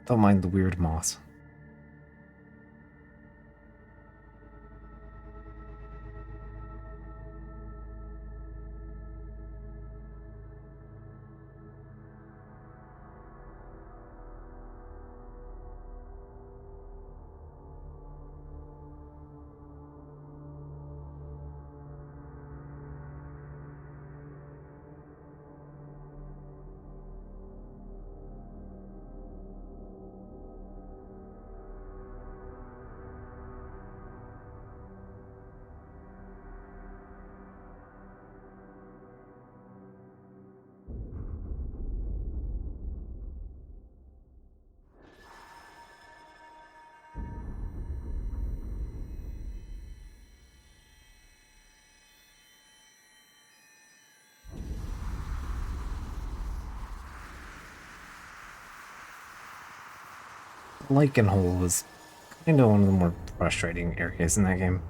Don't mind the weird moss. Lichen Hole was kind of one of the more frustrating areas in that game.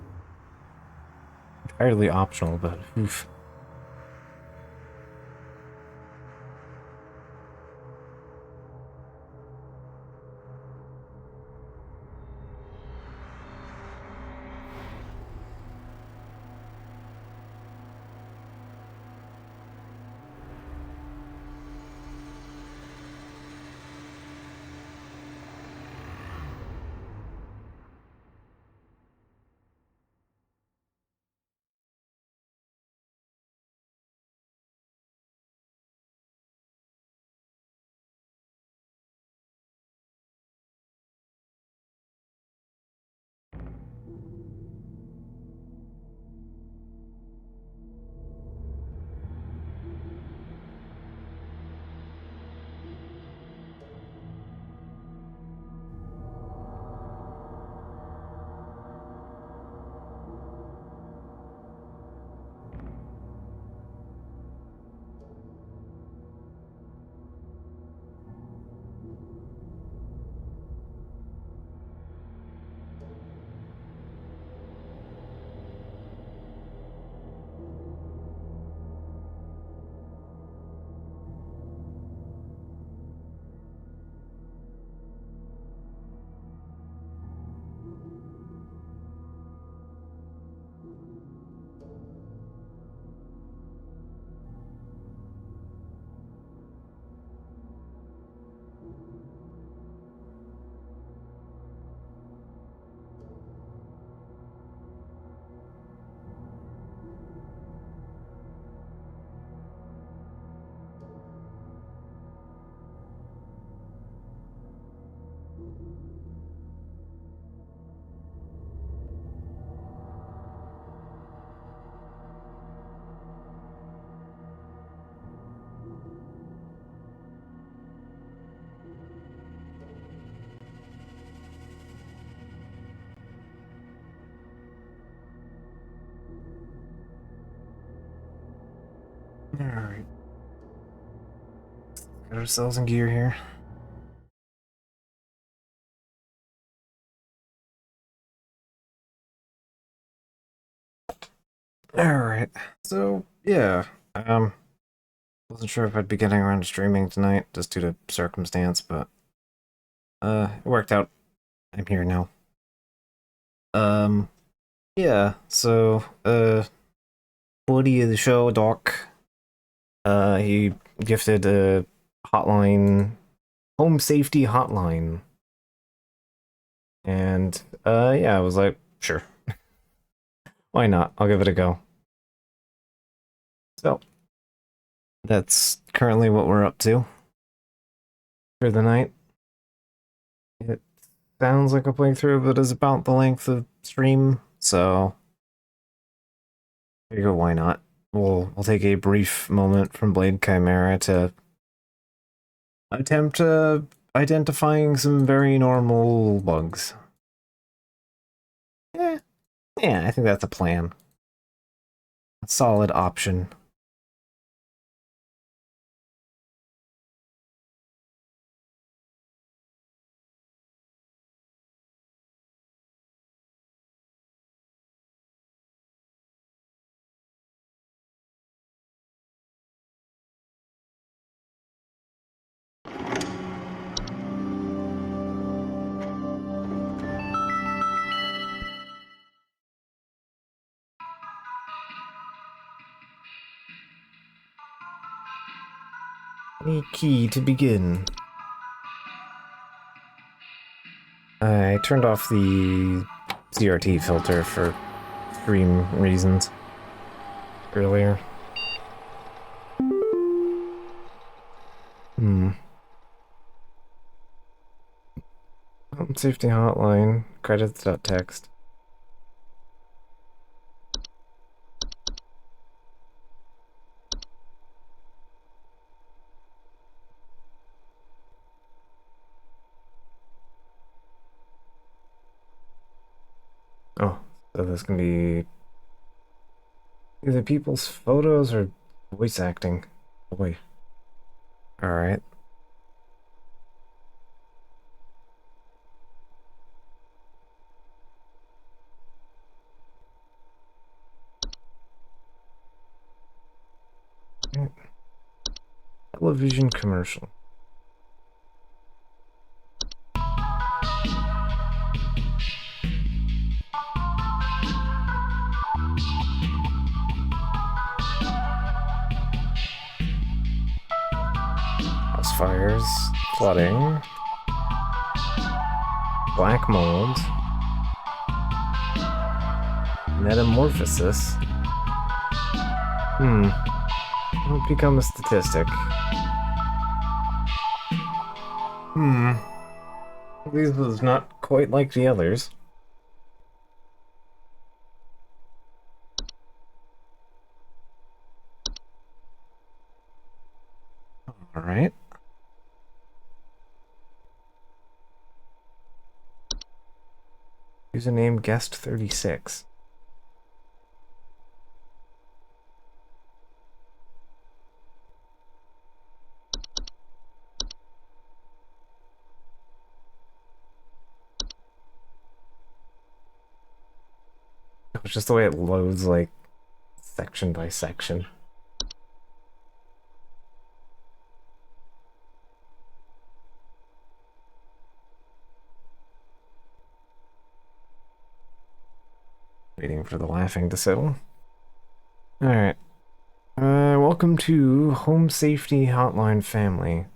Entirely optional, but oof. Alright. Got ourselves in gear here. Alright. So, yeah. Wasn't sure if I'd be getting around to streaming tonight, just due to circumstance, but it worked out. I'm here now. Um, yeah, so, buddy of the show, Doc, he gifted a hotline, home safety hotline. And, yeah, I was like, sure. Why not? I'll give it a go. So, that's currently what we're up to for the night. It sounds like a playthrough, but is about the length of stream, so figure why not. We'll take a brief moment from Blade Chimera to attempt identifying some very normal bugs. Yeah, yeah, I think that's a plan. A solid option. Any key to begin. I turned off the CRT filter for stream reasons earlier. Home safety hotline, credits.txt. Oh, so this can be either people's photos or voice acting. Boy. Alright. Television commercial. House fires, flooding, black mold, metamorphosis. Don't become a statistic. These was not quite like the others. Alright. Username guest36. It's just the way it loads, like, section by section. Waiting for the laughing to settle. Alright. Welcome to Home Safety Hotline family.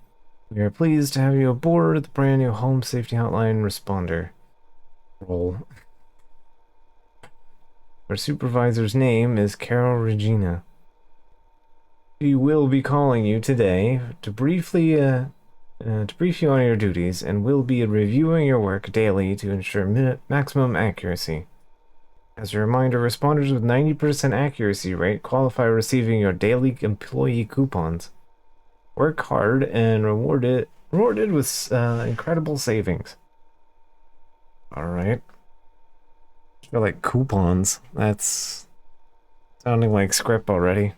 We are pleased to have you aboard the brand new Home Safety Hotline responder. Roll. Our supervisor's name is Carol Regina. We will be calling you today to brief you on your duties, and will be reviewing your work daily to ensure maximum accuracy. As a reminder, responders with 90% accuracy rate qualify receiving your daily employee coupons. Work hard and rewarded with incredible savings. Alright. I feel like coupons. That's sounding like script already.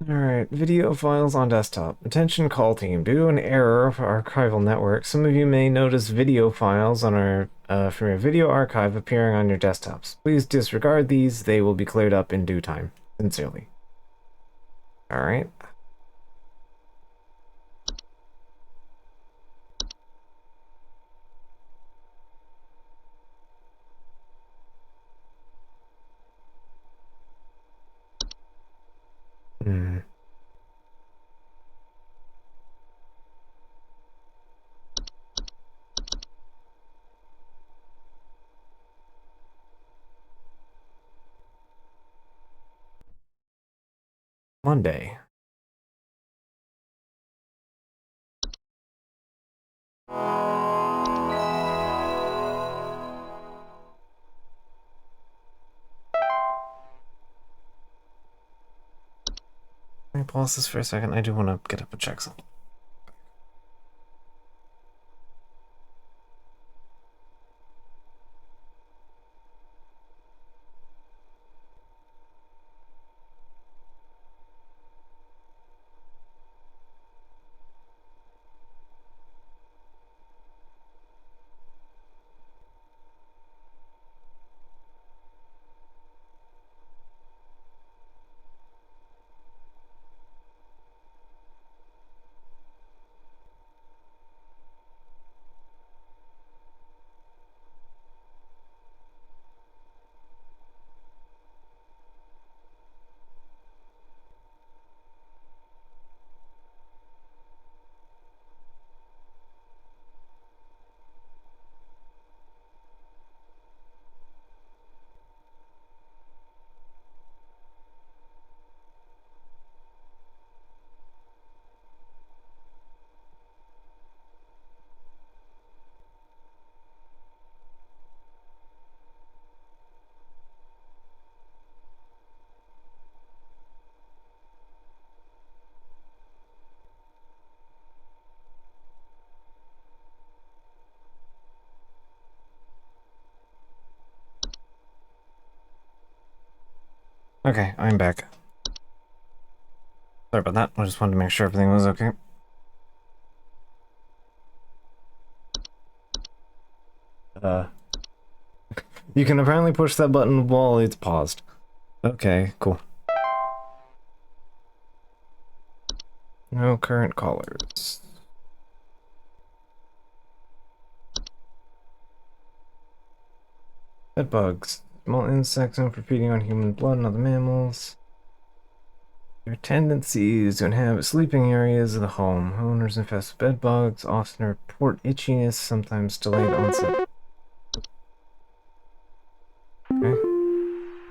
Alright, video files on desktop. Attention call team. Due to an error of our archival network, some of you may notice video files on our from your video archive appearing on your desktops. Please disregard these. They will be cleared up in due time. Sincerely. Alright. Monday. Let me pause this for a second. I do want to get up and check something. Okay, I'm back. Sorry about that. I just wanted to make sure everything was okay. You can apparently push that button while it's paused. Okay, cool. No current callers. Bedbugs. Small insects known for feeding on human blood and other mammals. Their tendency is to inhabit sleeping areas of the home. Owners infest with bedbugs often report itchiness, sometimes delayed onset. Okay.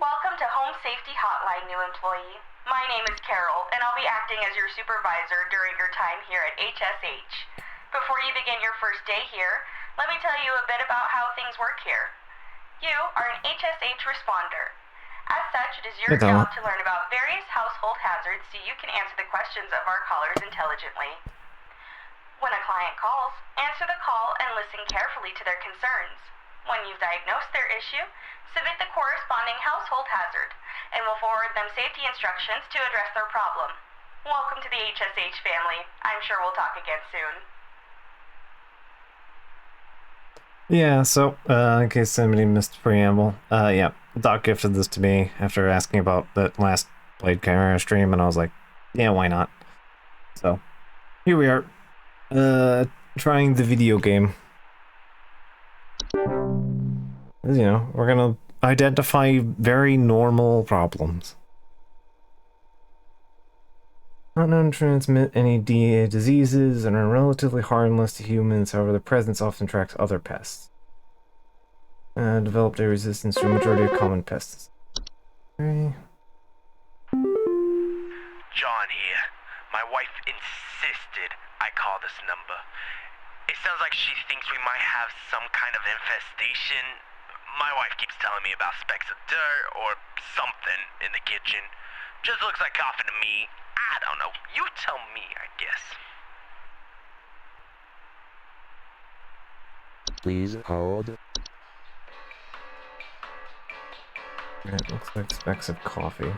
Welcome to Home Safety Hotline, new employee. My name is Carol, and I'll be acting as your supervisor during your time here at HSH. Before you begin your first day here, let me tell you a bit about how things work here. You are an HSH responder. As such, it is your job to learn about various household hazards so you can answer the questions of our callers intelligently. When a client calls, answer the call and listen carefully to their concerns. When you've diagnosed their issue, submit the corresponding household hazard, and we'll forward them safety instructions to address their problem. Welcome to the HSH family. I'm sure we'll talk again soon. Yeah, so, in case somebody missed the preamble, yeah, Doc gifted this to me after asking about that last Blade Chimera stream, and I was like, yeah, why not? So, here we are, trying the video game. You know, we're gonna identify very normal problems. Not known to transmit any diseases and are relatively harmless to humans, however their presence often attracts other pests. Developed a resistance to a majority of common pests. Okay. John here. My wife insisted I call this number. It sounds like she thinks we might have some kind of infestation. My wife keeps telling me about specks of dirt or something in the kitchen. Just looks like coughing to me. I don't know. You tell me, I guess. Please hold. It looks like specks of coffee.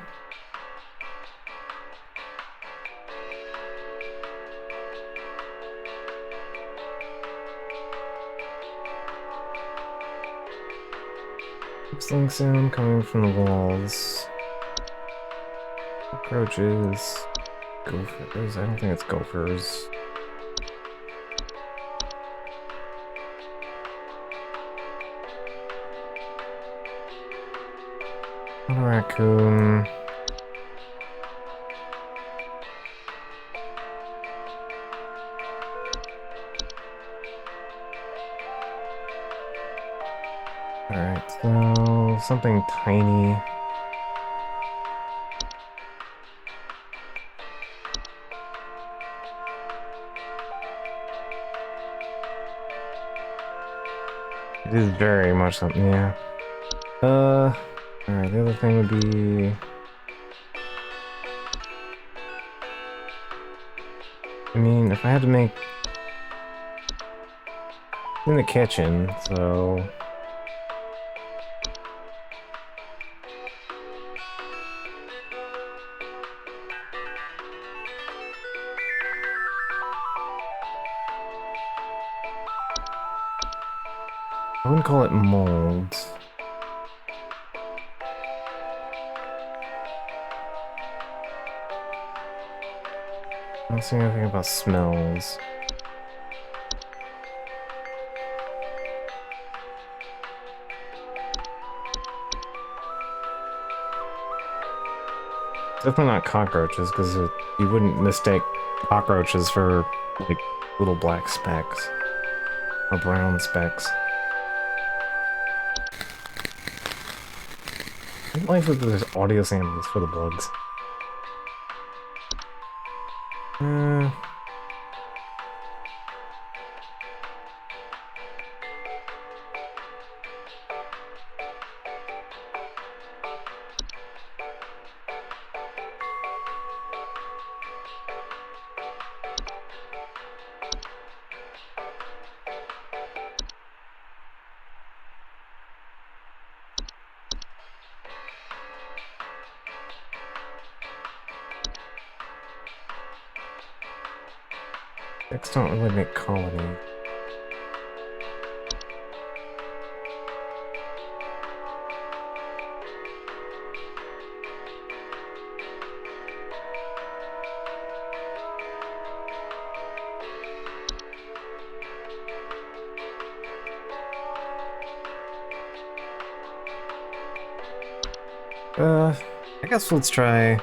Whistling sound coming from the walls. Cockroaches. Gophers. I don't think it's gophers. Not a raccoon. Alright, so something tiny. It is very much something, yeah. Alright, the other thing would be... I mean, if I had to make... in the kitchen, so... I wouldn't call it mold. I don't see anything about smells. Definitely not cockroaches, because you wouldn't mistake cockroaches for, like, little black specks. Or brown specks. I like that there's audio samples for the bugs. Sticks don't really make colonies. I guess let's try.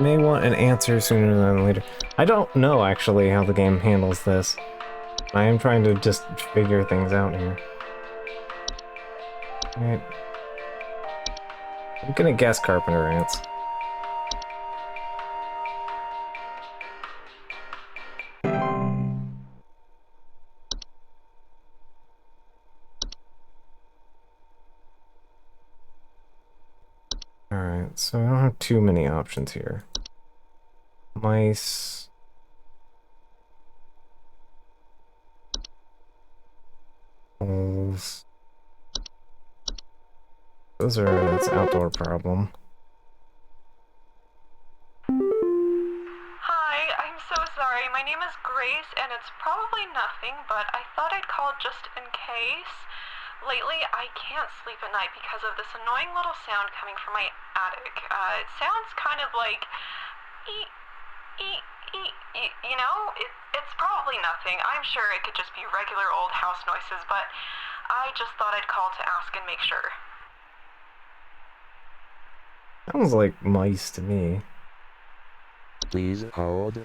May want an answer sooner than later. I don't know actually how the game handles this. I am trying to just figure things out here. Alright. I'm gonna guess carpenter ants. Alright, so I don't have too many options here. Mice. Moles. That's an outdoor problem. Hi, I'm so sorry. My name is Grace, and it's probably nothing, but I thought I'd call just in case. Lately, I can't sleep at night because of this annoying little sound coming from my attic. It sounds kind of like eek, eek, eek, eek, you know? It's probably nothing. I'm sure it could just be regular old house noises, but I just thought I'd call to ask and make sure. Sounds like mice to me. Please hold.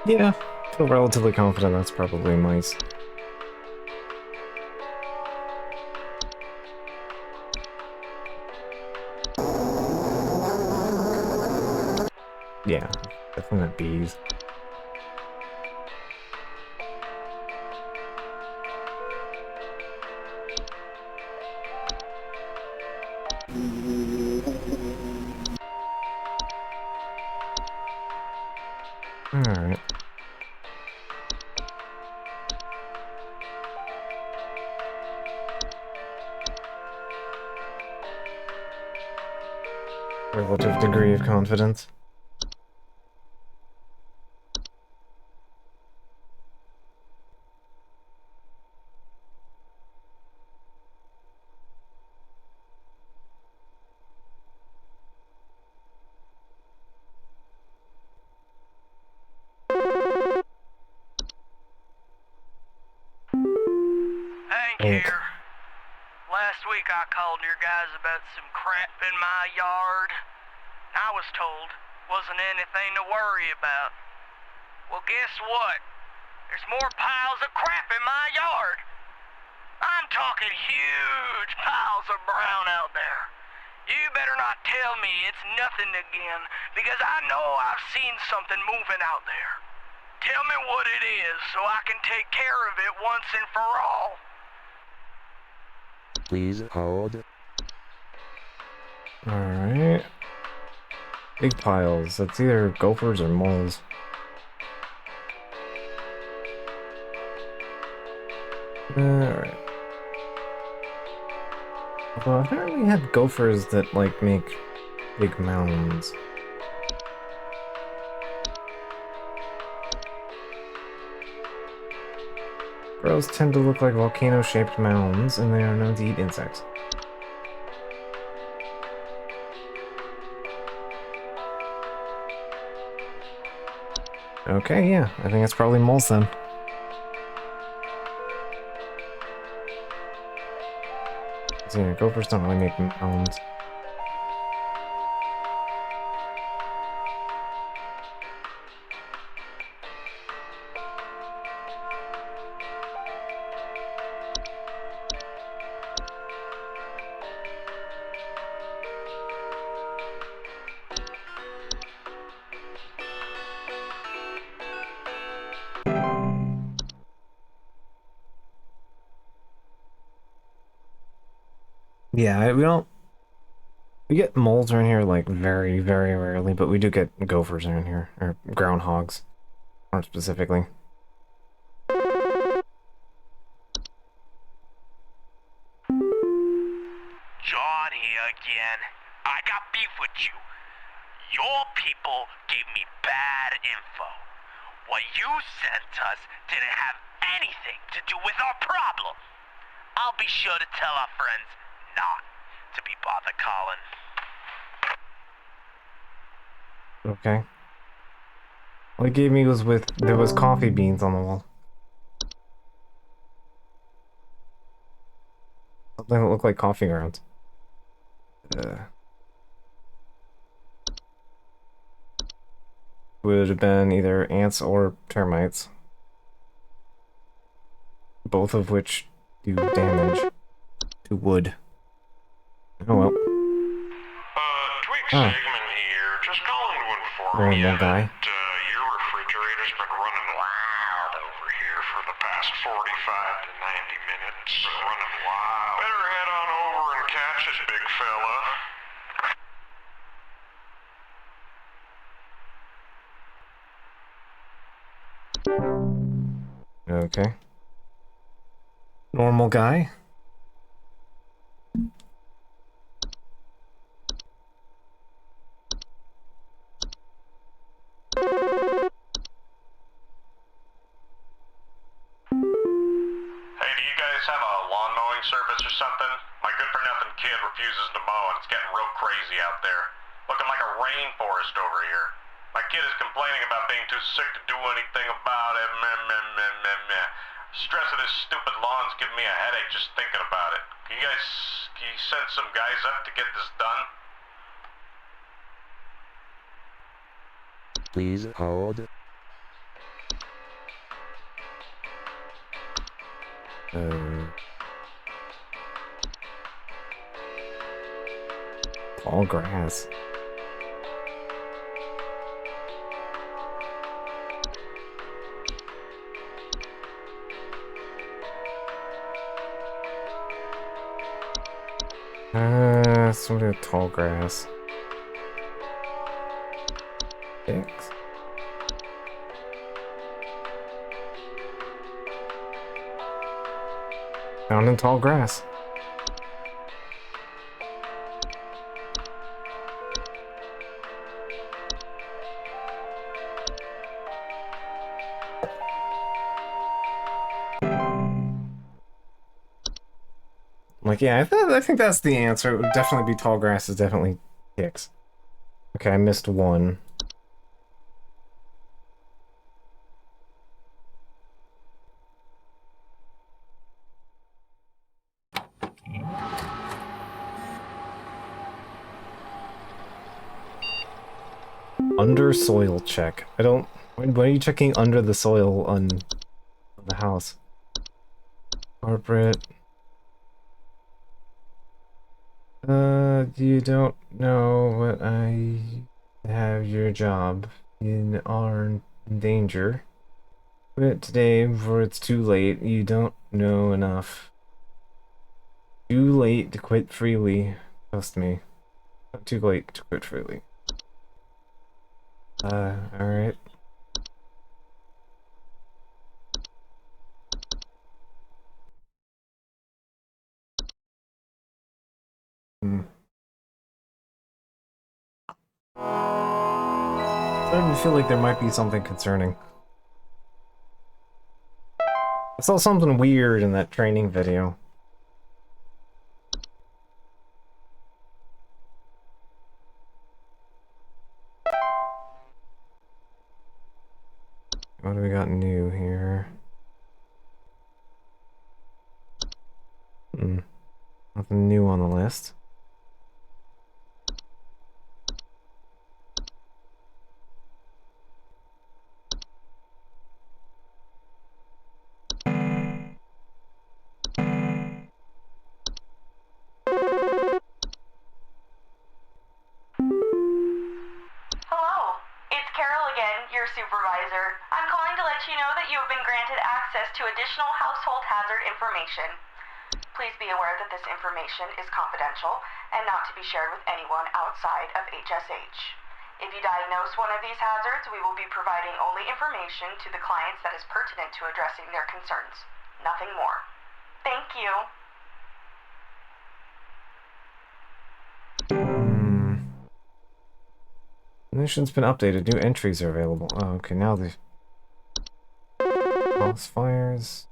Yeah, I feel relatively confident that's probably mice. Yeah, definitely not bees. Alright. Relative degree of confidence. Hank Hank. here. Last week I called your guys about some crap in my yard. I was told wasn't anything to worry about. Well, guess what? There's more piles of crap in my yard. I'm talking huge piles of brown out there. You better not tell me it's nothing again, because I know I've seen something moving out there. Tell me what it is so I can take care of it once and for all. Please hold. Alright. Big piles. It's either gophers or moles. Alright. Although I've never really had gophers that, like, make big mounds. Burrows tend to look like volcano-shaped mounds, and they are known to eat insects. Okay, yeah, I think it's probably moles then. So yeah, gophers don't really make mounds. Yeah, we don't We get moles around here like very, very rarely, but we do get gophers around here, or groundhogs, more specifically. John here again. I got beef with you. Your people gave me bad info. What you sent us didn't have anything to do with our problem. I'll be sure to tell our friends not to be bothered calling. Okay. All he gave me was there was coffee beans on the wall. Something that looked like coffee grounds. Would have been either ants or termites. Both of which do damage to wood. Oh well. Twig Ah. Sigmund here. Just calling to inform Random you guy. that your refrigerator's been running wild over here for the past 45 to 90 minutes. Been running wild. Better head on over and catch it, big fella. Okay. Normal guy. Hey, do you guys have a lawn mowing service or something? My good-for-nothing kid refuses to mow, and it's getting real crazy out there. Looking like a rainforest over here. My kid is complaining about being too sick to do anything about it. Meh, meh, meh, meh, meh. Stress of this stupid lawn's giving me a headache just thinking about it. Can you send some guys up to get this done? Please hold. All grass. Something with tall grass. Sticks. Found in tall grass. Like, yeah, I think that's the answer. It would definitely be tall grass is definitely ticks. Okay, I missed one. Under soil check. I don't... Why are you checking under the soil on the house? Corporate... you don't know what I have your job. You are in danger. Quit today before it's too late. You don't know enough. Too late to quit freely. Trust me. Not too late to quit freely. Alright. Starting to feel like there might be something concerning. I saw something weird in that training video. What do we got new here? Nothing new on the list. Hello, it's Carol again, your supervisor. I'm calling to let you know that you have been granted access to additional household hazard information. Please be aware that this information is confidential and not to be shared with anyone outside of HSH. If you diagnose one of these hazards, we will be providing only information to the clients that is pertinent to addressing their concerns. Nothing more. Thank you. The mission's been updated. New entries are available. Oh, okay, now the house fires.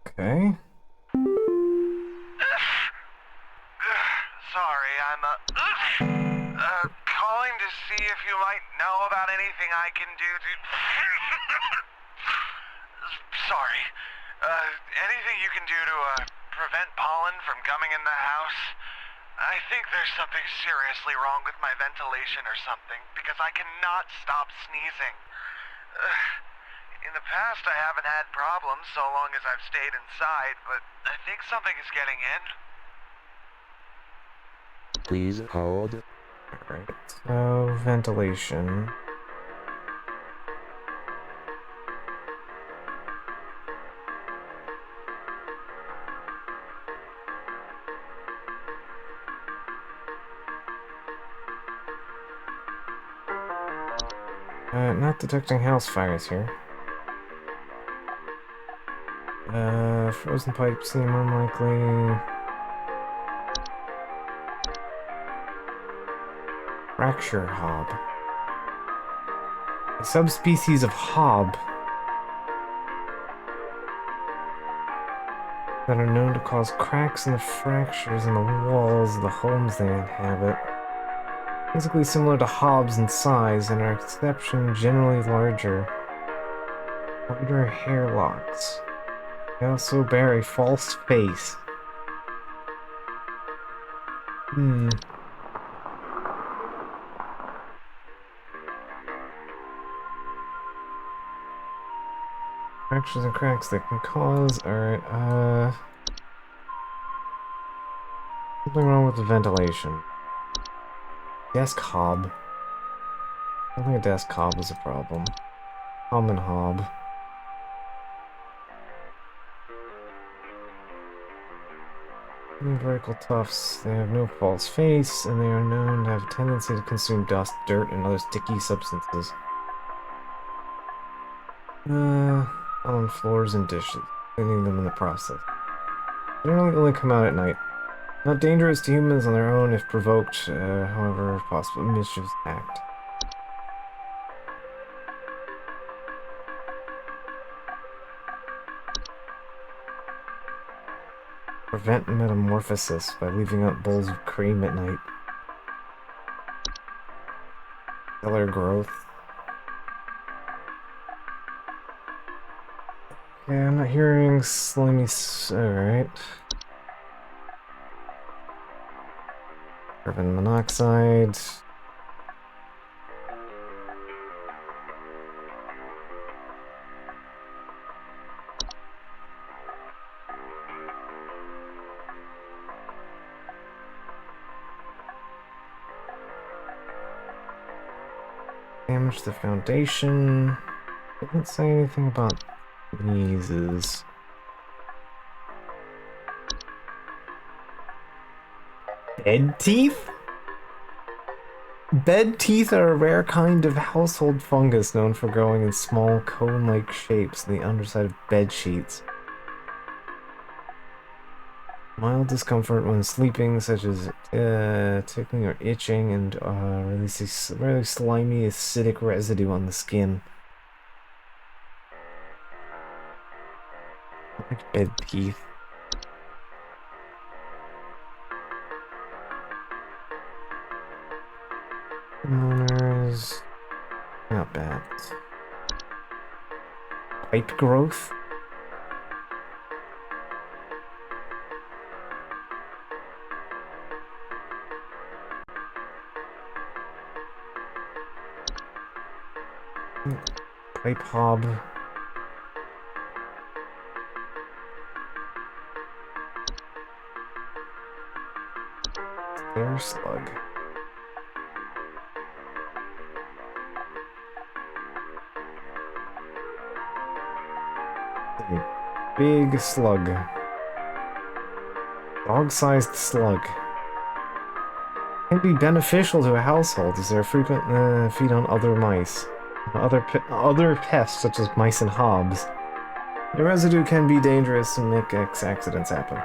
Okay. Sorry, I'm calling to see if you might know about anything I can do to... Sorry. Anything you can do to, prevent pollen from coming in the house? I think there's something seriously wrong with my ventilation or something, because I cannot stop sneezing. In the past, I haven't had problems so long as I've stayed inside, but I think something is getting in. Please hold. Alright, so ventilation. Not detecting house fires here. Frozen pipes seem unlikely. Fracture hob. A subspecies of hob that are known to cause cracks and fractures in the walls of the homes they inhabit. Physically similar to hobs in size and are exception generally larger. Wider hair locks. They also bear a false face. Fractures and cracks they can cause. Alright, something wrong with the ventilation. Desk hob. I don't think a desk hob is a problem. Common hob. Vertical tufts. They have no false face, and they are known to have a tendency to consume dust, dirt, and other sticky substances. On floors and dishes, cleaning them in the process. Generally only come out at night. Not dangerous to humans on their own if provoked, however, possibly mischievous act. Prevent metamorphosis by leaving out bowls of cream at night. Cellar growth. Okay, I'm not hearing slimy. Alright. Carbon monoxide. Damage the foundation. Doesn't say anything about sneezes. Bed teeth? Bed teeth are a rare kind of household fungus known for growing in small cone-like shapes in the underside of bed sheets. Mild discomfort when sleeping, such as tickling or itching, and releases really slimy acidic residue on the skin. Like bed teeth. Owners, not bad. Pipe growth. Pipe hob. Air slug. A big slug. Dog-sized slug. Can be beneficial to a household as they are frequent feed on other mice. Other pests such as mice and hobs. The residue can be dangerous and make accidents happen.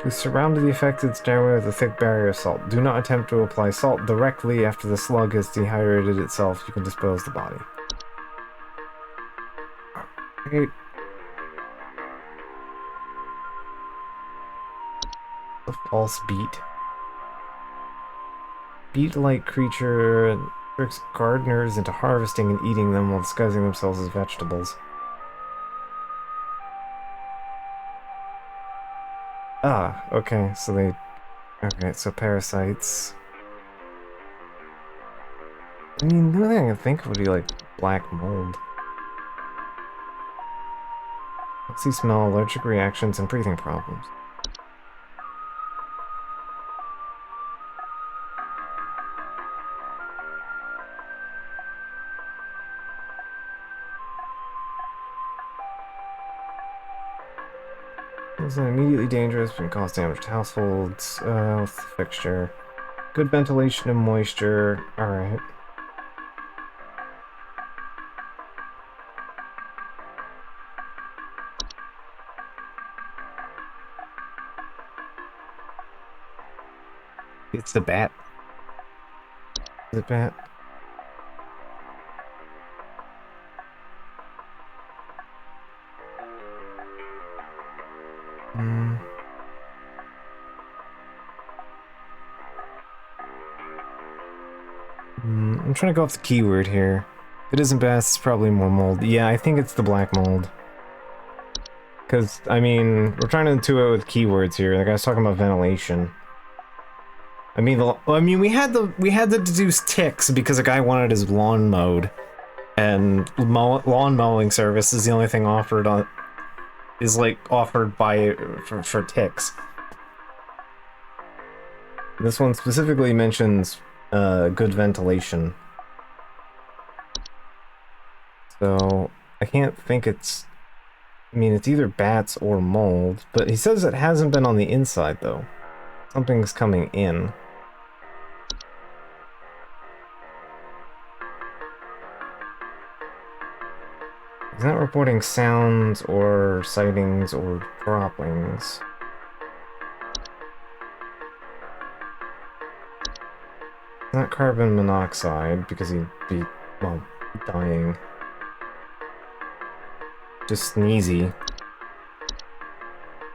We surrounded the affected stairway with a thick barrier of salt. Do not attempt to apply salt directly after the slug has dehydrated itself. You can dispose the body. Okay. A false beet. Beet-like creature tricks gardeners into harvesting and eating them while disguising themselves as vegetables. Ah, okay, so they... Okay, so parasites. I mean, the only thing I can think of would be, like, black mold. See smell, allergic reactions, and breathing problems. It's immediately dangerous and cause damage to households. What's the fixture? Good ventilation and moisture. Alright. It's the bat. The bat. I'm trying to go off the keyword here. If it isn't bats, it's probably more mold. Yeah, I think it's the black mold. Because, I mean, we're trying to intuit with keywords here. The guy's talking about ventilation. I mean, we had to deduce ticks because a guy wanted his lawn mowed, and lawn mowing service is the only thing offered on offered by for ticks. This one specifically mentions good ventilation, so I can't think it's. I mean, it's either bats or mold, but he says it hasn't been on the inside though. Something's coming in. He's not reporting sounds or sightings or droppings. Not carbon monoxide, because he'd be, well, dying. Just sneezy.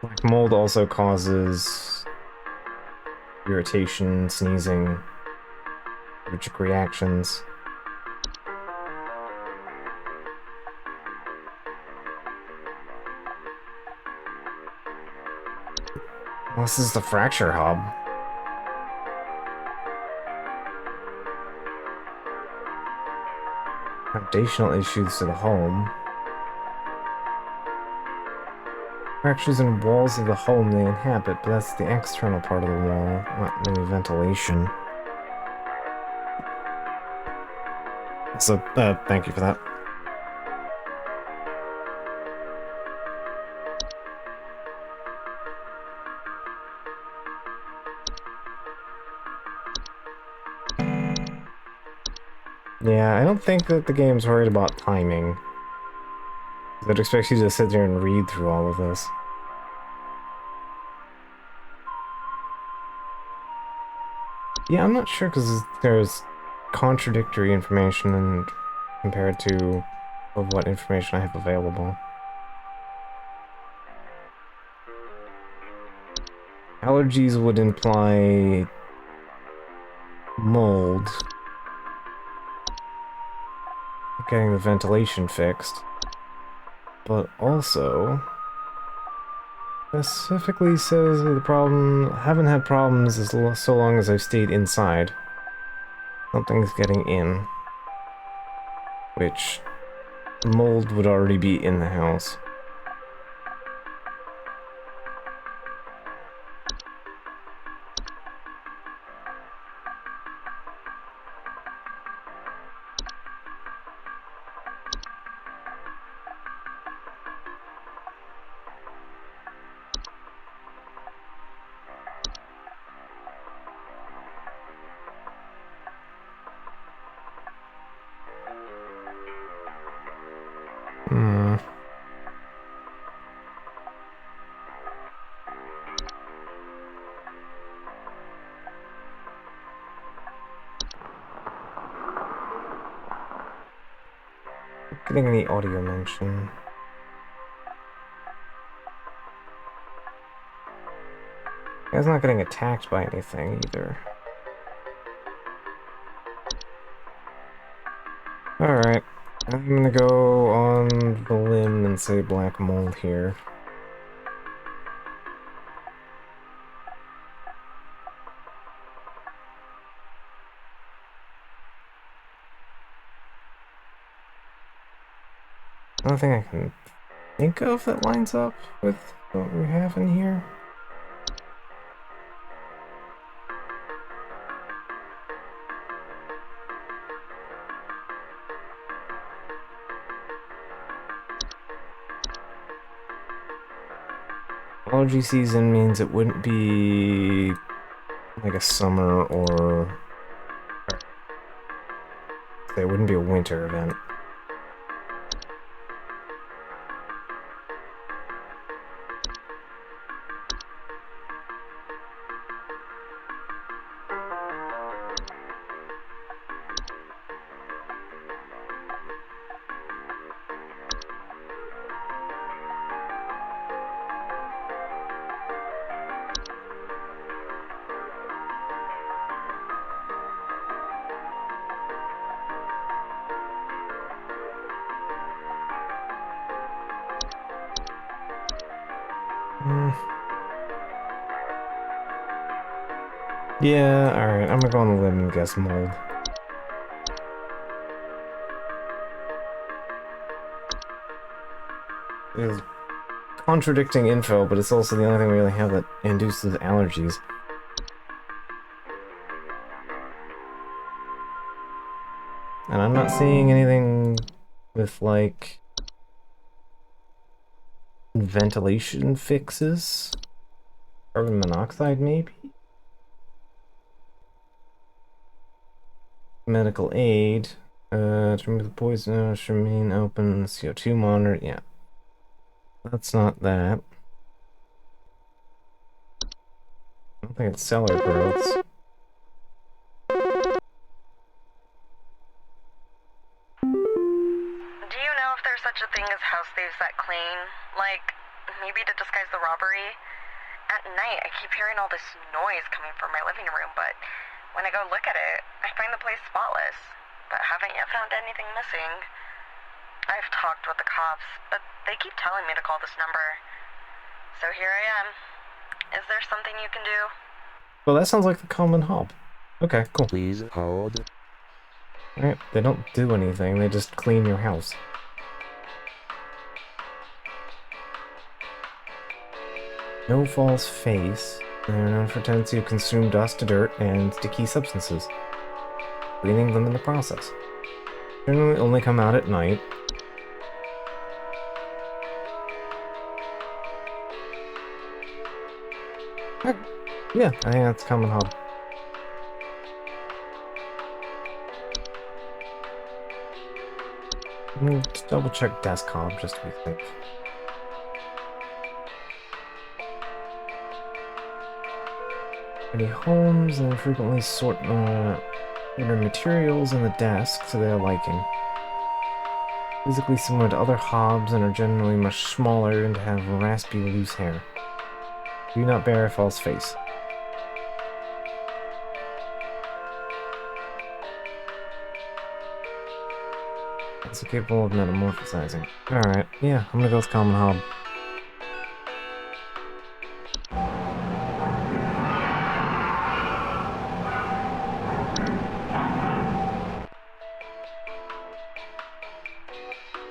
Black mold also causes irritation, sneezing, allergic reactions. Well, this is the fracture hub. Foundational issues to the home. Fractures in walls of the home they inhabit, but that's the external part of the wall, not any ventilation. So, thank you for that. Yeah, I don't think that the game's worried about timing. I'd expect you to sit there and read through all of this. Yeah, I'm not sure because there's contradictory information compared to what information I have available. Allergies would imply mold. Getting the ventilation fixed. But also specifically says that the problem haven't had problems so long as I've stayed inside. Something's getting in, which mold would already be in the house. getting any audio mention. Guy's not getting attacked by anything either. Alright, I'm gonna go on the limb and say black mold here. Another thing I can think of that lines up with what we have in here. Allergy season means it wouldn't be like a summer or it wouldn't be a winter event. Yeah, alright, I'm gonna go on the limb and guess mold. It's contradicting info, but it's also the only thing we really have that induces allergies. And I'm not seeing anything with, like, ventilation fixes. Carbon monoxide, maybe? Medical aid. To remove the poison, remain open, CO2 monitor, yeah. That's not that. I don't think it's cellar growths. Do you know if there's such a thing as house thieves that clean? Like, maybe to disguise the robbery? At night, I keep hearing all this noise coming from my living room, but when I go look at it, I find the place spotless, but haven't yet found anything missing. I've talked with the cops, but they keep telling me to call this number. So here I am. Is there something you can do? Well, that sounds like the common hob. Okay, cool. Please hold. Alright, they don't do anything, they just clean your house. No false face. They're known for tendency to consume dust, dirt, and sticky substances, cleaning them in the process. Generally only come out at night. Yeah, I think that's common hob. Just double check desk hob just to be safe. Many homes and frequently sort order materials in the desk to their liking. Physically similar to other hobs and are generally much smaller and have raspy loose hair. Do not bear a false face. Also capable of metamorphosizing. Alright, yeah, I'm gonna go with common hob.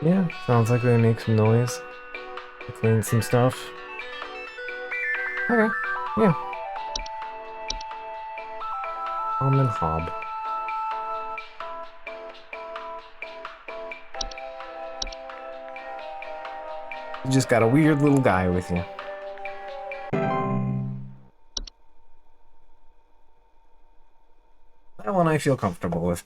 Yeah, sounds like they make some noise. They clean some stuff. Okay, yeah. Common hob. You just got a weird little guy with you. That one I feel comfortable with.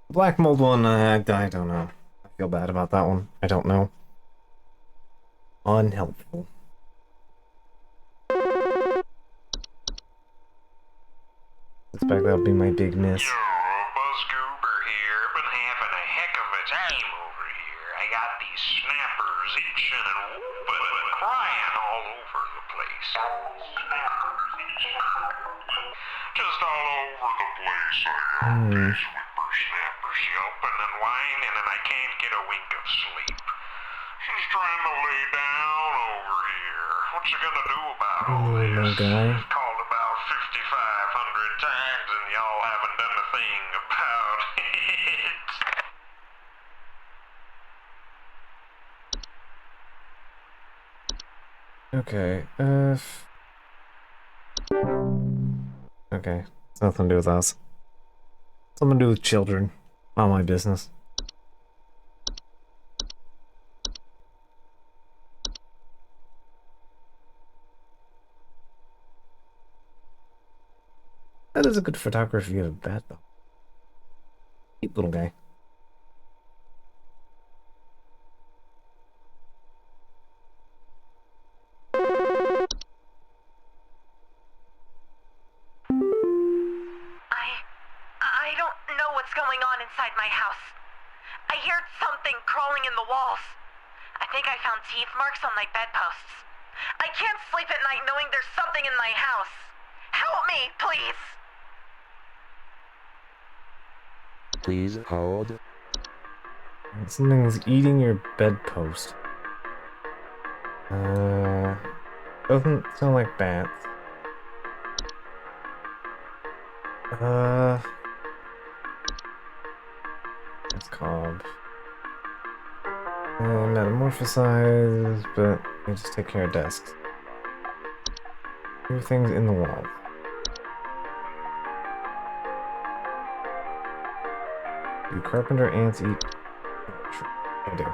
The black mold one, I don't know. I feel bad about that one. I don't know. Unhelpful. Suspect that'll be my big miss. Yo, Buzzcoober here. Been having a heck of a time over here. I I got these snappers itching and whooping and crying all over the place. Snappers itching and whooping. Just all over the place. I got these whippersnappers yelping and whining, and I can't get a wink of sleep. She's trying to lay down over here. What's she gonna do about all this? Guy. She's called about 5,500 times, and y'all haven't done a thing about it. Okay, okay, it's nothing to do with us. Something to do with children. Not my business. That is a good photography of a bat, though. Cute little guy. I don't know what's going on inside my house. I hear something crawling in the walls. I think I found teeth marks on my bedposts. I can't sleep at night knowing there's something in my house. Help me, please! Please hold. Something's eating your bedpost. Doesn't sound like bats. It's called metamorphosize, but they just take care of desks. Everything's in the wall. Do carpenter ants eat? Sure, they do.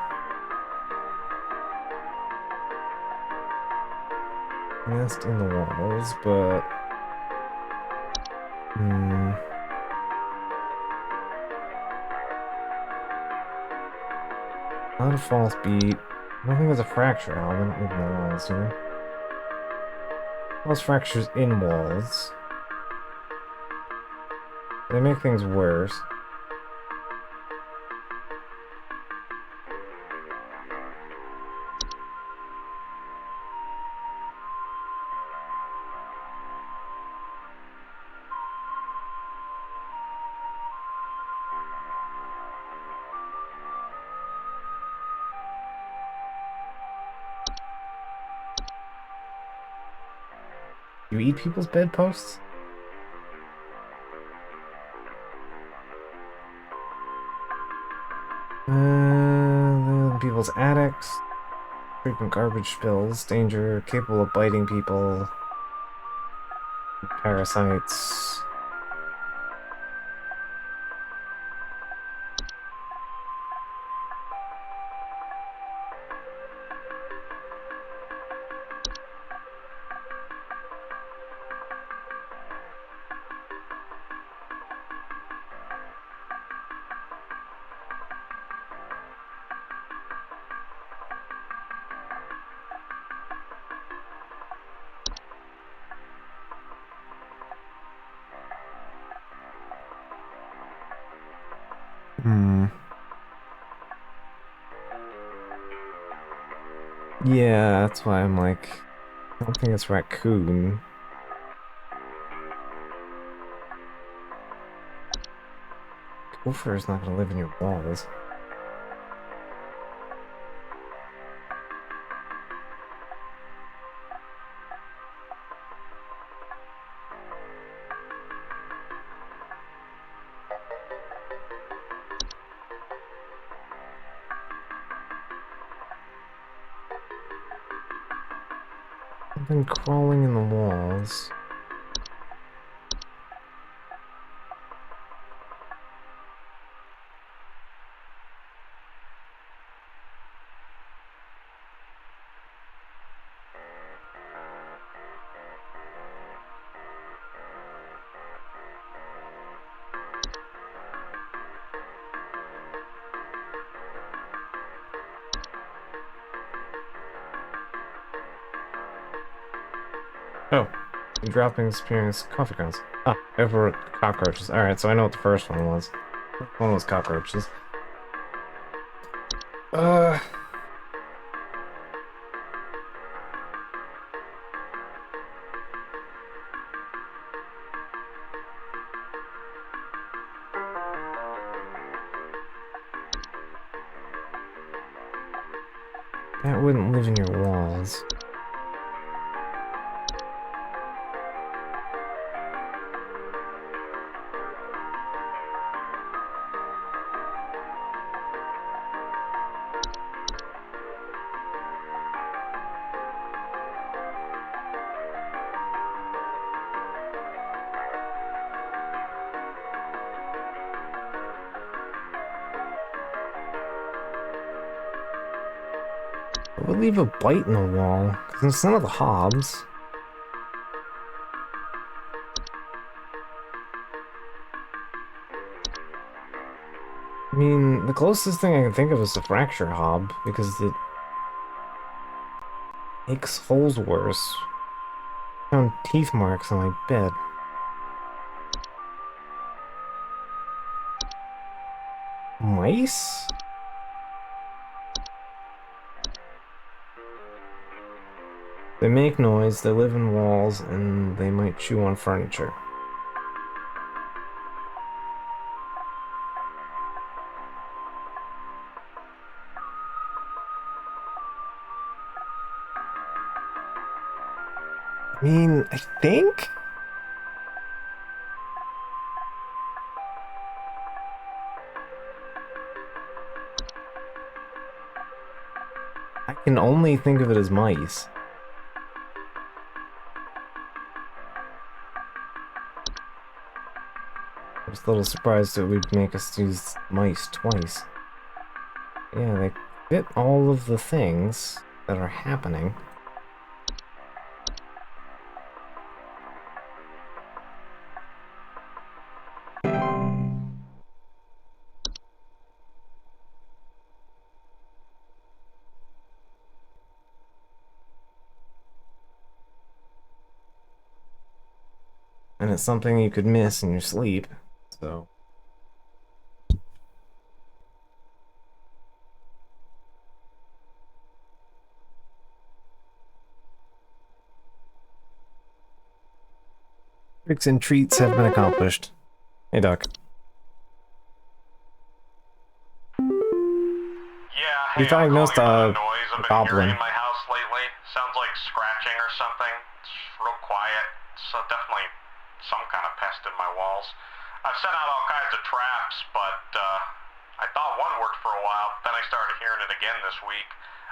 Nest in the walls, but not a false beat. I don't think there's a fracture element in the walls, do there? False fractures in walls. They make things worse. You eat people's bedposts? People's attics. Frequent garbage spills. Danger. Capable of biting people. Parasites. Yeah, that's why I'm like, I don't think it's raccoon. Gopher is not gonna live in your walls. Something crawling in the walls. Oh, you dropping experience coffee grounds. Ah, over cockroaches. Alright, so I know what the first one was. One was cockroaches. Uh... That wouldn't live in your walls. It would leave a bite in the wall, because it's none of the hobs. I mean, the closest thing I can think of is the fracture hob, because it makes holes worse. I found teeth marks on my bed. Mice? They make noise, they live in walls, and they might chew on furniture. I mean, I think? I can only think of it as mice. I was a little surprised it would make us use mice twice. Yeah, they fit all of the things that are happening. And it's something you could miss in your sleep, so... Tricks and treats have been accomplished. Hey, Doc. Yeah, You hey, diagnosed I'm calling a about noise I've been goblin. hearing in my house lately. Sounds like scratching or something. It's real quiet. So definitely some kind of pest in my walls. I've sent out all kinds of traps, but I thought one worked for a while. Then I started hearing it again this week.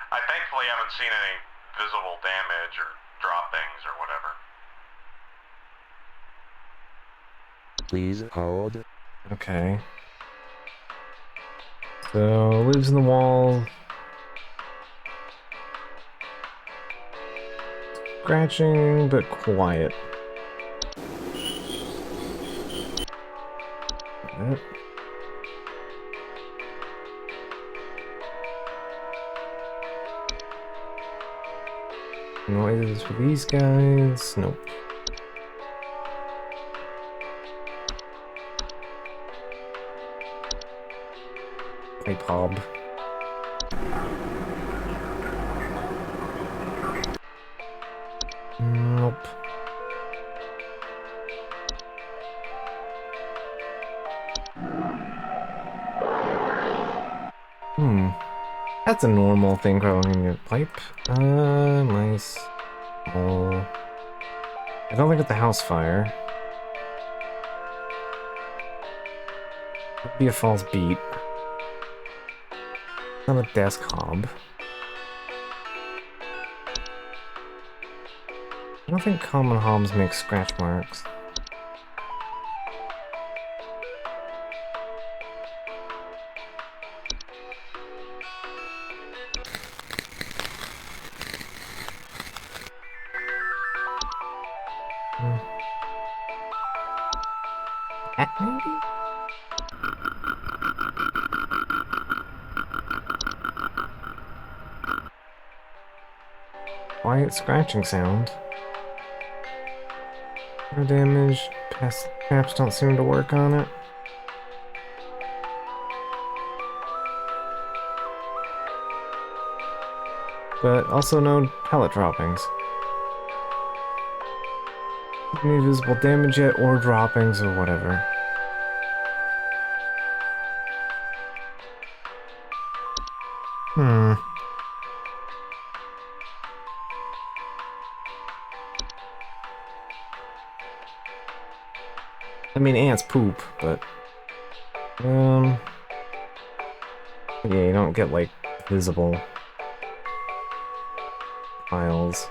I thankfully haven't seen any visible damage or droppings or whatever. Please hold. Okay. So, lives in the wall. Scratching, but quiet. Yep. Noises for these guys. Nope. Pipe hob. Nope. That's a normal thing growing in your pipe. Nice. Oh. I don't think it's a house fire. Could be a false beat. Not a desk hob. I don't think common hobs make scratch marks. Cat, maybe? Quiet scratching sound. No damage. Pest traps don't seem to work on it. but also no pellet droppings. Any visible damage yet, or droppings, or whatever. I mean, ants poop, but... yeah, you don't get, like, visible piles.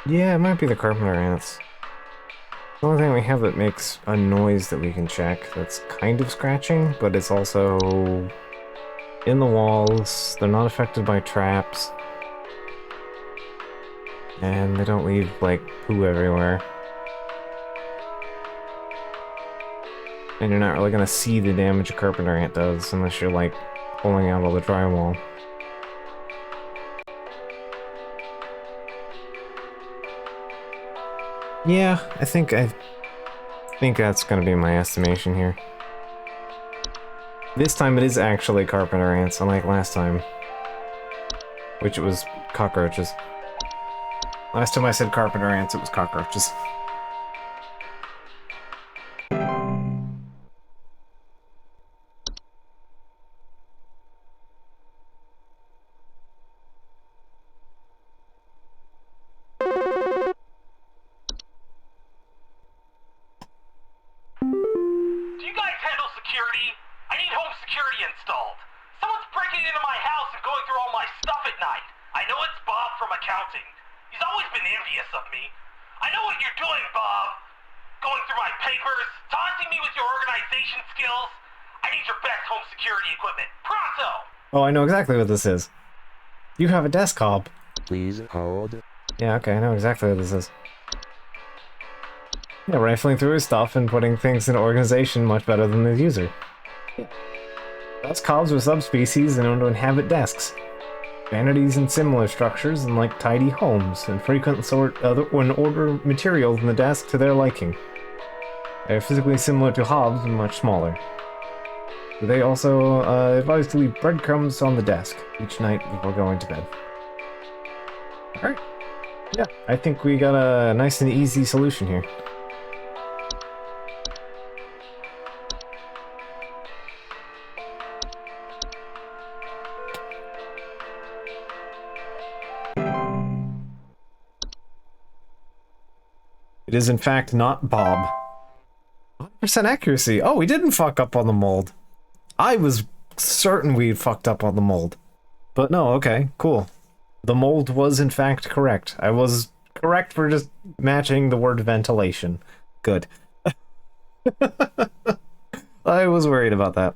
Yeah, it might be the carpenter ants. The only thing we have that makes a noise that we can check that's kind of scratching, but it's also in the walls, they're not affected by traps, and they don't leave, like, poo everywhere. And you're not really gonna see the damage a carpenter ant does unless you're, like, pulling out all the drywall. Yeah, I think that's gonna be my estimation here. This time it is actually carpenter ants, unlike last time, which it was cockroaches. Last time I said carpenter ants, it was cockroaches. Do you guys handle security? I need home security installed. Someone's breaking into my house and going through all my stuff at night. I know it's Bob from accounting. He's always been envious of me. I know what you're doing, Bob. Going through my papers, taunting me with your organization skills. I need your best home security equipment. Pronto! Oh, I know exactly what this is. You have a desk hob. Please hold. Yeah, okay, I know exactly what this is. Yeah, rifling through his stuff and putting things in organization much better than the user. Yeah. Desk hobs are subspecies and known to inhabit desks. Vanities and similar structures, and like tidy homes, and frequent and order materials in the desk to their liking. They are physically similar to hobs and much smaller. They also advise to leave breadcrumbs on the desk each night before going to bed. Alright. Yeah, I think we got a nice and easy solution here. It is in fact not Bob. 100% accuracy. Oh, we didn't fuck up on the mold. I was certain we fucked up on the mold. But no, okay, cool. The mold was in fact correct. I was correct for just matching the word ventilation. Good. I was worried about that.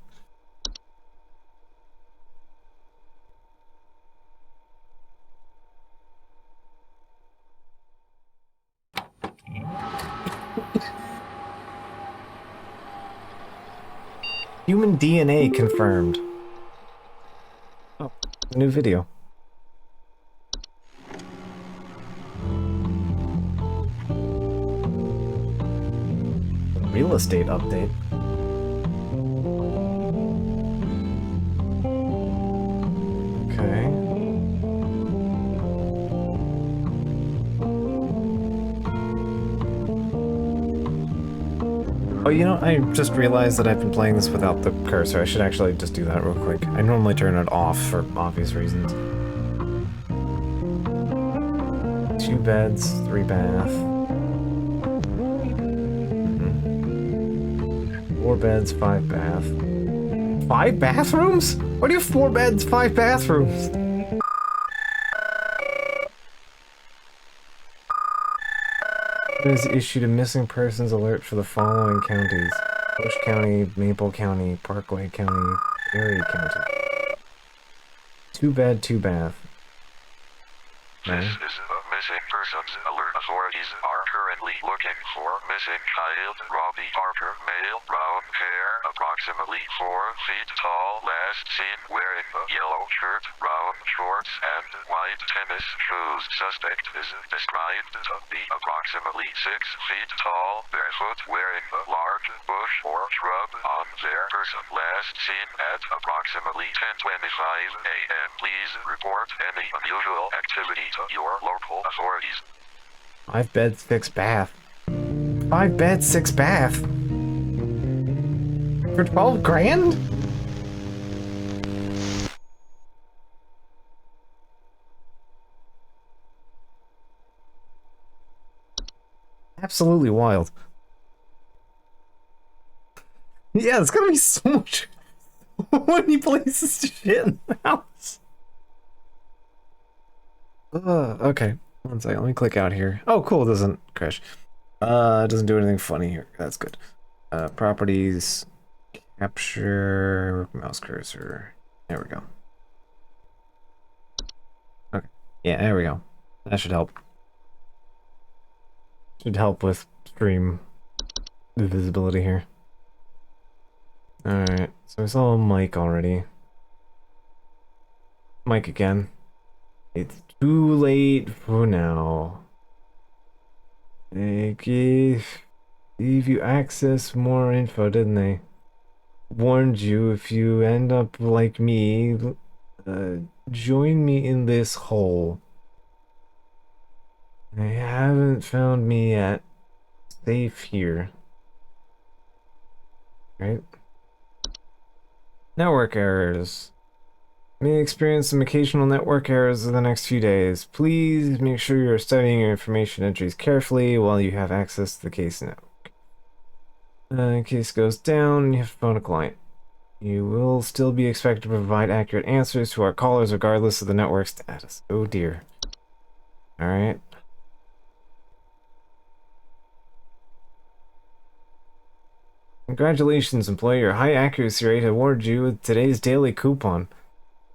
Human DNA confirmed. Oh, a new video. Real estate update. Okay. Oh, you know, I just realized that I've been playing this without the cursor. I should actually just do that real quick. I normally turn it off for obvious reasons. 2 beds, 3 bath. 4 beds, 5 bath. 5 bathrooms? What do you have 4 beds, 5 bathrooms? Has issued a missing persons alert for the following counties: Bush County, Maple County, Parkway County, Erie County. 2 bed, 2 bath. This is a missing persons alert. Authorities are currently looking for missing child Robbie Parker, male, brown hair, approximately 4 feet tall, last seen wearing a yellow shirt, brown shorts, and white tennis shoes. Suspect is described to be approximately 6 feet tall, barefoot, wearing a large bush or shrub on their person. Last seen at approximately 10:25 a.m. Please report any unusual activity to your local authorities. 5 beds, 6 bath. 5 beds, 6 bath. For 12 grand? Absolutely wild. Yeah, there's gonna be so much many places to shit in the house. Okay. One second, let me click out here. Oh, cool, it doesn't crash. It doesn't do anything funny here. That's good. Properties, capture, mouse cursor. There we go. Okay. Yeah, there we go. That should help. Should help with stream visibility here. Alright, so I saw Mike already. Mike again. It's too late for now. They gave you access more info, didn't they? Warned you if you end up like me, join me in this hole. They haven't found me yet. Safe here. Right? Network errors. May experience some occasional network errors in the next few days. Please make sure you're studying your information entries carefully while you have access to the case network. In case goes down, you have to phone a client. You will still be expected to provide accurate answers to our callers regardless of the network status. Oh dear. Alright. Congratulations, employee. Your high accuracy rate awarded you with today's daily coupon.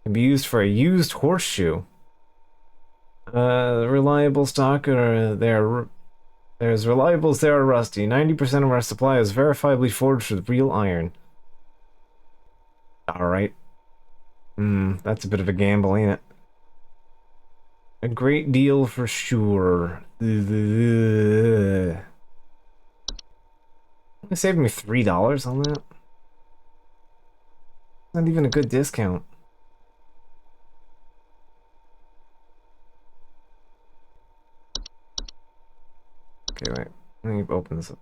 Can be used for a used horseshoe. Reliable stock, or they're as reliable as they are rusty. 90% of our supply is verifiably forged with real iron. Alright. That's a bit of a gamble, ain't it? A great deal for sure. It saved me $3 on that. Not even a good discount. Okay, wait. Let me open this up.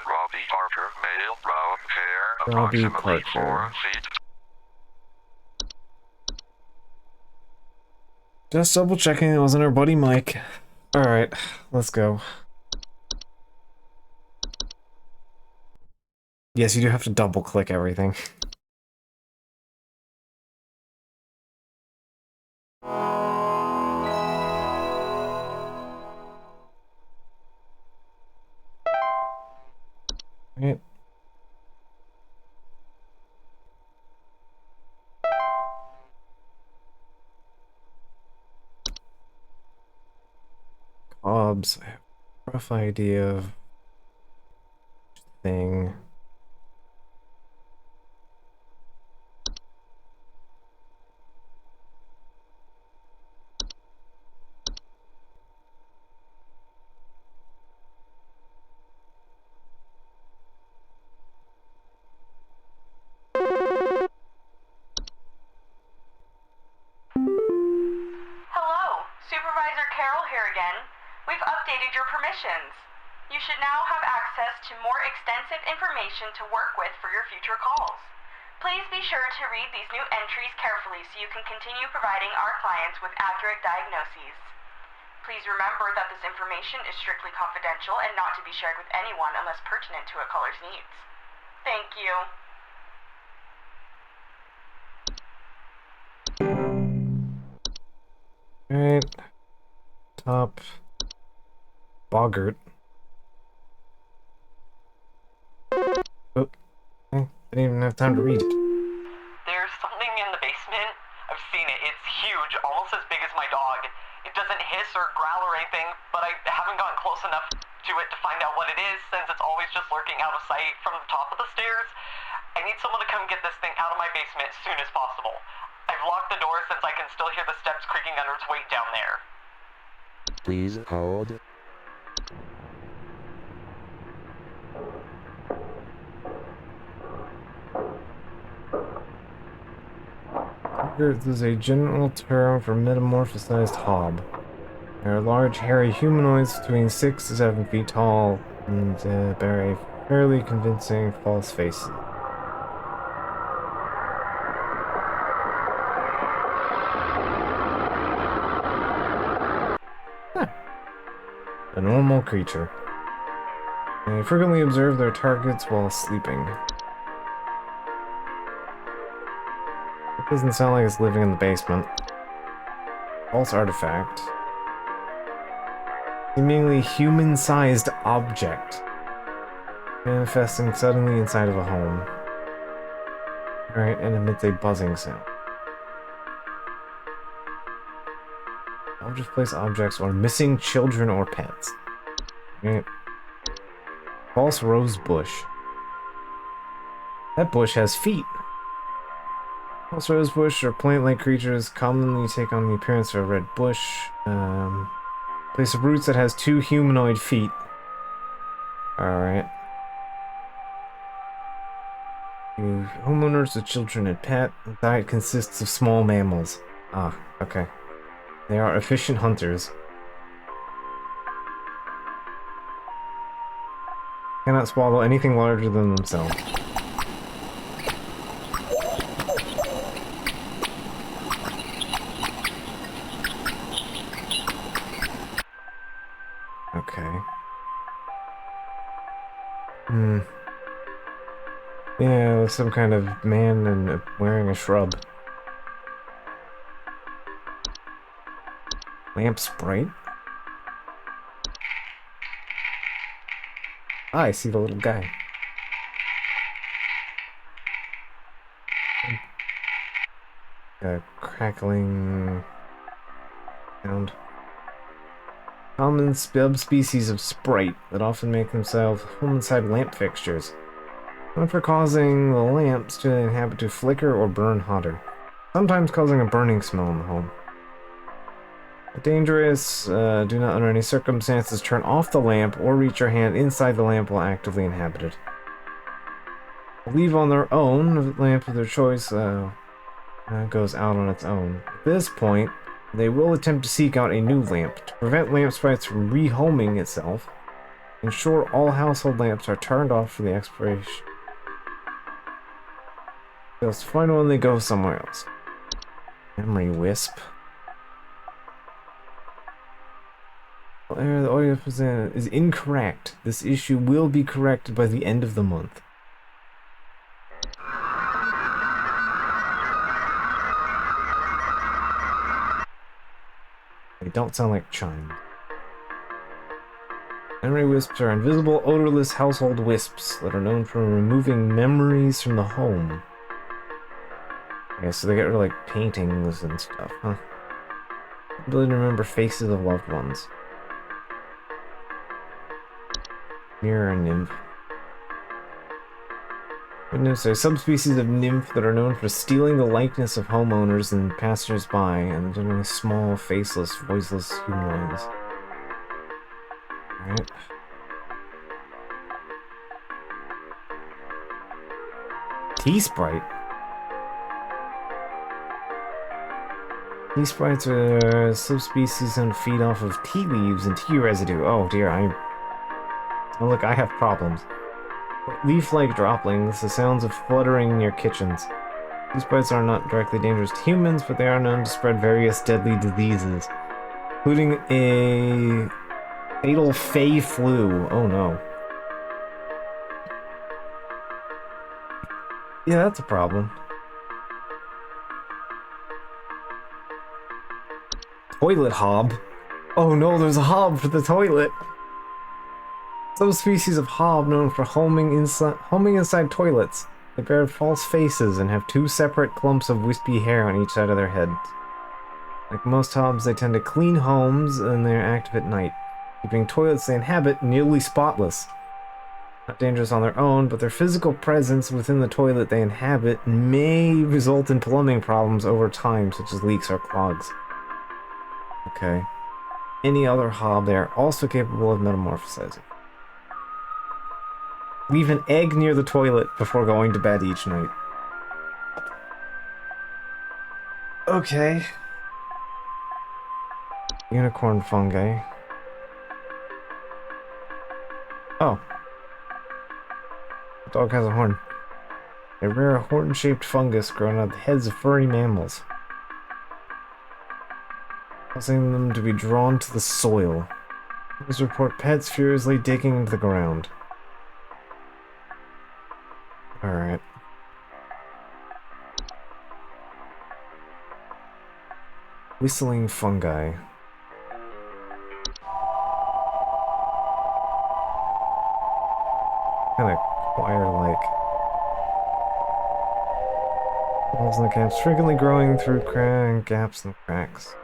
Robbie Parker, male, brown hair, Robbie approximately Parker. 4 feet. Just double checking it wasn't our buddy Mike. Alright, let's go. Yes, you do have to double click everything. Right. Cobbs, I have a rough idea of thing. Hello, Supervisor Carroll here again. We've updated your permissions. You should now have access to more extensive information to work with for your future calls. Please be sure to read these new entries carefully so you can continue providing our clients with accurate diagnoses. Please remember that this information is strictly confidential and not to be shared with anyone unless pertinent to a caller's needs. Thank you. Alright. Top. Boggart. Oh, I didn't even have time to read it. hiss or growl or anything, but I haven't gotten close enough to it to find out what it is since it's always just lurking out of sight from the top of the stairs. I need someone to come get this thing out of my basement as soon as possible. I've locked the door since I can still hear the steps creaking under its weight down there. Please hold. This is a general term for metamorphosized hob. They are large, hairy humanoids between 6 to 7 feet tall and bear a fairly convincing false face. A normal creature. They frequently observe their targets while sleeping. It doesn't sound like it's living in the basement. False artifact. Seemingly human-sized object. Manifesting suddenly inside of a home. Alright, and emits a buzzing sound. I'll just place objects on missing children or pets. Right. False rose bush. That bush has feet. False rose bush are plant-like creatures commonly take on the appearance of a red bush. Place of roots that has 2 humanoid feet. Alright. Homeowners with children and pet. The diet consists of small mammals. Ah, okay. They are efficient hunters. Cannot swallow anything larger than themselves. Okay. Yeah, some kind of man and wearing a shrub. Lamp sprite? Ah, I see the little guy. A crackling sound. Common subspecies of sprite that often make themselves home inside lamp fixtures. Known for causing the lamps to inhabit to flicker or burn hotter, sometimes causing a burning smell in the home. Dangerous, do not under any circumstances turn off the lamp or reach your hand inside the lamp while actively inhabited. Leave on their own, the lamp of their choice goes out on its own. At this point, they will attempt to seek out a new lamp. To prevent lamp sprites from rehoming itself, ensure all household lamps are turned off for the expiration. They'll find one, they go somewhere else. Memory wisp. The audio presented is incorrect. This issue will be corrected by the end of the month. They don't sound like chimes. Memory wisps are invisible, odorless household wisps that are known for removing memories from the home. Okay, so they get rid of like paintings and stuff, huh? Ability to remember faces of loved ones. Mirror nymph. Nymphs are subspecies of nymph that are known for stealing the likeness of homeowners and passers-by, and generally small, faceless, voiceless humanoids. Alright. Tea sprite. Tea sprites are subspecies and feed off of tea leaves and tea residue. Oh dear, oh look, I have problems. Leaf-like droplings, the sounds of fluttering near kitchens. These sprites are not directly dangerous to humans, but they are known to spread various deadly diseases, including a fatal fey flu. Oh no. Yeah, that's a problem. Toilet hob. Oh no, there's a hob for the toilet. Subspecies of hob known for homing inside toilets. They bear false faces and have 2 separate clumps of wispy hair on each side of their heads. Like most hobs, they tend to clean homes and they're active at night, keeping toilets they inhabit nearly spotless. Not dangerous on their own, but their physical presence within the toilet they inhabit may result in plumbing problems over time, such as leaks or clogs. Okay. Any other hob, they are also capable of metamorphosizing. Leave an egg near the toilet before going to bed each night. Okay. Unicorn fungi. Oh. The dog has a horn. A rare horn-shaped fungus growing out of the heads of furry mammals, causing them to be drawn to the soil. These report pets furiously digging into the ground. Alright. Whistling fungi. Kinda choir-like. Walls in the gaps frequently growing through gaps and cracks.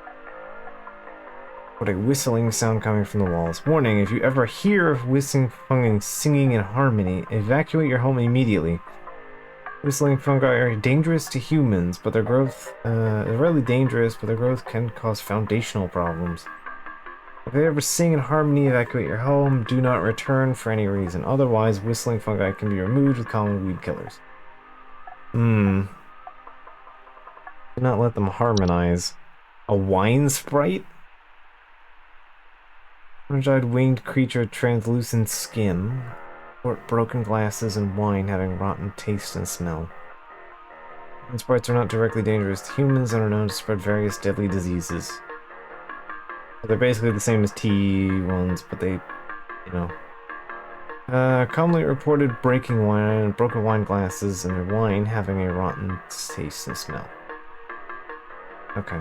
What a whistling sound coming from the walls. Warning, if you ever hear whistling fungi singing in harmony, evacuate your home immediately. Whistling fungi are dangerous to humans, but their growth is really dangerous, but their growth can cause foundational problems. If they ever sing in harmony, evacuate your home. Do not return for any reason. Otherwise, whistling fungi can be removed with common weed killers. Do not let them harmonize. A wine sprite? Orange-eyed winged creature with translucent skin. Broken glasses and wine having rotten taste and smell. Wine sprites are not directly dangerous to humans and are known to spread various deadly diseases. So they're basically the same as tea ones, but they, you know. Commonly reported broken wine glasses and their wine having a rotten taste and smell. Okay.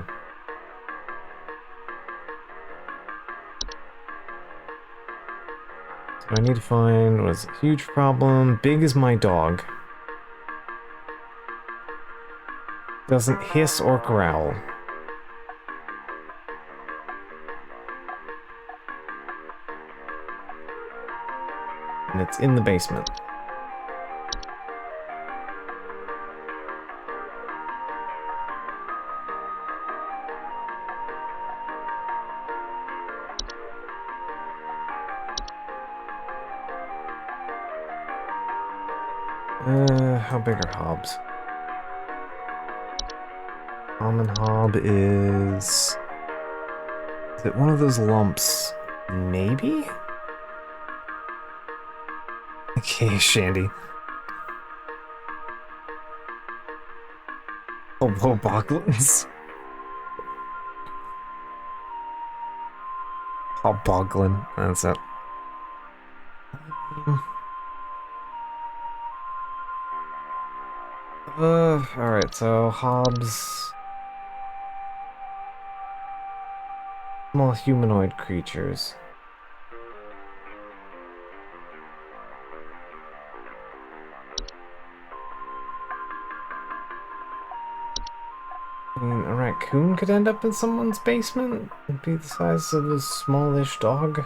So I need to find what is a huge problem. Big is my dog. Doesn't hiss or growl. And it's in the basement. How big are hobs? Common hob is it one of those lumps? Maybe? Okay, Shandy. Hoboglins. Hoboglin, that's it. Alright, so hobs. Small humanoid creatures. I mean, a raccoon could end up in someone's basement. It'd be the size of a smallish dog.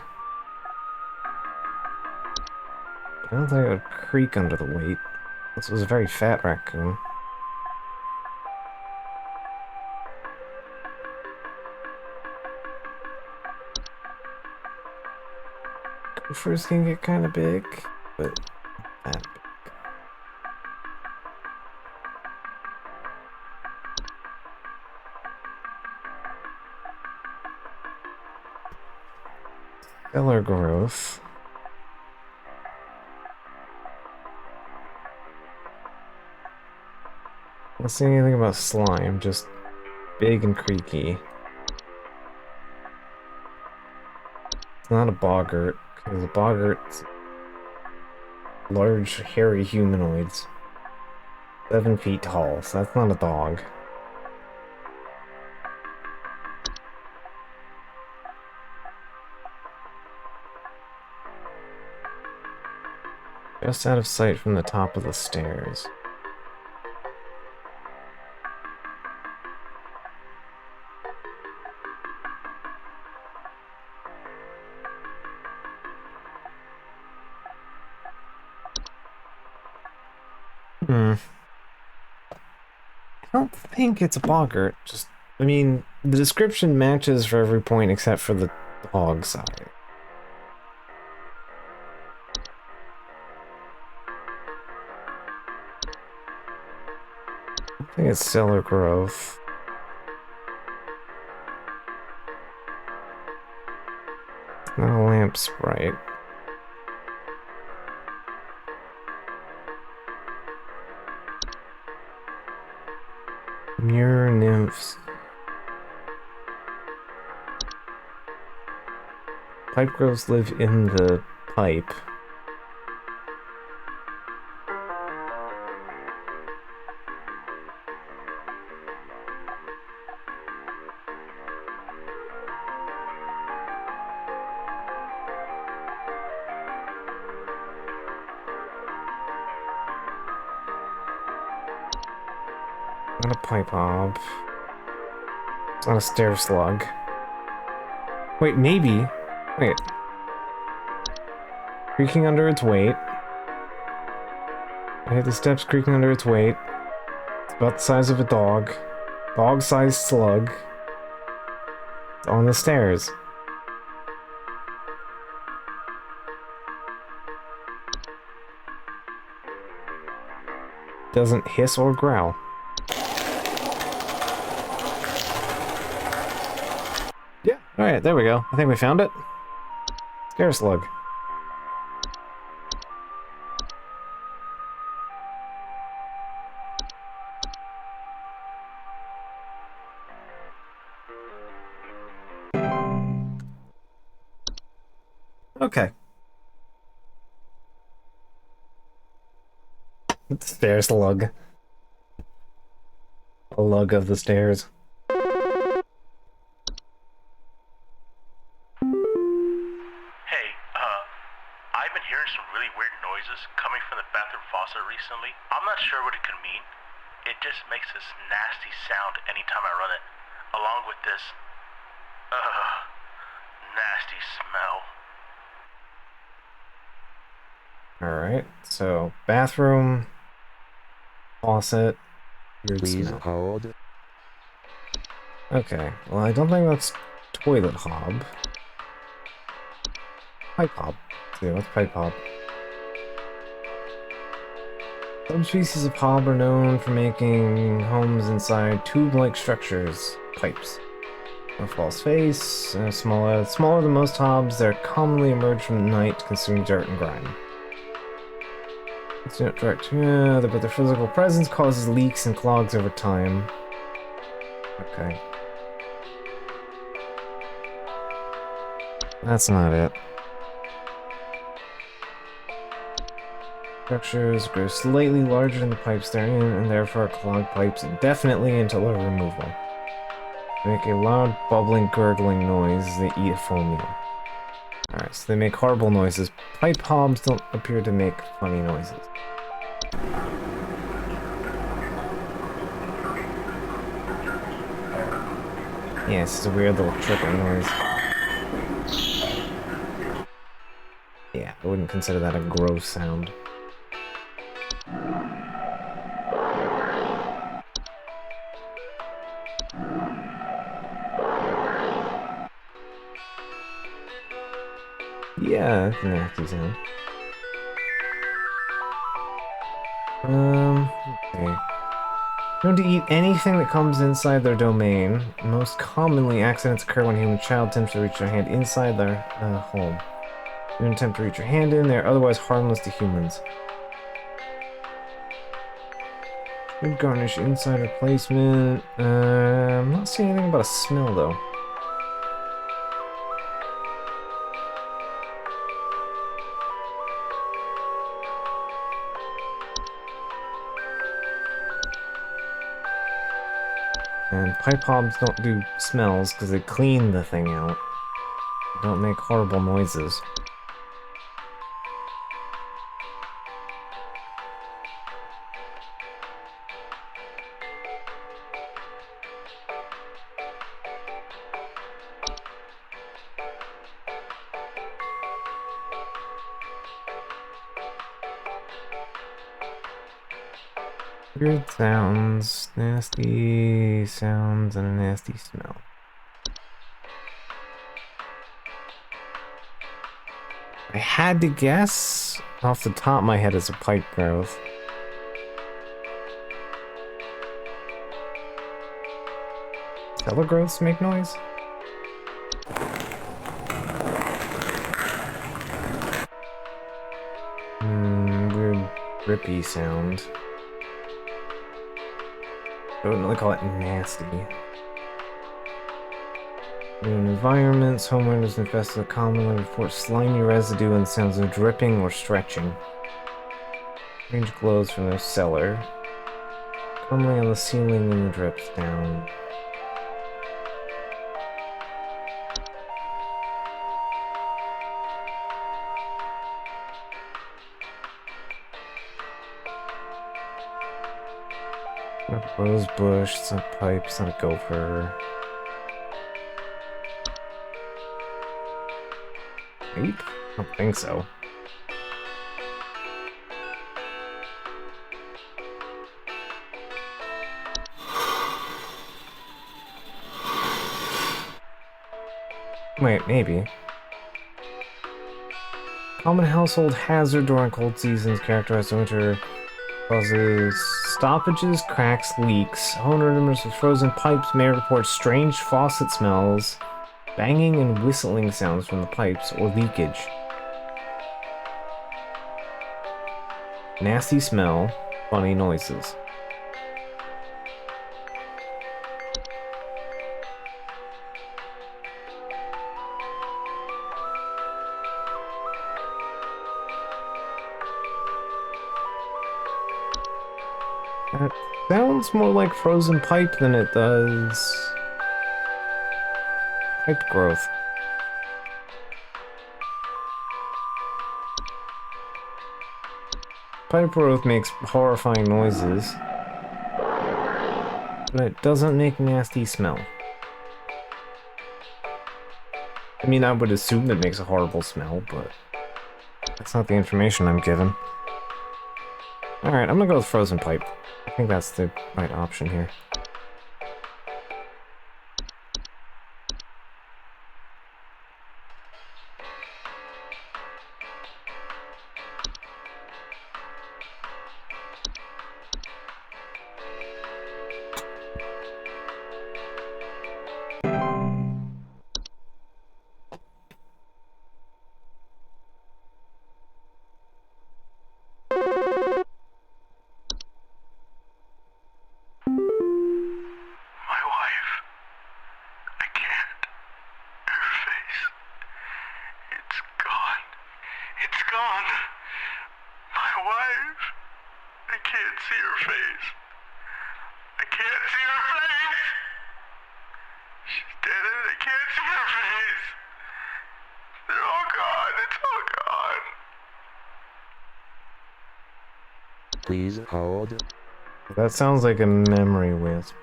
I don't think it would creak under the weight. This was a very fat raccoon. Gophers can get kind of big, but not that big. Stellar growth. I don't see anything about slime, just big and creaky. It's not a boggart, because a boggart's large, hairy humanoids. 7 feet tall, so that's not a dog. Just out of sight from the top of the stairs. don't think it's a boggart. Just, I mean, the description matches for every point except for the dog side. I think it's Cellar Grove. It's not a lamp sprite. Mirror nymphs. Pipe growths live in the pipe. Not a pipe hob. It's not a stair slug. Wait, maybe. Wait. Creaking under its weight. I hit the steps creaking under its weight. It's about the size of a dog. Dog-sized slug. It's on the stairs. Doesn't hiss or growl. Yeah, alright, there we go. I think we found it. Scare slug. Okay. Stair slug. A lug of the stairs. Hey, I've been hearing some really weird noises coming from the bathroom faucet recently. I'm not sure what it could mean. It just makes this nasty sound anytime I run it, along with this, nasty smell. Alright, so bathroom, faucet, weird Please smell. hold. Okay, well I don't think that's toilet hob. Pipe hob. Let's see, what's pipe hob? Subspecies of hob are known for making homes inside tube-like structures, pipes. A false face, smaller than most hobs, they're commonly emerge from the night to consume dirt and grime. It's not direct, but their physical presence causes leaks and clogs over time. Okay. That's not it. Structures grow slightly larger than the pipes they're in, and therefore clog pipes indefinitely until their removal. They make a loud, bubbling, gurgling noise as they eat a full meal. Alright, so they make horrible noises. Pipe hobs don't appear to make funny noises. Yeah, it's just a weird little trickling noise. Yeah, I wouldn't consider that a gross sound. Yeah, that's a nasty sound. Okay. Known to eat anything that comes inside their domain. Most commonly, accidents occur when a human child attempts to reach their hand inside their home. If you attempt to reach your hand in, they are otherwise harmless to humans. Good garnish inside replacement. I'm not seeing anything about a smell though. And pipe hobs don't do smells because they clean the thing out. They don't make horrible noises. Weird sounds, nasty sounds, and a nasty smell. I had to guess off the top of my head it's a pipe growth. Cellar growths make noise? Weird drippy sound. I wouldn't really call it nasty. In environments, homeowners infested commonly report slimy residue and sounds of dripping or stretching. Strange glows from their cellar. Commonly on the ceiling and the drips down. Not a rose bush, it's not a pipe, it's not a gopher. Pipe? I don't think so. Wait, maybe. Common household hazard during cold seasons characterized by winter causes stoppages, cracks, leaks. Homeowners with frozen pipes may report strange faucet smells, banging and whistling sounds from the pipes, or leakage. Nasty smell, funny noises. That sounds more like frozen pipe than it does pipe growth. Pipe growth makes horrifying noises, but it doesn't make nasty smell. I mean, I would assume it makes a horrible smell, but that's not the information I'm given. Alright, I'm gonna go with frozen pipe. I think that's the right option here. My wife. I can't. Her face. It's gone. It's gone. My wife. I can't see her face. I can't see her face. She's dead and I can't see her face. They're all gone. It's all gone. Please hold. That sounds like a memory wisp.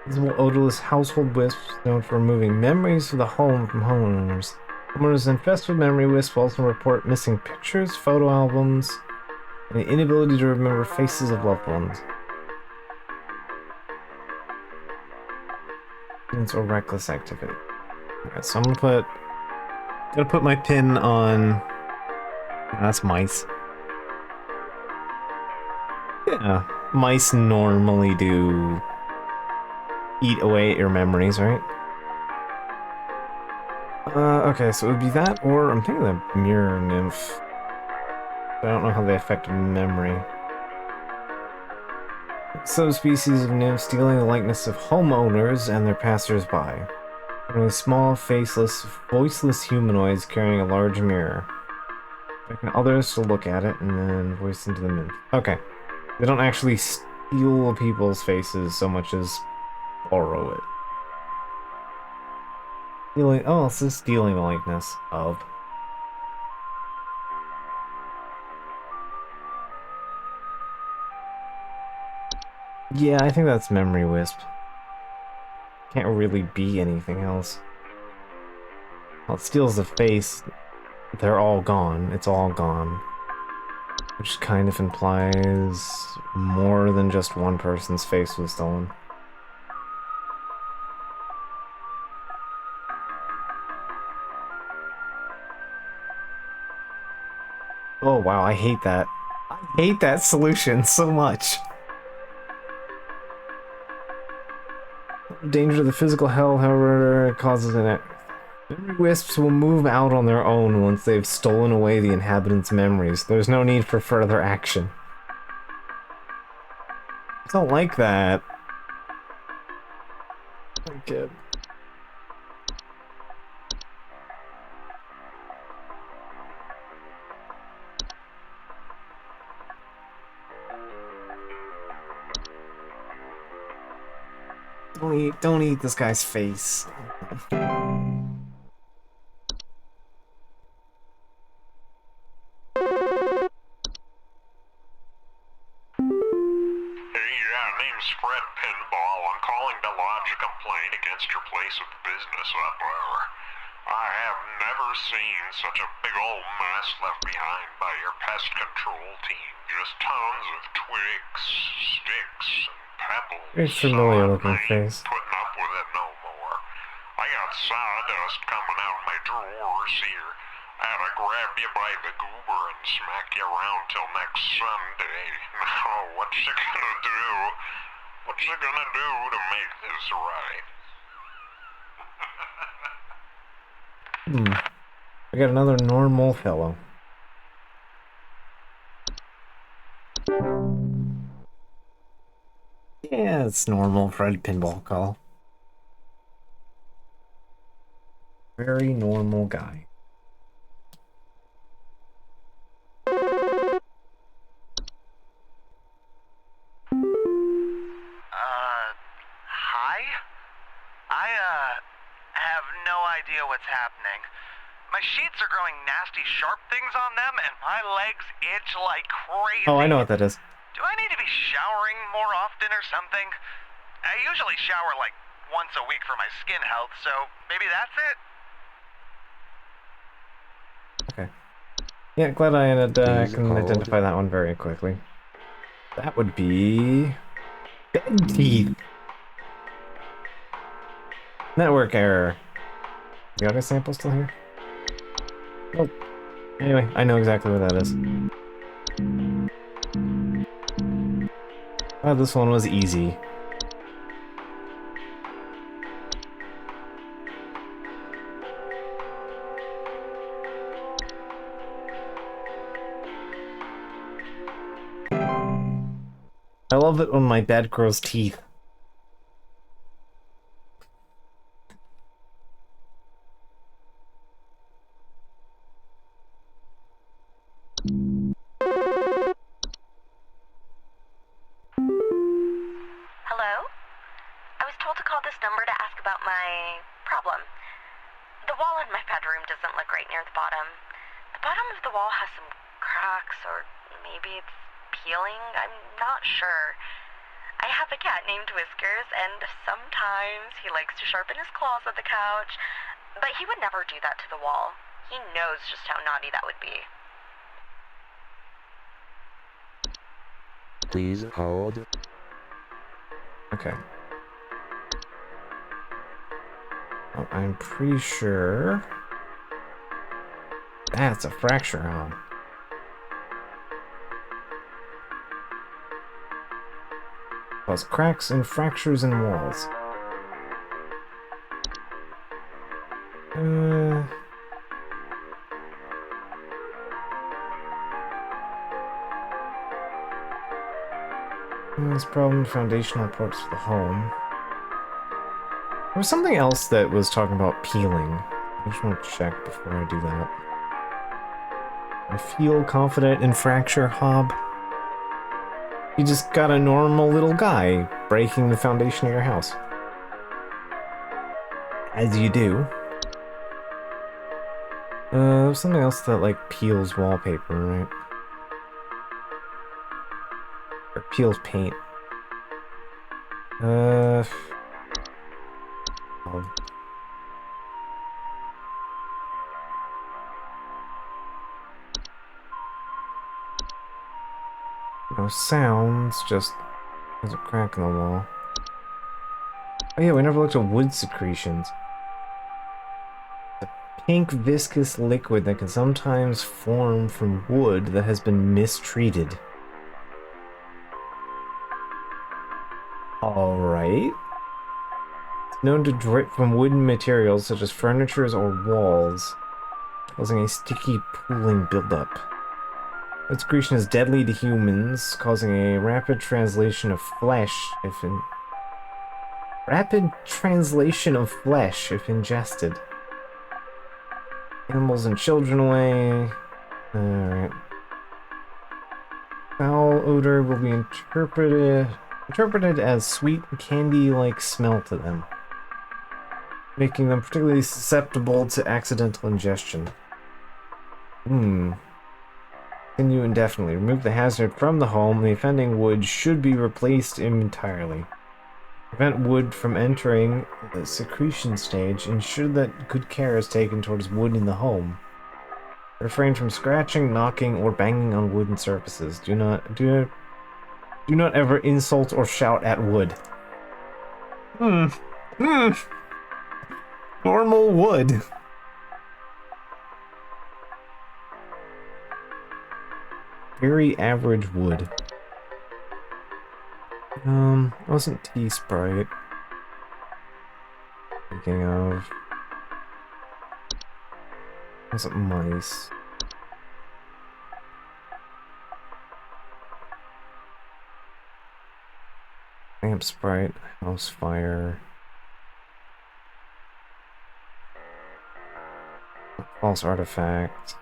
These odorless household wisps known for removing memories of the home from homeowners. Homeowners infested with memory wisps also report missing pictures, photo albums, and the inability to remember faces of loved ones. Or reckless activity. Alright, so I'm gonna put my pin on. That's mice. Yeah, mice normally do eat away at your memories, right? Okay, so it would be that, or I'm thinking the mirror nymph. I don't know how they affect memory. Subspecies of nymphs stealing the likeness of homeowners and their passers-by. Only small, faceless, voiceless humanoids carrying a large mirror. Expecting others to look at it and then voice into the nymph. Okay. They don't actually steal people's faces so much as borrow it. Stealing, oh, it says stealing the likeness of. Yeah, I think that's memory wisp. Can't really be anything else. Well, it steals the face. They're all gone. It's all gone. Which kind of implies more than just one person's face was stolen. Oh wow, I hate that. I hate that solution so much. Danger to the physical health, however, it causes an... Memory wisps will move out on their own once they've stolen away the inhabitants' memories. There's no need for further action. I don't like that. Like it. Don't eat this guy's face. Name's Fred Pinball. I'm calling to lodge a complaint against your place of business up there. I have never seen such a big old mess left behind by your pest control team. Just tons of twigs, sticks, and pebbles. Very familiar looking I ain't face. putting up with it no more. I got sawdust coming out of my drawers here. I had to grab you by the goober and smack you around till next Sunday. Now, what's you gonna do? What's you gonna do to make this right? I got another normal fellow. Yeah, it's normal Fred Pinball call. Very normal guy. Hi? I, have no idea what's happening. My sheets are growing nasty sharp things on them, and my legs itch like crazy. Oh, I know what that is. Do I need to be showering more often or something? I usually shower like once a week for my skin health, so maybe that's it? Okay. Yeah, glad I can identify that one very quickly. That would be... bed teeth! Network error. The audio sample still here? Oh. Anyway, I know exactly what that is. Oh, this one was easy. I love it when my bed grows teeth. Hello? I was told to call this number to ask about my problem. The wall in my bedroom doesn't look right near the bottom. The bottom of the wall has some cracks, or maybe it's peeling. I'm not sure. I have a cat named Whiskers, and sometimes he likes to sharpen his claws at the couch, but he would never do that to the wall. He knows just how naughty that would be. Please hold. Okay. Oh, I'm pretty sure... that's a fracture home. Cause cracks and fractures in walls. This problem, foundational parts for the home. There was something else that was talking about peeling. I just want to check before I do that. I feel confident in fracture, Hob. You just got a normal little guy breaking the foundation of your house. As you do. There's something else that, like, peels wallpaper, right? Or peels paint. Oh. No sounds, just there's a crack in the wall. Oh yeah, we never looked at wood secretions. Pink viscous liquid that can sometimes form from wood that has been mistreated. Alright. It's known to drip from wooden materials such as furniture or walls, causing a sticky pooling buildup. Wood secretion is deadly to humans, causing a rapid translation of flesh if ingested. Animals and children away. Alright. Foul odor will be interpreted as sweet candy-like smell to them, making them particularly susceptible to accidental ingestion. Continue indefinitely. Remove the hazard from the home. The offending wood should be replaced entirely. Prevent wood from entering the secretion stage. Ensure that good care is taken towards wood in the home. Refrain from scratching, knocking, or banging on wooden surfaces. Do not ever insult or shout at wood. Normal wood. Very average wood. Wasn't tea Sprite. Thinking of. Wasn't mice. Lamp Sprite, House Fire. False Artifact.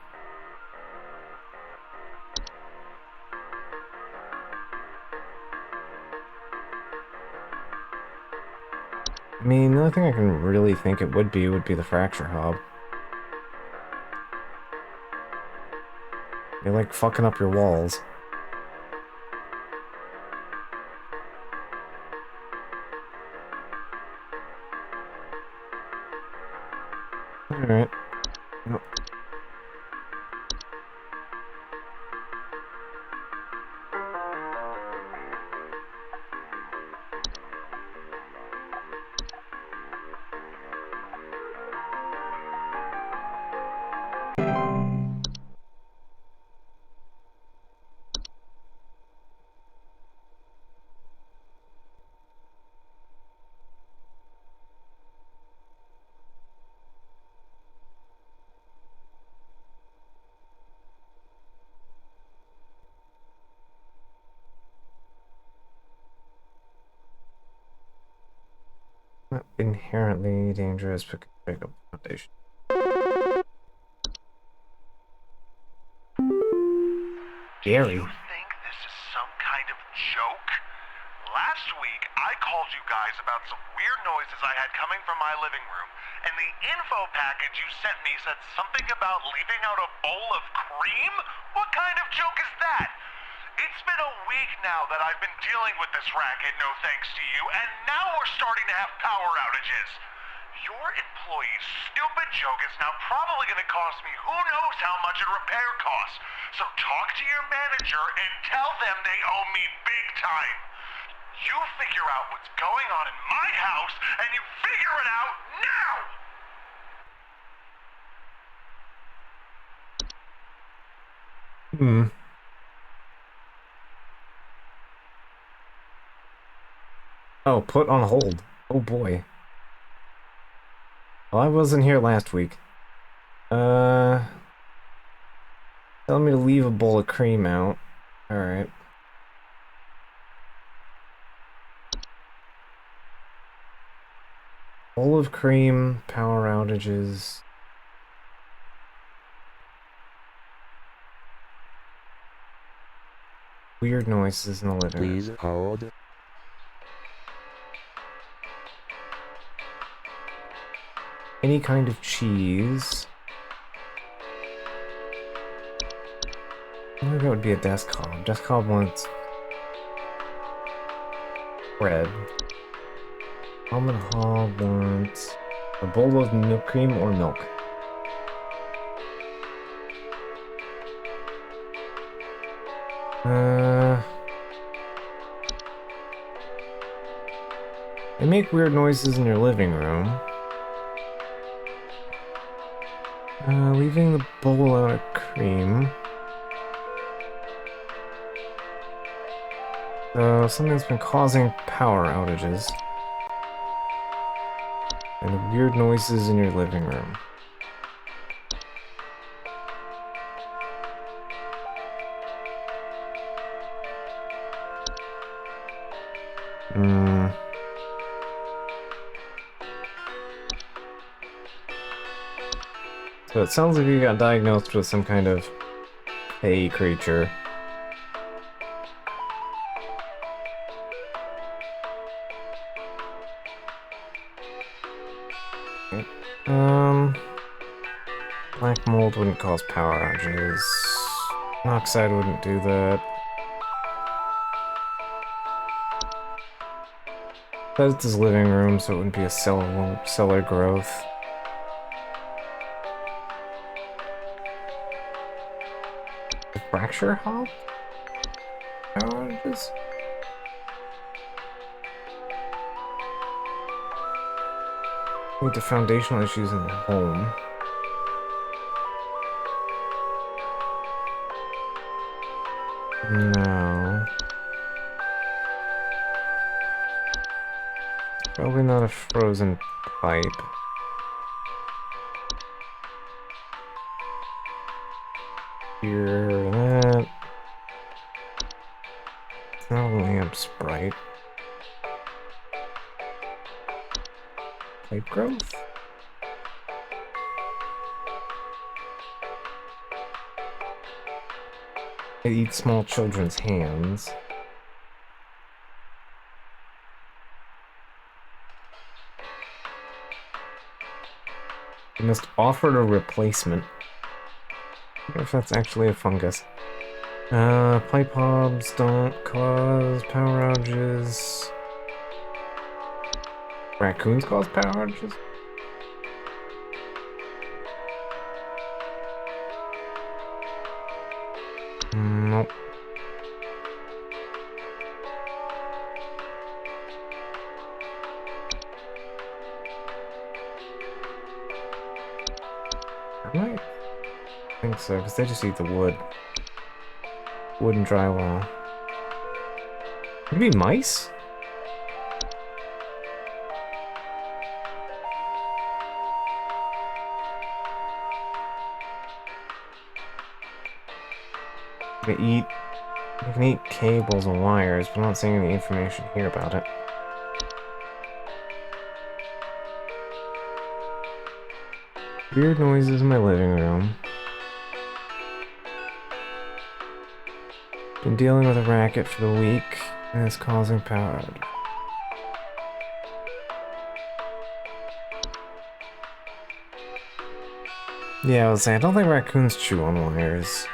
I mean, the only thing I can really think it would be the Fracture Hub. You're like fucking up your walls. Alright. Nope. Not inherently dangerous, but can break up the foundation. Scary. Do you think this is some kind of joke? Last week, I called you guys about some weird noises I had coming from my living room, and the info package you sent me said something about leaving out a bowl of cream? What kind of joke is that? It's been a week now that I've been dealing with this racket, no thanks to you, and now we're starting to have power outages. Your employee's stupid joke is now probably going to cost me who knows how much in repair costs. So talk to your manager and tell them they owe me big time. You figure out what's going on in my house, and you figure it out now! Oh, put on hold. Oh boy. Well, I wasn't here last week. Telling me to leave a bowl of cream out. Alright. Bowl of cream, power outages. Weird noises in the living room. Please hold. Any kind of cheese. I think that would be a desk hob. Desk hob wants bread. Almond hob wants a bowl of milk cream or milk. They make weird noises in your living room. Leaving the bowl out of cream. So something's been causing power outages. And weird noises in your living room. So it sounds like you got diagnosed with some kind of hay creature. Black mold wouldn't cause power outages. Monoxide wouldn't do that. But it's his living room, so it wouldn't be a cellar growth. The fracture hop? Power outages? With the foundational issues in the home. No. Probably not a frozen pipe. Here, that. It's not a lamp sprite. Pipe growth? It eats small children's hands. You must offer a replacement. I wonder if that's actually a fungus. Pipe hobs don't cause power outages. Raccoons cause power outages? Nope. Right. I think so, because they just eat the wood. Wood and drywall. Maybe mice? They can eat cables and wires, but I'm not seeing any information here about it. Weird noises in my living room. Been dealing with a racket for the week, and it's causing power outage. Yeah, I was saying, I don't think raccoons chew on wires.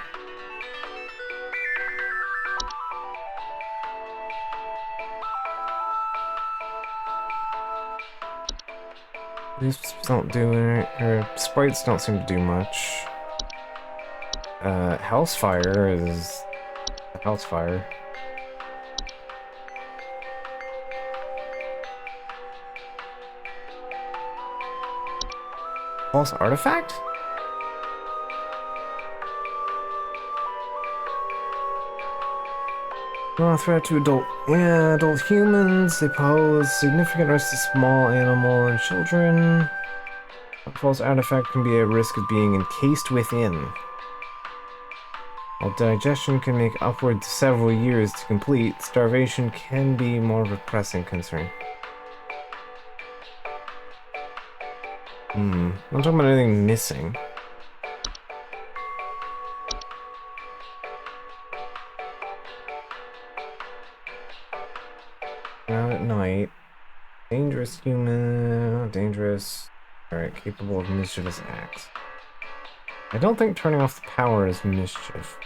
These don't do it, or sprites don't seem to do much. House fire is a house fire. False artifact? No threat to adult humans. They pose significant risk to small animal and children. A false artifact can be at risk of being encased within. While digestion can make upwards several years to complete, starvation can be more of a pressing concern. I'm not talking about anything missing. Out at night. Dangerous human. Dangerous. Alright, capable of mischievous acts. I don't think turning off the power is mischief.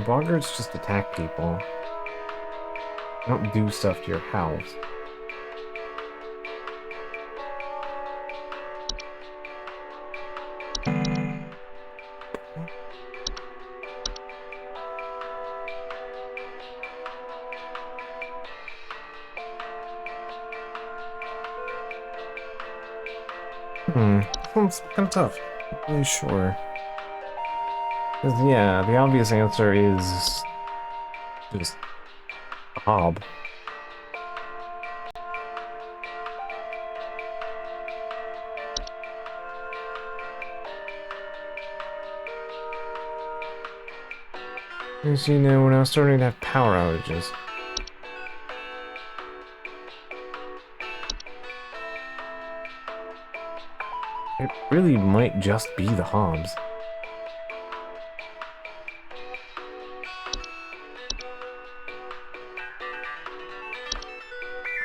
Boggarts just attack people. They don't do stuff to your house. This one's kind of tough. Not really sure. 'Cause, yeah, the obvious answer is just a hob. As you know, we're now starting to have power outages. It really might just be the hobs.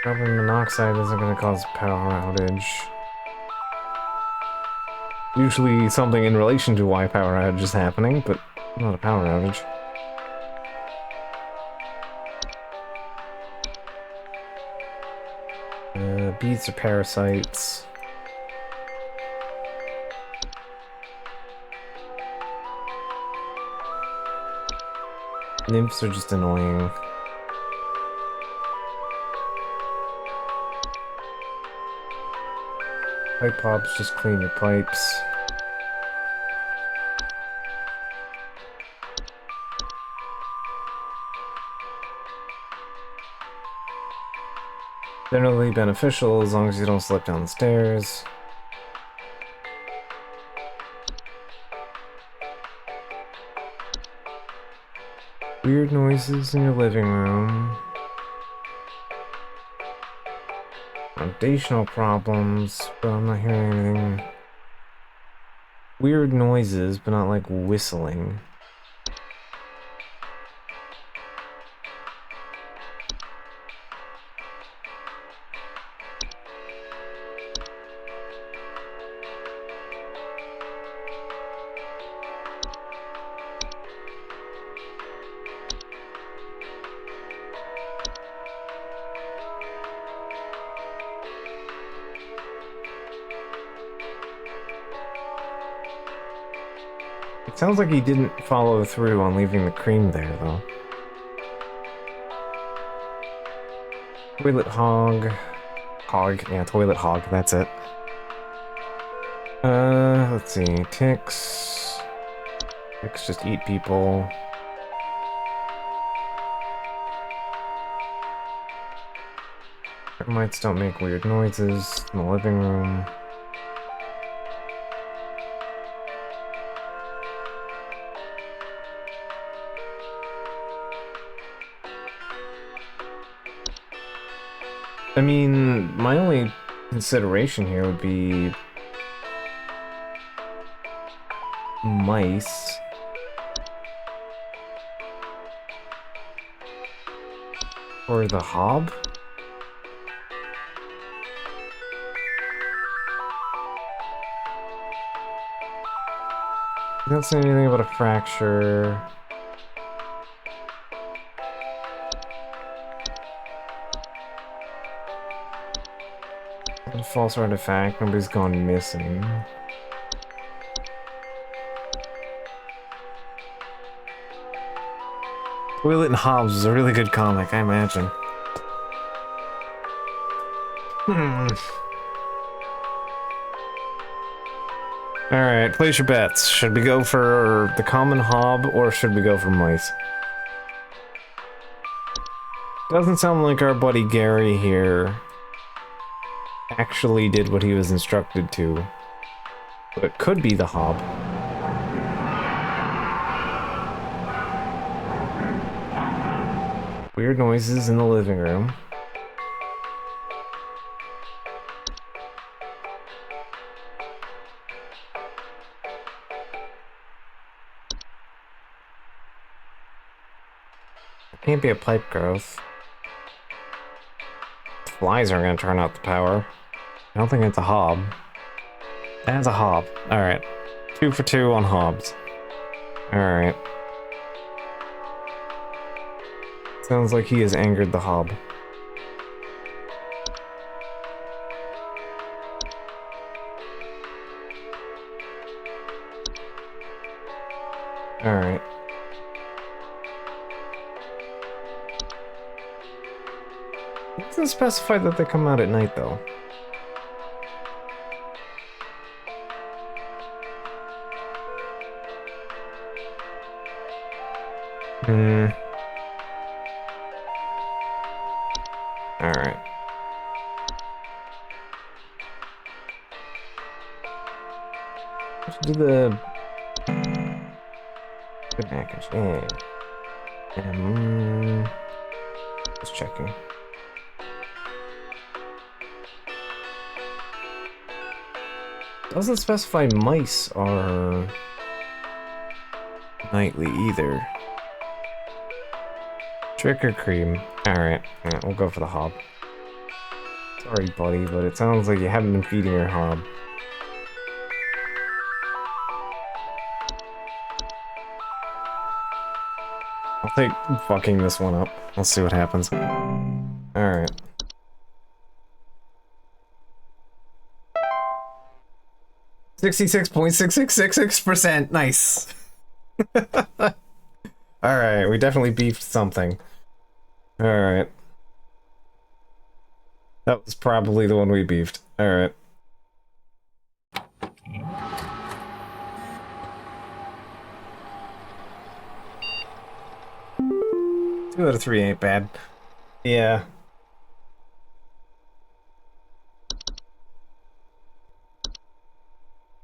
Carbon monoxide isn't going to cause a power outage. Usually something in relation to why power outage is happening, but not a power outage. Bees are parasites. Nymphs are just annoying. Pipe pops, just clean your pipes. Generally beneficial as long as you don't slip down the stairs. Weird noises in your living room. Foundational problems, but I'm not hearing anything. Weird noises, but not like whistling. It sounds like he didn't follow through on leaving the cream there, though. Toilet hog. Yeah, toilet hog, that's it. Let's see. Ticks. Ticks just eat people. Termites don't make weird noises in the living room. I mean, my only consideration here would be mice. Or the hob? I don't say anything about a fracture. A false artifact, nobody's gone missing. Toilet and Hobbs is a really good comic, I imagine. Alright, place your bets. Should we go for the common hob, or should we go for mice? Doesn't sound like our buddy Gary here actually did what he was instructed to. But it could be the hob. Weird noises in the living room. It can't be a pipe growth. Flies aren't gonna turn out the power. I don't think it's a hob. That's a hob. Alright. 2 for 2 on hobs. Alright. Sounds like he has angered the hob. Alright. It doesn't specify that they come out at night, though. Hmm. Alright. Let's do the good package. Yeah. Just checking. Doesn't specify mice are nightly either. Trick or cream. Alright, yeah, we'll go for the hob. Sorry, buddy, but it sounds like you haven't been feeding your hob. I'll take fucking this one up. Let's see what happens. Alright. $66.6666%. Nice. Alright, we definitely beefed something. Alright. That was probably the one we beefed. Alright. 2 out of 3 ain't bad. Yeah.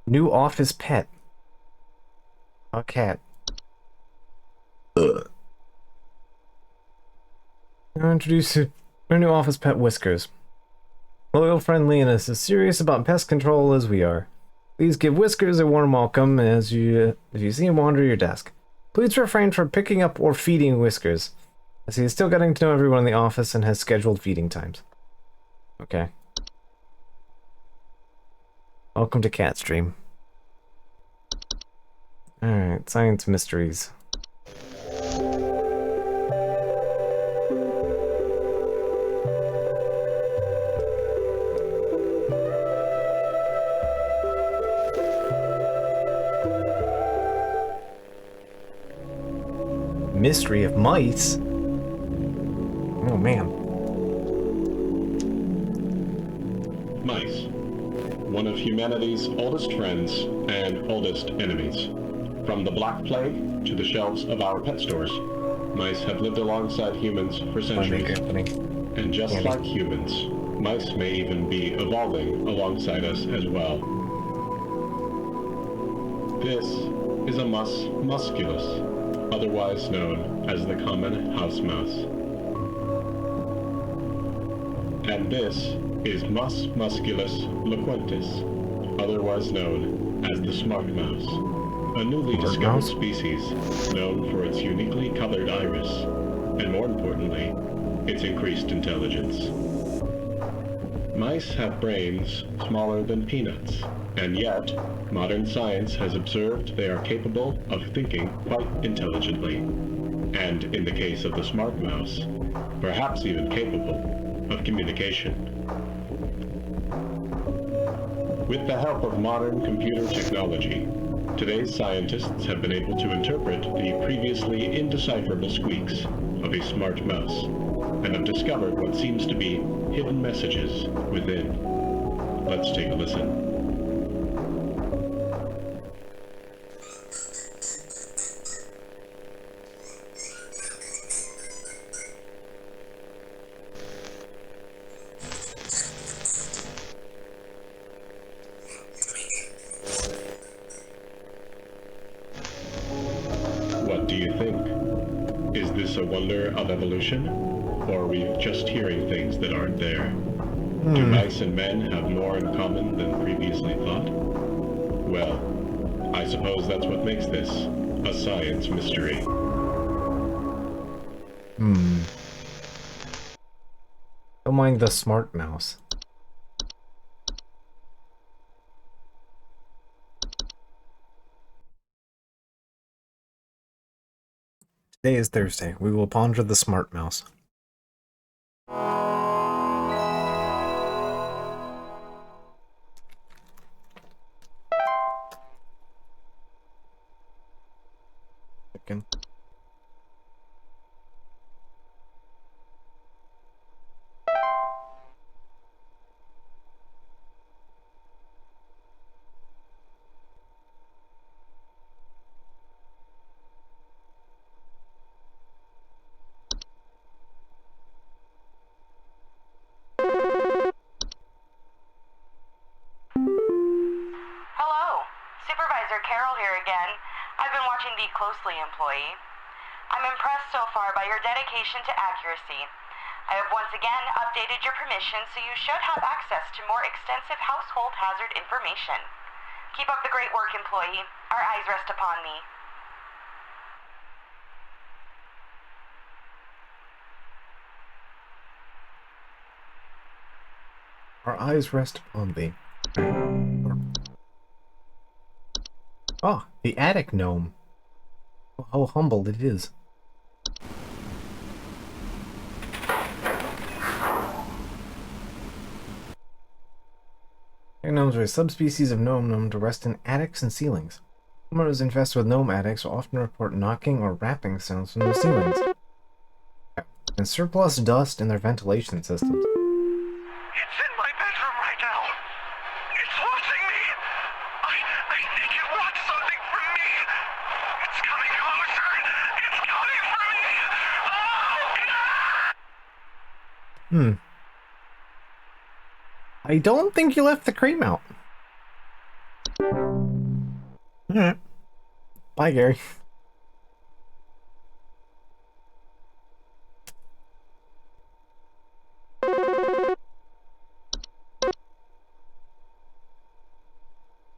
New office pet. A cat. Ugh. I'll introduce our new office pet, Whiskers. Loyal, friendly, and as serious about pest control as we are. Please give Whiskers a warm welcome if you see him wander your desk. Please refrain from picking up or feeding Whiskers, as he is still getting to know everyone in the office and has scheduled feeding times. Okay. Welcome to Cat Stream. Alright, science mysteries. Mystery of mice? Oh man. Mice. One of humanity's oldest friends and oldest enemies. From the Black Plague to the shelves of our pet stores, mice have lived alongside humans for centuries. And just like humans, mice may even be evolving alongside us as well. This is a mus musculus, otherwise known as the common house mouse. And this is Mus musculus loquentis, otherwise known as the smart mouse, a newly discovered species known for its uniquely colored iris, and more importantly, its increased intelligence. Mice have brains smaller than peanuts, and yet, modern science has observed they are capable of thinking quite intelligently, and in the case of the smart mouse, perhaps even capable of communication. With the help of modern computer technology, today's scientists have been able to interpret the previously indecipherable squeaks of a smart mouse, and have discovered what seems to be hidden messages within. Let's take a listen. What do you think? Is this a wonder of evolution? Or are we just hearing things that aren't there? Do mice and men have more in common than previously thought? Well, I suppose that's what makes this a science mystery. Don't mind the smart mouse. Today is Thursday. We will ponder the smart mouse. Chicken. Supervisor Carol here again. I've been watching thee closely, employee. I'm impressed so far by your dedication to accuracy. I have once again updated your permission, so you should have access to more extensive household hazard information. Keep up the great work, employee. Our eyes rest upon thee. Our eyes rest upon thee. Oh, the attic gnome. How humble it is. Attic gnomes are a subspecies of gnome known to rest in attics and ceilings. Homeowners infested with gnome attics will often report knocking or rapping sounds from the ceilings, and surplus dust in their ventilation systems. It's in my bedroom right now. It's watching me. I think it wants something from me. It's coming closer. It's coming for me. Oh, God! I don't think you left the cream out. Alright. Bye, Gary.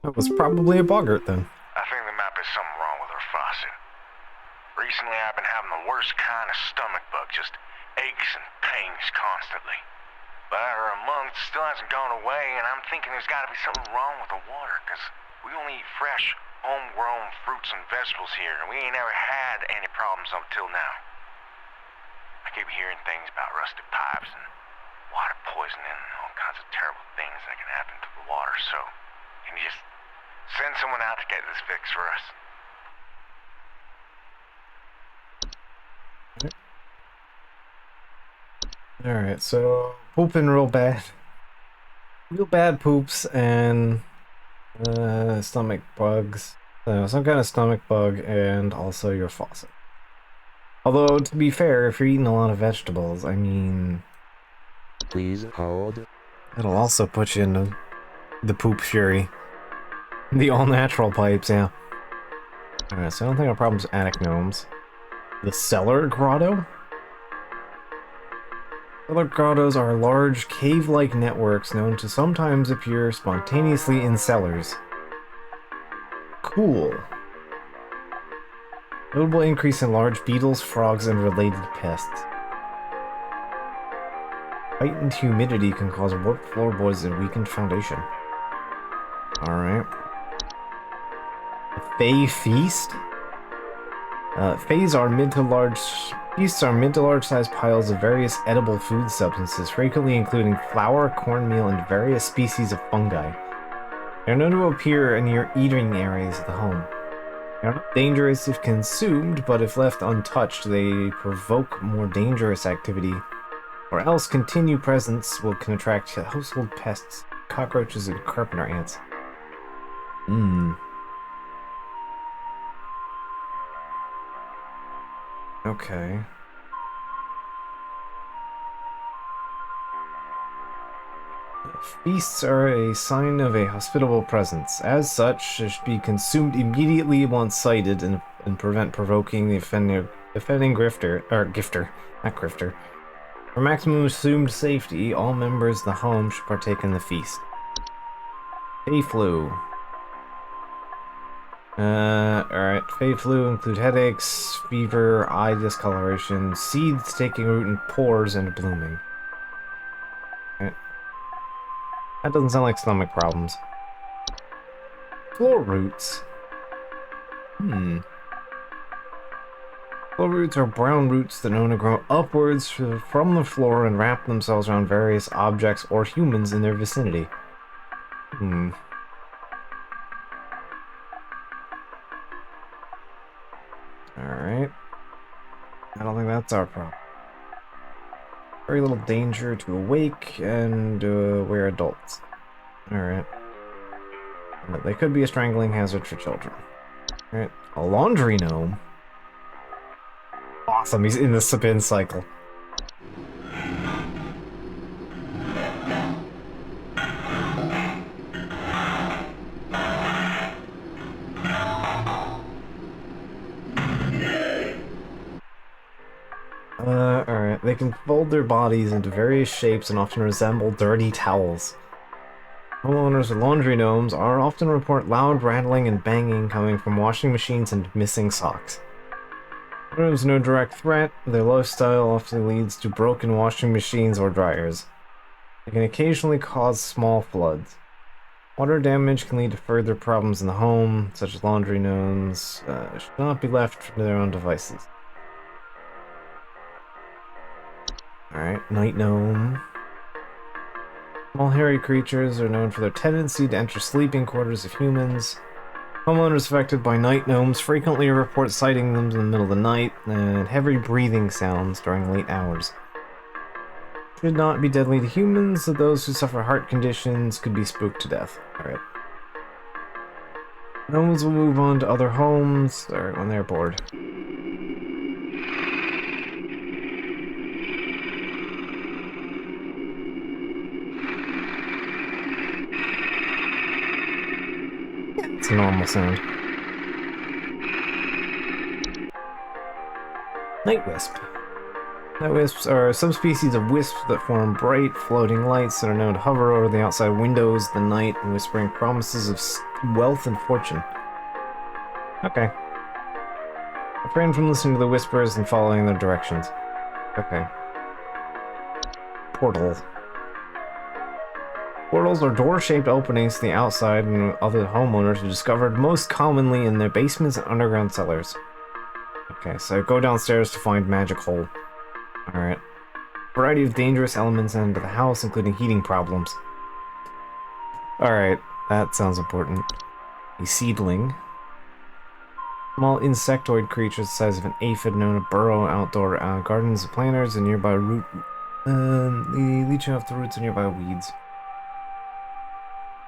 That was probably a boggart then. I think there might be something wrong with her faucet. Recently, I've been having the worst kind of stomach bug, just aches and pains constantly. But after a month, it still hasn't gone away, and I'm thinking there's got to be something wrong with the water, because we only eat fresh, homegrown fruits and vegetables here, and we ain't ever had any problems up till now. I keep hearing things about rusted pipes and water poisoning and all kinds of terrible things that can happen to the water, so can you just send someone out to get this fixed for us? Alright, so pooping real bad. Real bad poops and stomach bugs. So some kind of stomach bug and also your faucet. Although, to be fair, if you're eating a lot of vegetables, I mean... Please hold. It'll also put you into the poop fury. The all-natural pipes, yeah. Alright, so I don't think our problem's attic gnomes. The cellar grotto? Cellar grottos are large, cave-like networks known to sometimes appear spontaneously in cellars. Cool. Notable increase in large beetles, frogs, and related pests. Heightened humidity can cause warped floorboards and weakened foundation. Alright. Fey Feast? Feasts are mid to large sized piles of various edible food substances, frequently including flour, cornmeal, and various species of fungi. They are known to appear near eating areas of the home. They are not dangerous if consumed, but if left untouched, they provoke more dangerous activity, or else continued presence can attract household pests, cockroaches, and carpenter ants. Okay. Feasts are a sign of a hospitable presence. As such, they should be consumed immediately once sighted and prevent provoking the offending gifter. For maximum assumed safety, all members of the home should partake in the feast. Fey flu. Alright. Fey flu include headaches, fever, eye discoloration, seeds taking root in pores and blooming. Okay. That doesn't sound like stomach problems. Floor roots. Floor roots are brown roots that are known to grow upwards from the floor and wrap themselves around various objects or humans in their vicinity. Alright. I don't think that's our problem. Very little danger to awake, and we're adults. Alright. But they could be a strangling hazard for children. Alright. A laundry gnome. Awesome, he's in the spin cycle. They can fold their bodies into various shapes and often resemble dirty towels. Homeowners with laundry gnomes are often report loud rattling and banging coming from washing machines and missing socks. There is no direct threat, their lifestyle often leads to broken washing machines or dryers. They can occasionally cause small floods. Water damage can lead to further problems in the home, such as laundry gnomes should not be left to their own devices. Alright, night gnome. Small hairy creatures are known for their tendency to enter sleeping quarters of humans. Homeowners affected by night gnomes frequently report sighting them in the middle of the night and heavy breathing sounds during late hours. Should not be deadly to humans, so those who suffer heart conditions could be spooked to death. Alright. Gnomes will move on to other homes when they're bored. It's a normal sound. Night wisp. Night wisps are subspecies of wisps that form bright, floating lights that are known to hover over the outside windows of the night, whispering promises of wealth and fortune. Okay. Refrain from listening to the whispers and following their directions. Okay. Portal. Portals are door-shaped openings to the outside, and other homeowners are discovered most commonly in their basements and underground cellars. Okay, so go downstairs to find magic hole. Alright. Variety of dangerous elements enter the house, including heating problems. Alright, that sounds important. A seedling. Small insectoid creatures the size of an aphid known to burrow outdoor gardens of planters and nearby root. They leech off the roots of nearby weeds.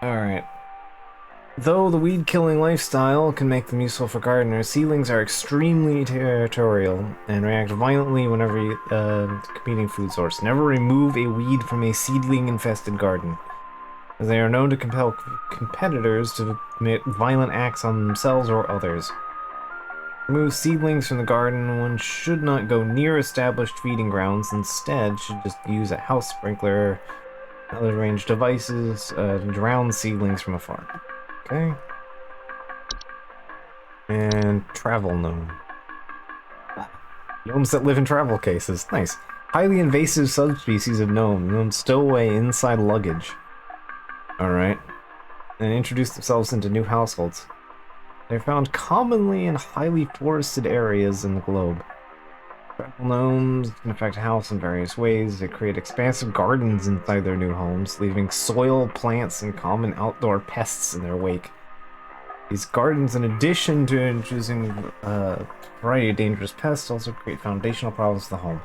Alright. Though the weed-killing lifestyle can make them useful for gardeners, seedlings are extremely territorial and react violently whenever competing food source. Never remove a weed from a seedling-infested garden, as they are known to compel competitors to commit violent acts on themselves or others. Remove seedlings from the garden. One should not go near established feeding grounds. Instead, should just use a house sprinkler and other ranged devices to drown seedlings from afar. Okay. And travel gnome. Gnomes that live in travel cases. Nice. Highly invasive subspecies of gnome. Gnomes stow away inside luggage. Alright. And introduce themselves into new households. They're found commonly in highly forested areas in the globe. Travel gnomes can affect a house in various ways. They create expansive gardens inside their new homes, leaving soil, plants, and common outdoor pests in their wake. These gardens, in addition to introducing a variety of dangerous pests, also create foundational problems to the home.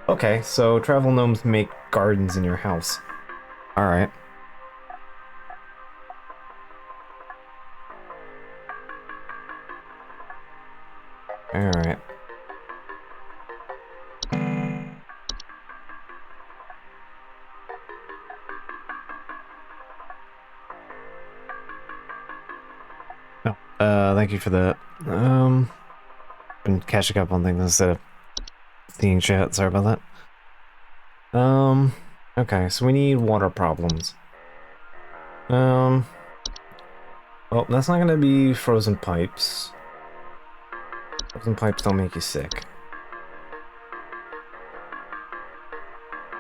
Okay, so travel gnomes make gardens in your house. Alright. Alright. Thank you for that. Been catching up on things instead of seeing chat, sorry about that. Okay, so we need water problems. Well, that's not gonna be frozen pipes. Frozen pipes don't make you sick.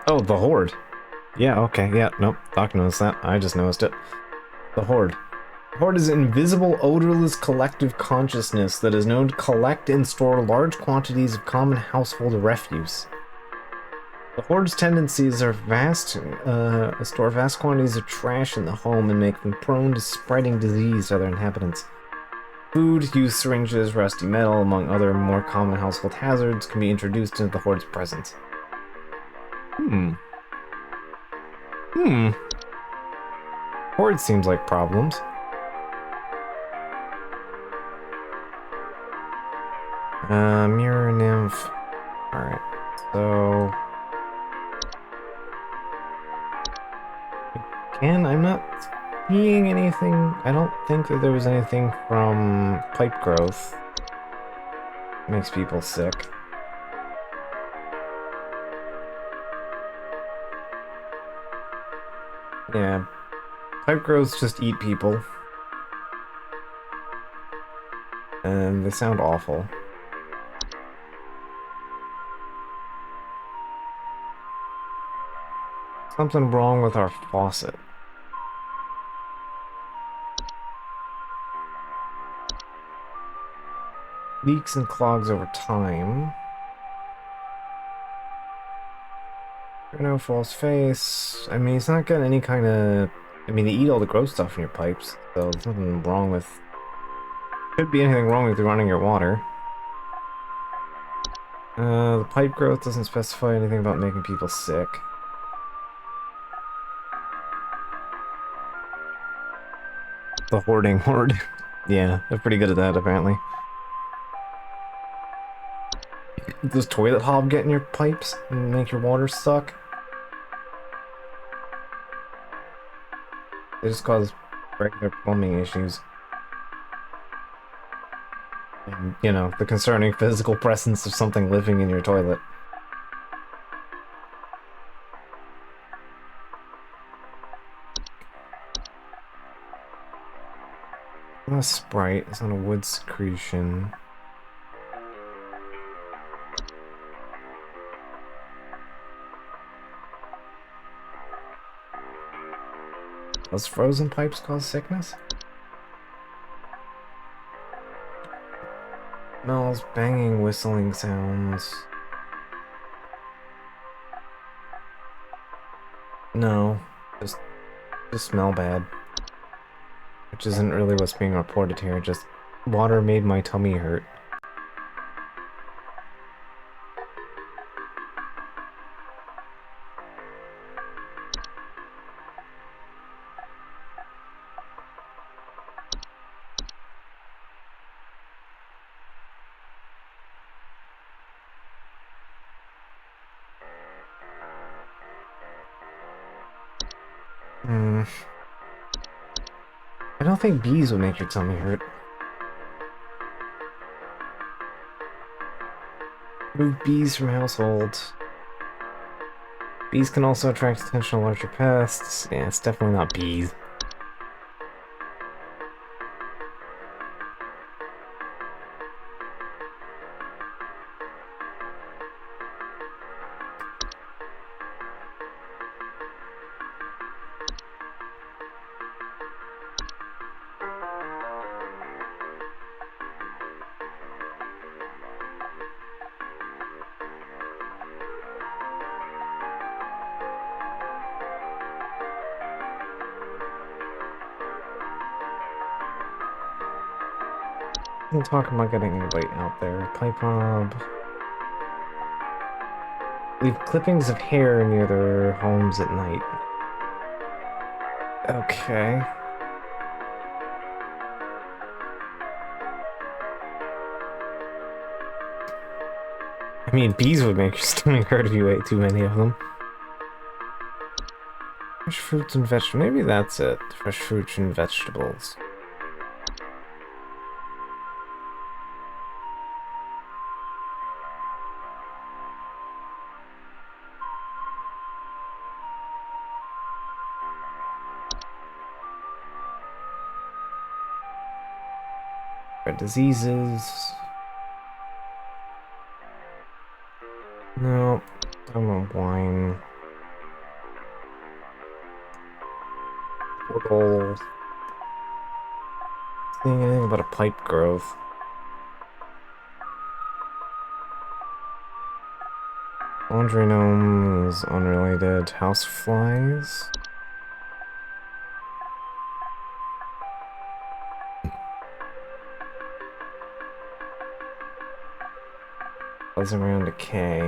Oh, the Horde. Yeah, okay, yeah, nope, Doc noticed that. I just noticed it. The Horde. The Horde is an invisible, odorless collective consciousness that is known to collect and store large quantities of common household refuse. The Horde's tendencies are store vast quantities of trash in the home and make them prone to spreading disease to other inhabitants. Food, used syringes, rusty metal, among other more common household hazards, can be introduced into the Horde's presence. Horde seems like problems. Mirror nymph. Alright, so... Again, I'm not seeing anything. I don't think that there was anything from pipe growth. Makes people sick. Yeah, pipe growths just eat people. And they sound awful. Something wrong with our faucet. Leaks and clogs over time. No false face. I mean, it's not got any kind of... I mean, they eat all the gross stuff in your pipes, so there's nothing wrong with... Could be anything wrong with running your water. The pipe growth doesn't specify anything about making people sick. The hoarding horde. Yeah, they're pretty good at that, apparently. Does toilet hob get in your pipes and make your water suck? They just cause regular plumbing issues. And, you know, the concerning physical presence of something living in your toilet. Not a Sprite, it's not a wood secretion. Does frozen pipes cause sickness? Smells, banging, whistling sounds. No, just smell bad. Which isn't really what's being reported here, just water made my tummy hurt. I don't think bees would make your tummy hurt. Remove bees from household. Bees can also attract attention of larger pests. Yeah, it's definitely not bees. I'm talking about getting anybody out there. Pipe hob. Leave clippings of hair near their homes at night. Okay. I mean, bees would make your stomach hurt if you ate too many of them. Fresh fruits and vegetables. Maybe that's it. Fresh fruits and vegetables. Diseases. No, I want wine. Portal. Seeing anything about a pipe growth. Laundry gnome is unrelated. House flies. Buzzing around decay.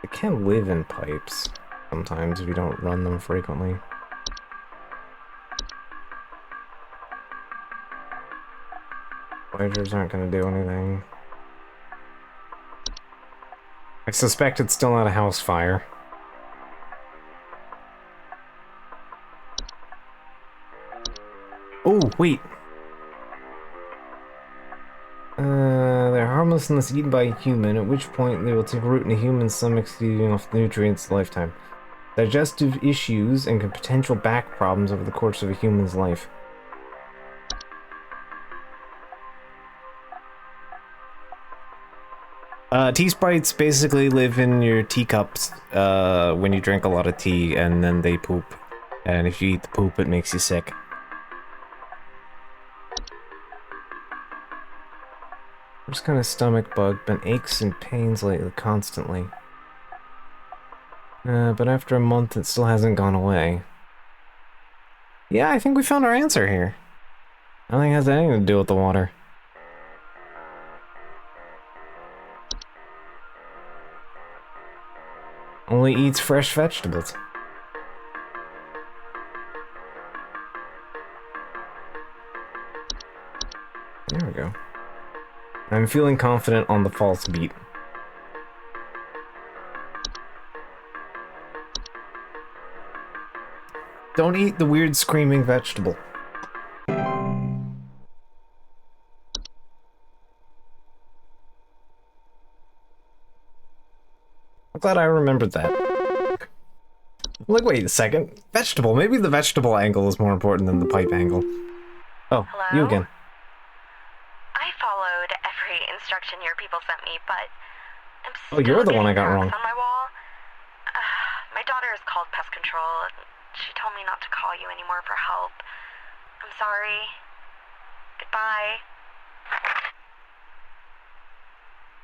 They can live in pipes sometimes if you don't run them frequently. Spiders aren't gonna do anything. I suspect it's still not a house fire. Oh, wait! They're harmless unless eaten by a human, at which point they will take root in a human's stomach, feeding off the nutrients a lifetime. digestive issues, and potential back problems over the course of a human's life. Tea sprites basically live in your teacups when you drink a lot of tea, and then they poop. And if you eat the poop, it makes you sick. Just kind of stomach bug, been aches and pains lately, constantly. But after a month, it still hasn't gone away. Yeah, I think we found our answer here. I don't think it has anything to do with the water. Only eats fresh vegetables. There we go. I'm feeling confident on the false beat. Don't eat the weird screaming vegetable. I'm glad I remembered that. Like, wait a second. Vegetable. Maybe the vegetable angle is more important than the pipe angle. Oh, Hello? you again. I followed every instruction your people sent me, but I'm Oh, you're still the one I getting got marks wrong. on my wall. My daughter has called pest control. She told me not to call you anymore for help. I'm sorry. Goodbye.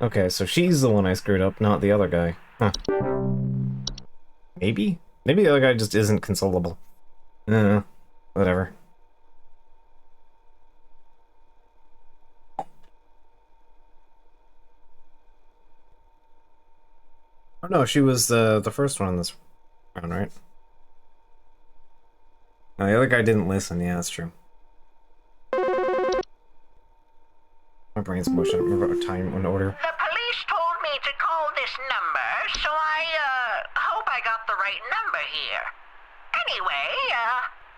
Okay, so she's the one I screwed up, not the other guy. Huh. Maybe? Maybe the other guy just isn't consolable. I don't know. Whatever. Oh no, she was the first one in this round, right? No, the other guy didn't listen. Yeah, that's true. My brain's mush. I don't remember what time and order. The police told me to call this number, so I hope I got the right number here. Anyway,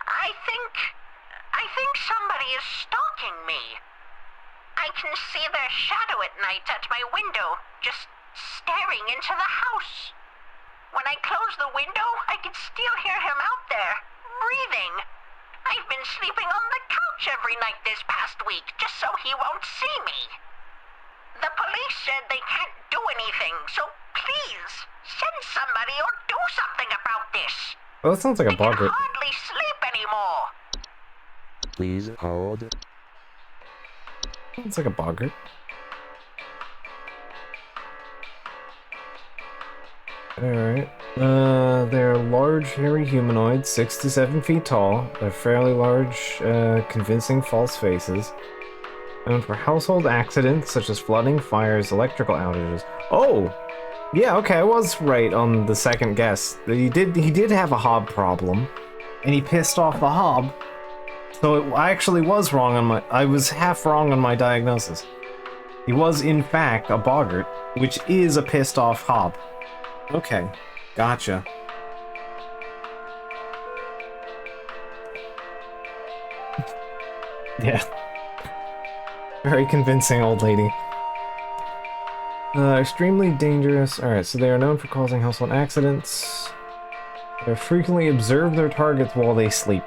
I think somebody is stalking me. I can see their shadow at night at my window, just staring into the house. When I close the window, I can still hear him out there, breathing. I've been sleeping on the couch every night this past week, just so he won't see me. The police said they can't do anything, so please, send somebody or do something about this. Oh, that sounds like a I can boggart. hardly sleep anymore. Please hold. It's like a boggart. Alright. They're large, hairy humanoids, 6 to 7 feet tall. They're fairly large, convincing false faces. Known for household accidents such as flooding, fires, electrical outages. Oh! Yeah, okay, I was right on the second guess. He did have a hob problem, and he pissed off the hob. So I actually was wrong on I was half wrong on my diagnosis. He was in fact a boggart, which is a pissed off hob. Okay, gotcha. Yeah. Very convincing old lady. Extremely dangerous. Alright, so they are known for causing household accidents. They frequently observe their targets while they sleep.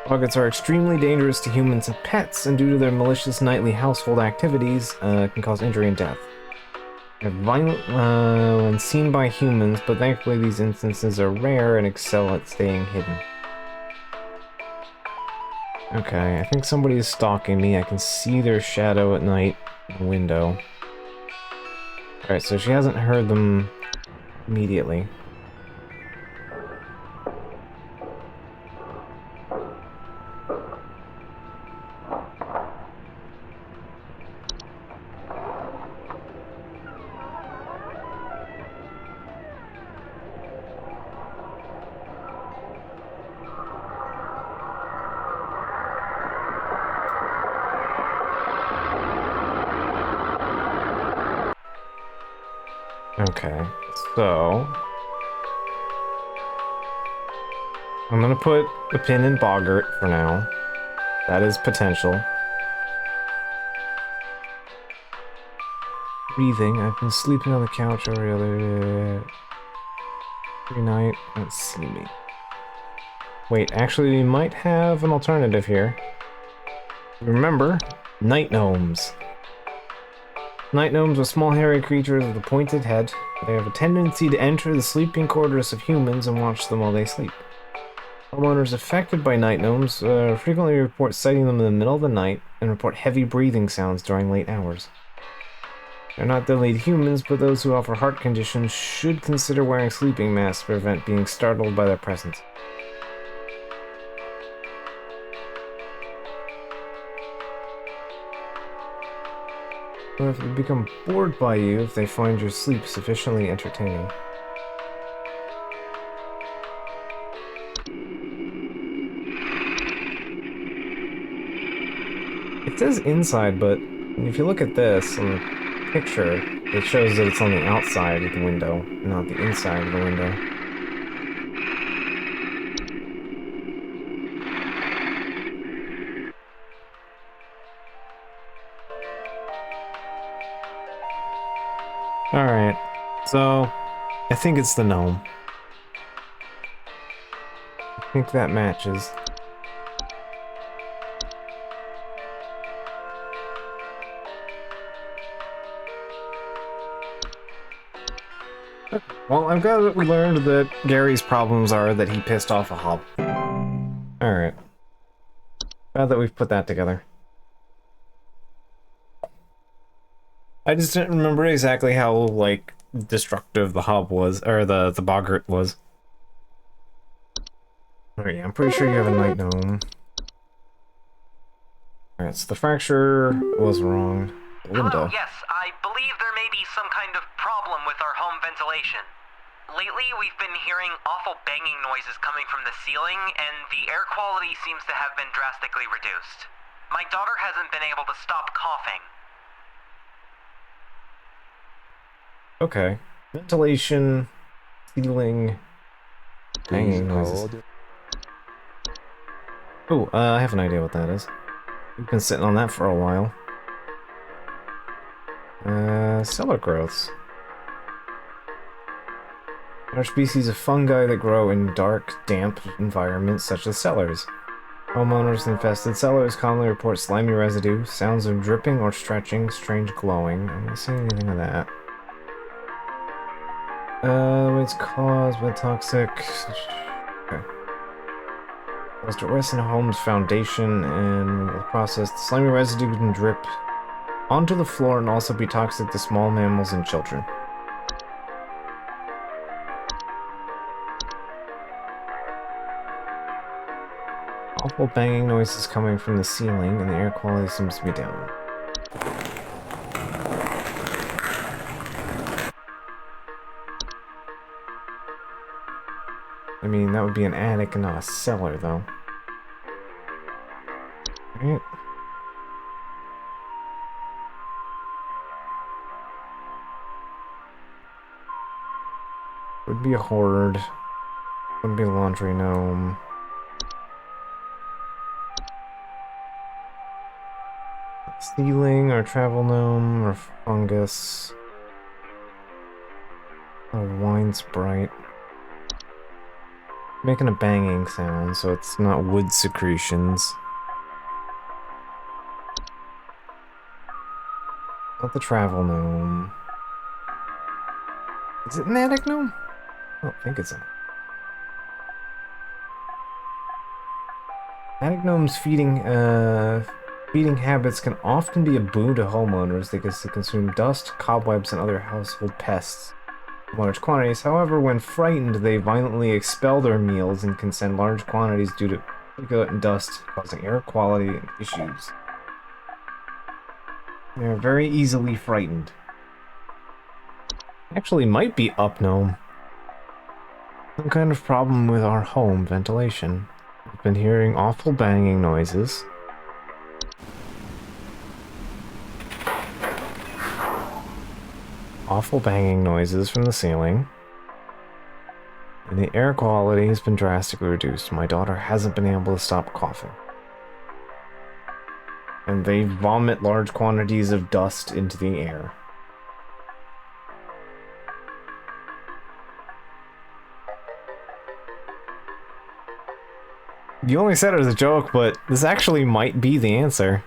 Boggarts are extremely dangerous to humans and pets, and due to their malicious nightly household activities, can cause injury and death. They're violent when seen by humans, but thankfully these instances are rare and excel at staying hidden. Okay, I think somebody is stalking me. I can see their shadow at night in the window. Alright, so she hasn't heard them immediately. Okay, so I'm gonna put a pin in boggart for now. That is potential. Breathing. I've been sleeping on the couch every other. Every night, let's see me. Wait, actually, we might have an alternative here. Remember, night gnomes. Night gnomes are small hairy creatures with a pointed head. They have a tendency to enter the sleeping quarters of humans and watch them while they sleep. Homeowners affected by night gnomes frequently report sighting them in the middle of the night and report heavy breathing sounds during late hours. They're not deadly to humans, but those who offer heart conditions should consider wearing sleeping masks to prevent being startled by their presence. Or if they become bored by you if they find your sleep sufficiently entertaining. It says inside, but if you look at this on the picture, it shows that it's on the outside of the window, not the inside of the window. Alright, so I think it's the gnome. I think that matches. Well, I'm glad that we learned that Gary's problems are that he pissed off a hob. Alright. Glad that we've put that together. I just didn't remember exactly how, like, destructive the hob was, or the boggart was. Alright, yeah, I'm pretty sure you have a night gnome. Alright, so the fracture was wrong. Hello, yes, I believe there may be some kind of problem with our home ventilation. Lately, we've been hearing awful banging noises coming from the ceiling, and the air quality seems to have been drastically reduced. My daughter hasn't been able to stop coughing. Okay. Ventilation, ceiling, banging noises. Oh, I have an idea what that is. We've been sitting on that for a while. Cellar growths. There are species of fungi that grow in dark, damp environments such as cellars. Homeowners in infested cellars commonly report slimy residue, sounds of dripping or stretching, strange glowing. I'm not seeing anything of that. It's caused by toxic... Okay. Caused at rest in a home's foundation and the process, the slimy residue can drip onto the floor and also be toxic to small mammals and children. Awful banging noises coming from the ceiling, and the air quality seems to be down. I mean, that would be an attic and not a cellar, though. Right? Would be a horde. Would be a laundry gnome. Ceiling or travel gnome or fungus. A wine sprite. Making a banging sound, so it's not wood secretions. Not the travel gnome. Is it an attic gnome? I don't think it's an attic gnomes feeding habits can often be a boon to homeowners because they consume dust, cobwebs, and other household pests in large quantities. However, when frightened, they violently expel their meals and can send large quantities due to particulate and dust, causing air quality issues. They are very easily frightened. Actually, might be up gnome. Some kind of problem with our home ventilation. I've been hearing awful banging noises. Awful banging noises from the ceiling. And the air quality has been drastically reduced. My daughter hasn't been able to stop coughing. And they vomit large quantities of dust into the air. You only said it as a joke, but this actually might be the answer.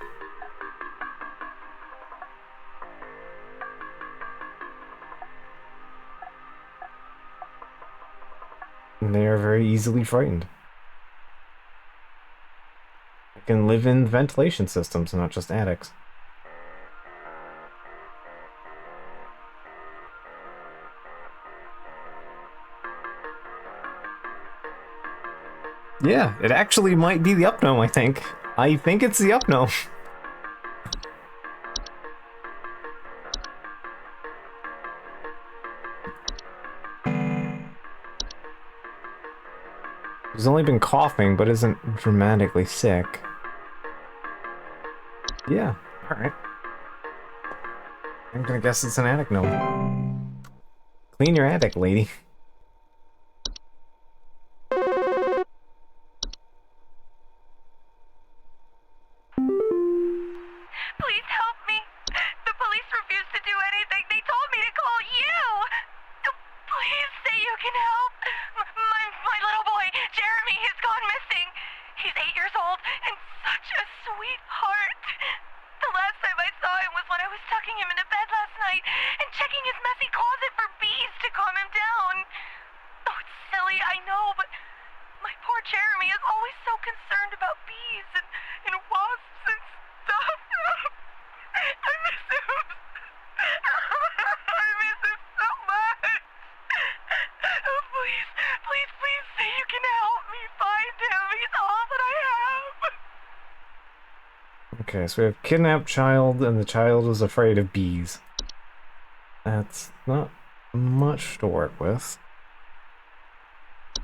And they are very easily frightened. They can live in ventilation systems, not just attics. Yeah, it actually might be the Upgnome, I think. I think it's the Upgnome. He's only been coughing, but isn't dramatically sick. Yeah, alright. I'm gonna guess it's an attic gnome. Clean your attic, lady. Please help me. The police refuse to do anything. They told me to call you. Please say you can help. My little boy, Jeremy, has gone missing. He's 8 years old and such a sweetheart. The last time I saw him was when I was tucking him into bed last night and checking his messy closet for bees to calm him down. Oh, it's silly, I know, but my poor Jeremy is always so concerned about bees and wasps and stuff. I miss him. I miss him so much. Oh, please, please, please say you can help me find him. He's all that I have. Okay, so we have kidnapped child, and the child is afraid of bees. That's not much to work with.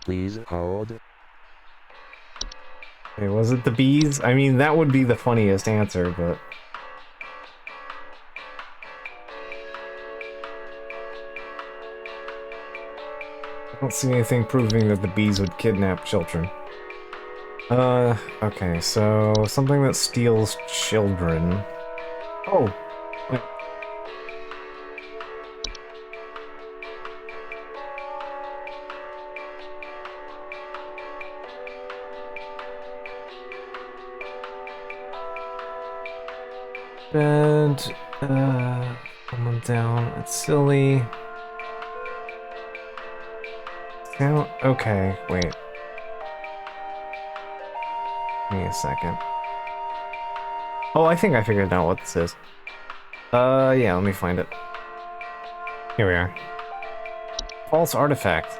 Please hold. Okay, was it the bees? I mean, that would be the funniest answer, but... I don't see anything proving that the bees would kidnap children. Okay, so something that steals children. Oh! Wait. Bed, someone down, it's silly. Down, okay, wait. Give me a second. Oh, I think I figured out what this is. Yeah, let me find it. Here we are. False artifact.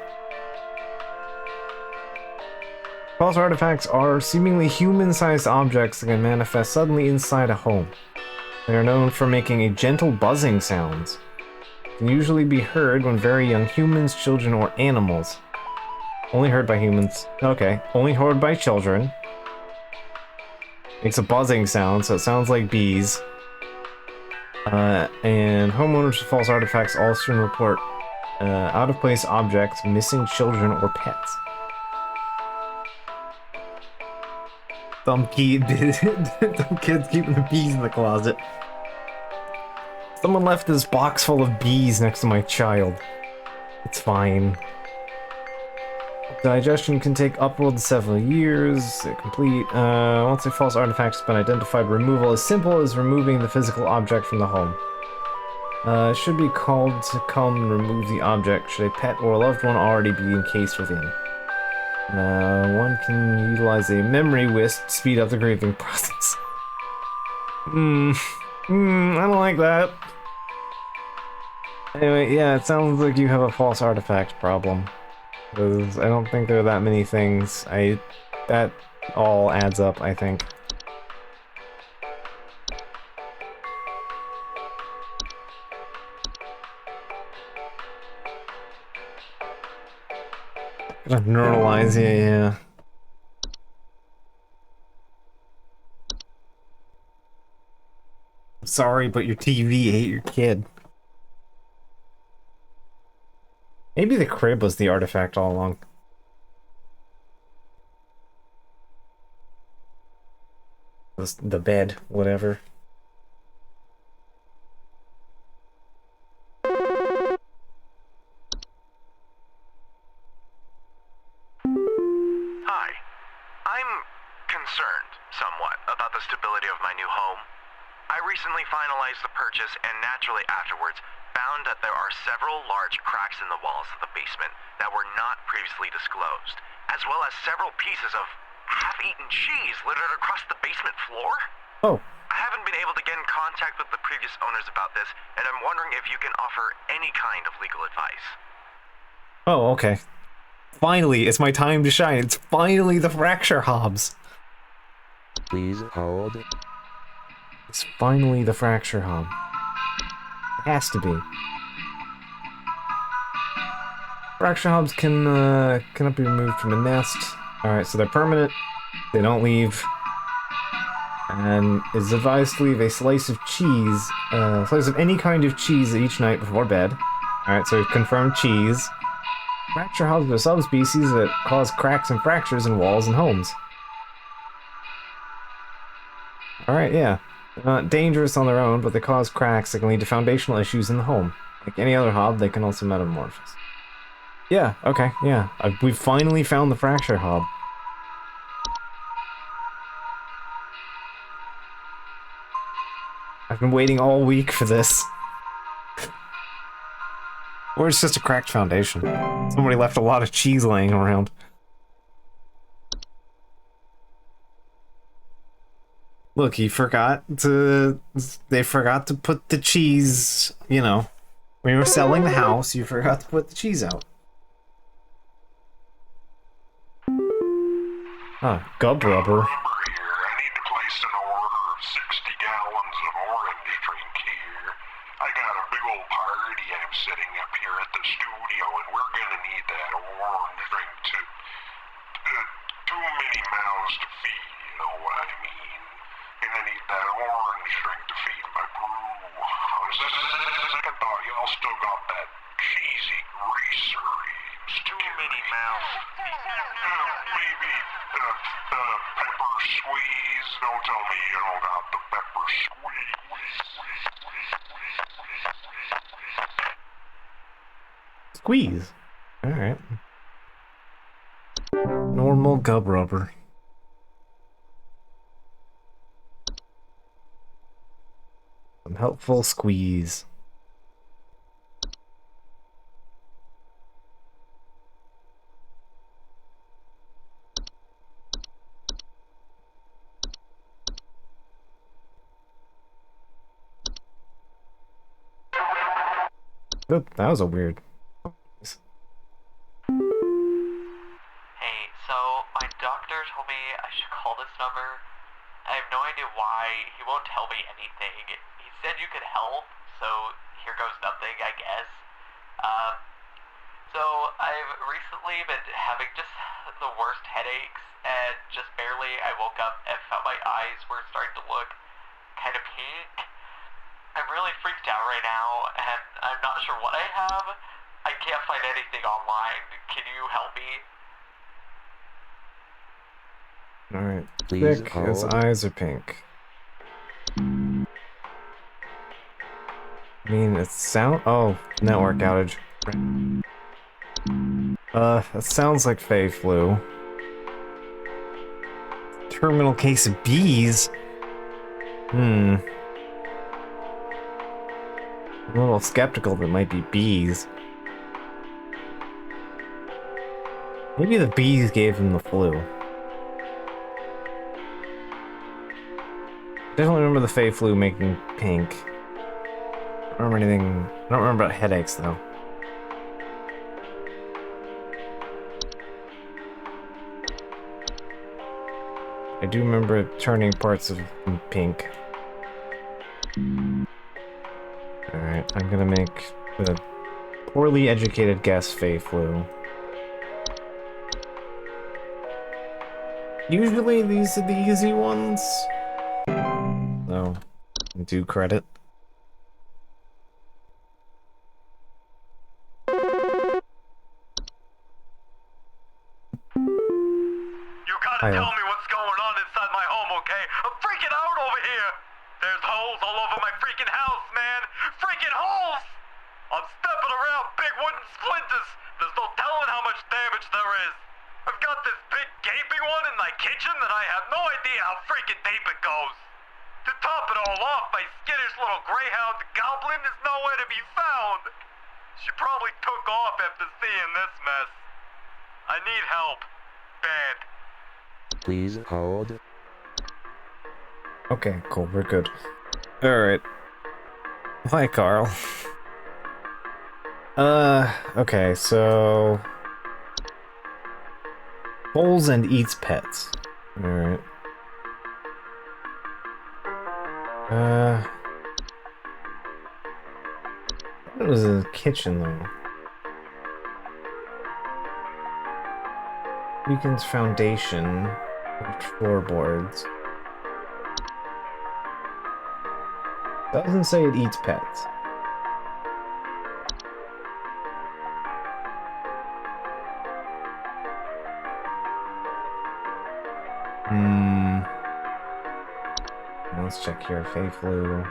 False artifacts are seemingly human-sized objects that can manifest suddenly inside a home. They are known for making a gentle buzzing sounds. Can usually be heard when very young humans, children, or animals. Only heard by humans. Okay, only heard by children. Makes a buzzing sound, so it sounds like bees. And homeowners of false artifacts also report out-of-place objects, missing children, or pets. Dumb kid, dumb kids keeping the bees in the closet. Someone left this box full of bees next to my child. It's fine. Digestion can take upwards of several years to complete. Once a false artifact has been identified, removal is simple as removing the physical object from the home. It should be called to come and remove the object should a pet or a loved one already be encased within. One can utilize a memory wisp to speed up the grieving process. I don't like that. Anyway, yeah, it sounds like you have a false artifact problem. Because I don't think there are that many things. That all adds up, I think. Gotta normalize, yeah. I'm sorry, but your TV ate your kid. Maybe the crib was the artifact all along. The bed, whatever. Hi. I'm concerned somewhat about the stability of my new home. I recently finalized the purchase and naturally afterwards found that there are several large cracks in the walls of the basement that were not previously disclosed, as well as several pieces of half-eaten cheese littered across the basement floor. Oh. I haven't been able to get in contact with the previous owners about this, and I'm wondering if you can offer any kind of legal advice. Oh, okay. Finally, it's my time to shine. It's finally the fracture hobs. Please hold. It's finally the fracture hob. It has to be. Fracture hobs cannot be removed from a nest. Alright, so they're permanent. They don't leave. And it's advised to leave a slice of cheese, slice of any kind of cheese each night before bed. Alright, so we've confirmed cheese. Fracture hobs are subspecies that cause cracks and fractures in walls and homes. Alright, yeah. They're not dangerous on their own, but they cause cracks that can lead to foundational issues in the home. Like any other hob, they can also metamorphose. Yeah, okay, yeah. We've finally found the fracture hob. I've been waiting all week for this. Or it's just a cracked foundation. Somebody left a lot of cheese laying around. Look, they forgot to put the cheese, you know. When you were selling the house, you forgot to put the cheese out. Ah, gub rubber. Here. I need to place an order of 60 gallons of orange drink here. I got a big old party I'm setting up here at the studio, and we're gonna need that orange drink to... too many mouths to feed, you know what I mean? And I need that orange drink to feed my brew. On second thought, y'all still got that cheesy greasery. Too many mouths. Maybe pepper squeeze. Don't tell me you don't got the pepper Squeeze. squeeze. Alright. Normal gub rubber. Some helpful squeeze. Oop, that was a weird. Hey, so my doctor told me I should call this number. I have no idea why. He won't tell me anything. He said you could help, so here goes nothing, I guess. So I've recently been having just the worst headaches, and just barely I woke up and found my eyes were starting to look kind of pink. I'm really freaked out right now, and I'm not sure what I have. I can't find anything online. Can you help me? Alright. Please Thick, his hold. eyes are pink. I mean, it sound. Oh, network outage. That sounds like Fey flu. Terminal case of bees? I'm a little skeptical that it might be bees. Maybe the bees gave him the flu. Definitely remember the Fey flu making pink. I don't remember anything. I don't remember about headaches though. I do remember it turning parts of them pink. Alright, I'm gonna make a poorly educated guess Fey flu. Usually these are the easy ones. No. Due credit. You gotta tell me what's going on inside my home, okay? I'm freaking out over here! There's holes all over my freaking house, man! Freaking holes! I'm stepping around big wooden splinters! There's no telling how much damage there is! I've got this big gaping one in my kitchen that I have no idea how freaking deep it goes. To top it all off, my skittish little greyhound goblin is nowhere to be found. She probably took off after seeing this mess. I need help. Bad. Please hold. Okay, cool, we're good. Alright. Hi, Carl. Okay, so... Bowls and eats pets. Alright. It was a kitchen, though. Weakens foundation. Floorboards. Doesn't say it eats pets. Let's check here. Fey flu.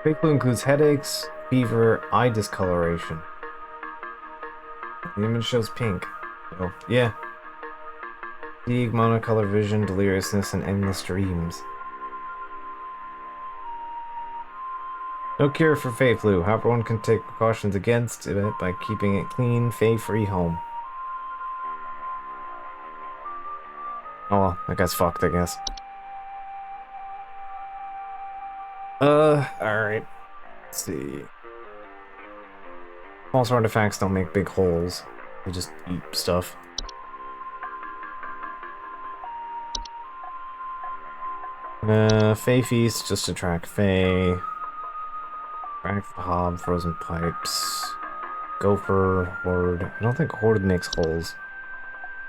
Fey flu includes headaches, fever, eye discoloration. The image shows pink. So, yeah. Fatigue, monocolor vision, deliriousness, and endless dreams. No cure for Fey flu. However, one can take precautions against it by keeping it clean, Fey-free home. Oh well, that guy's fucked, I guess. Alright. Let's see. False artifacts don't make big holes. They just eat stuff. Fey Feast, just attract Fey. Attract the Hob, Frozen Pipes. Gopher, Horde. I don't think Horde makes holes.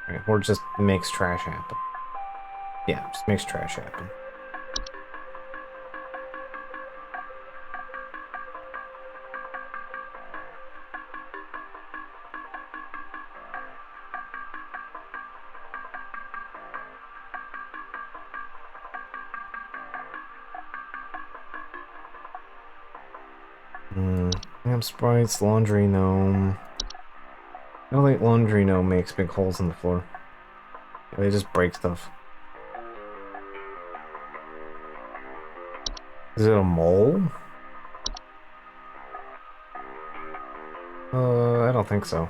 Right, Horde just makes trash happen. Yeah, just makes trash happen. Lamp sprites, laundry gnome. I don't think laundry gnome makes big holes in the floor. They just break stuff. Is it a mole? I don't think so.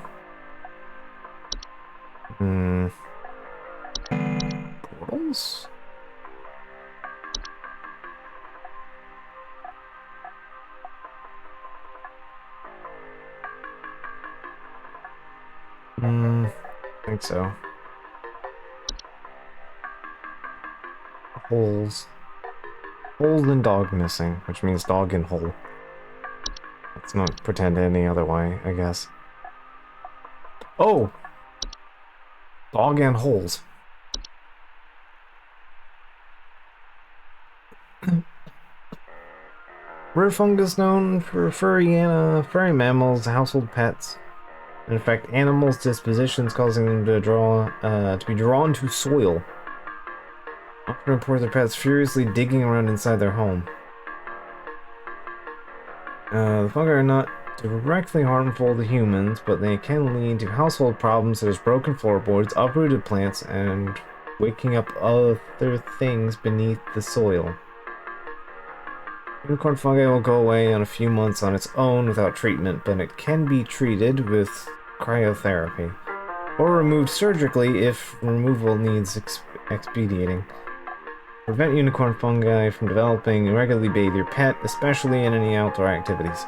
Portals? I think so. Holes. Hole and dog missing, which means dog in hole. Let's not pretend any other way, I guess. Oh! Dog and holes. Rare fungus known for furry mammals, household pets. In fact, animals' dispositions causing them to be drawn to soil. Often report their pets furiously digging around inside their home. The fungi are not directly harmful to humans, but they can lead to household problems such as broken floorboards, uprooted plants, and waking up other things beneath the soil. Unicorn fungi will go away in a few months on its own without treatment, but it can be treated with cryotherapy, or removed surgically if removal needs expediting. Prevent unicorn fungi from developing. Regularly bathe your pet, especially in any outdoor activities.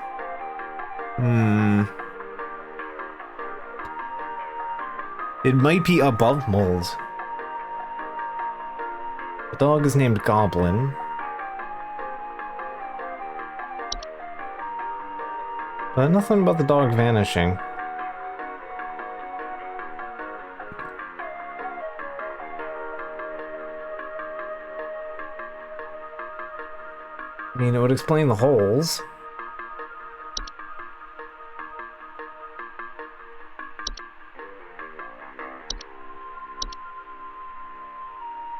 It might be above moles. The dog is named Goblin. But nothing about the dog vanishing. I mean, it would explain the holes.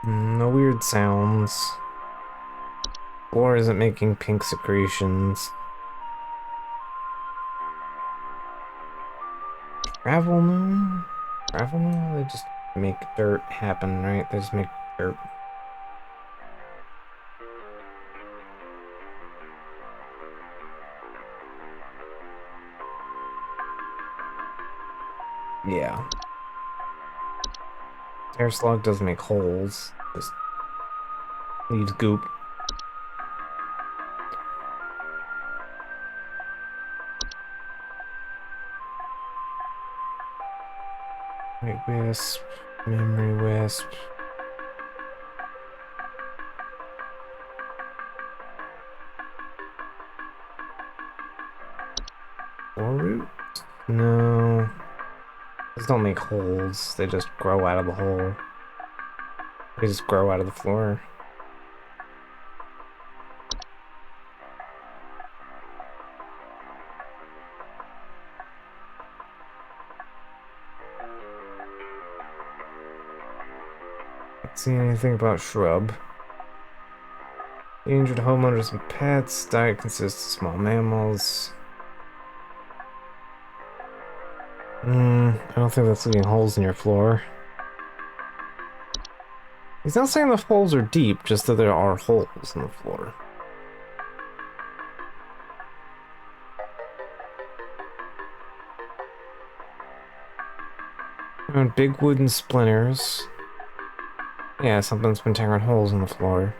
No weird sounds. Floor isn't making pink secretions. Gravel, no? Gravel, no? They just make dirt happen, right? They just make dirt. Yeah. Air slug doesn't make holes, just leaves goop. White wisp, memory wisp. Or root? No. These don't make holes, they just grow out of the hole. They just grow out of the floor. Can't see anything about shrub. Injured homeowners and pets. Diet consists of small mammals. I don't think that's leaving holes in your floor. He's not saying the holes are deep, just that there are holes in the floor. Around big wooden splinters. Yeah, something's been tearing holes in the floor.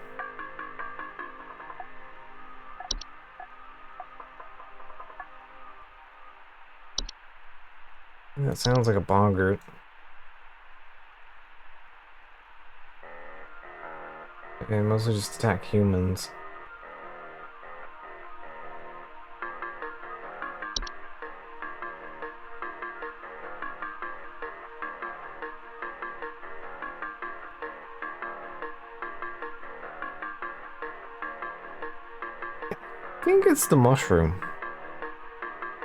That sounds like a boggart. They mostly just attack humans. I think it's the mushroom.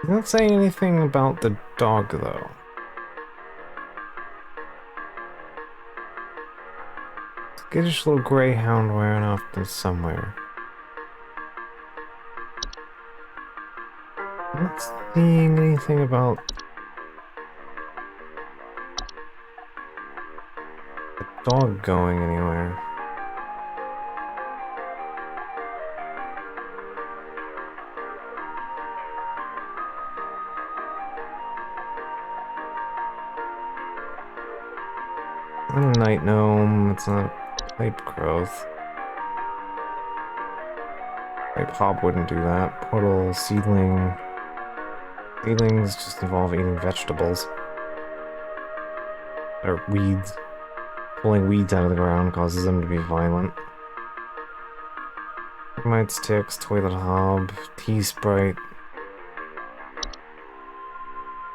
He's not saying anything about the dog, though. Skittish little greyhound wearing off to somewhere. I'm not seeing anything about the dog going anywhere. It's not a night gnome, it's not a pipe growth. Pipe hop wouldn't do that. Portal, seedling. Seedlings just involve eating vegetables. Or weeds. Pulling weeds out of the ground causes them to be violent. Termites, ticks, toilet hob, T-sprite.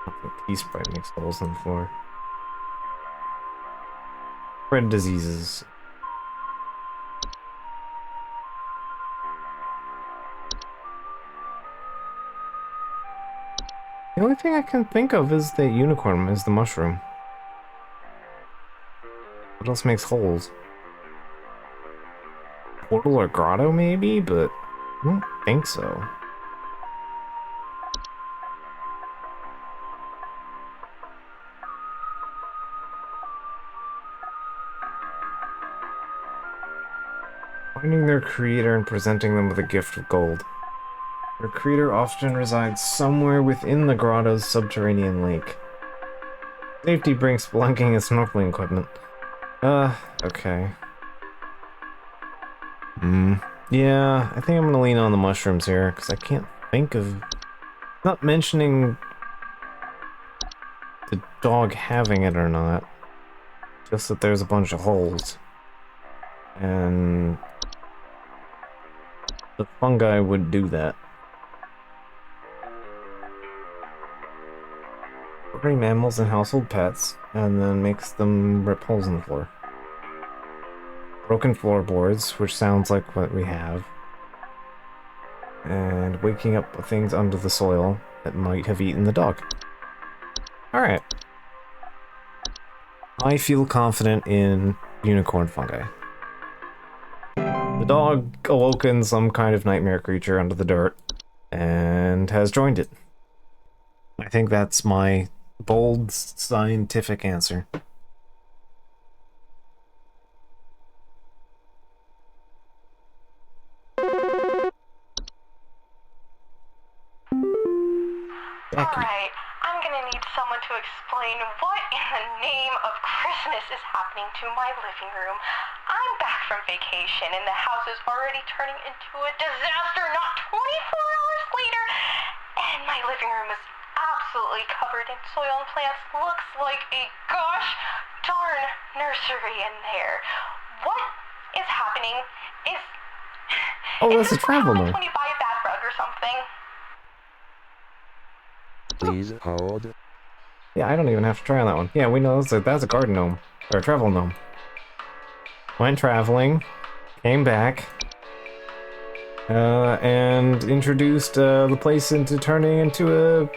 I think T-sprite makes holes in the floor. Spread diseases. The only thing I can think of is the unicorn, is the mushroom. What else makes holes? Portal or grotto, maybe, but I don't think so. Finding their creator and presenting them with a gift of gold. Their creator often resides somewhere within the grotto's subterranean lake. Safety brings spelunking and snorkeling equipment. Okay. Yeah, I think I'm gonna lean on the mushrooms here, because I can't think of... Not mentioning the dog having it or not. Just that there's a bunch of holes. And... the fungi would do that. Bring mammals and household pets, and then makes them rip holes in the floor. Broken floorboards, which sounds like what we have. And waking up things under the soil that might have eaten the dog. Alright. I feel confident in unicorn fungi. The dog awoken some kind of nightmare creature under the dirt, and has joined it. I think that's my bold, scientific answer. Alright, I'm gonna need someone to explain what in the name of Christmas is happening to my living room. I'm back from vacation and the house is already turning into a disaster not 24 hours later. And my living room is absolutely covered in soil and plants. Looks like a gosh darn nursery in there. What is happening? Oh, Is that's a this travel what note. happens when you buy a bad rug or something? Please hold. Yeah, I don't even have to try on that one. Yeah, we know that's a garden gnome. Or a travel gnome. Went traveling, came back, and introduced the place into turning into a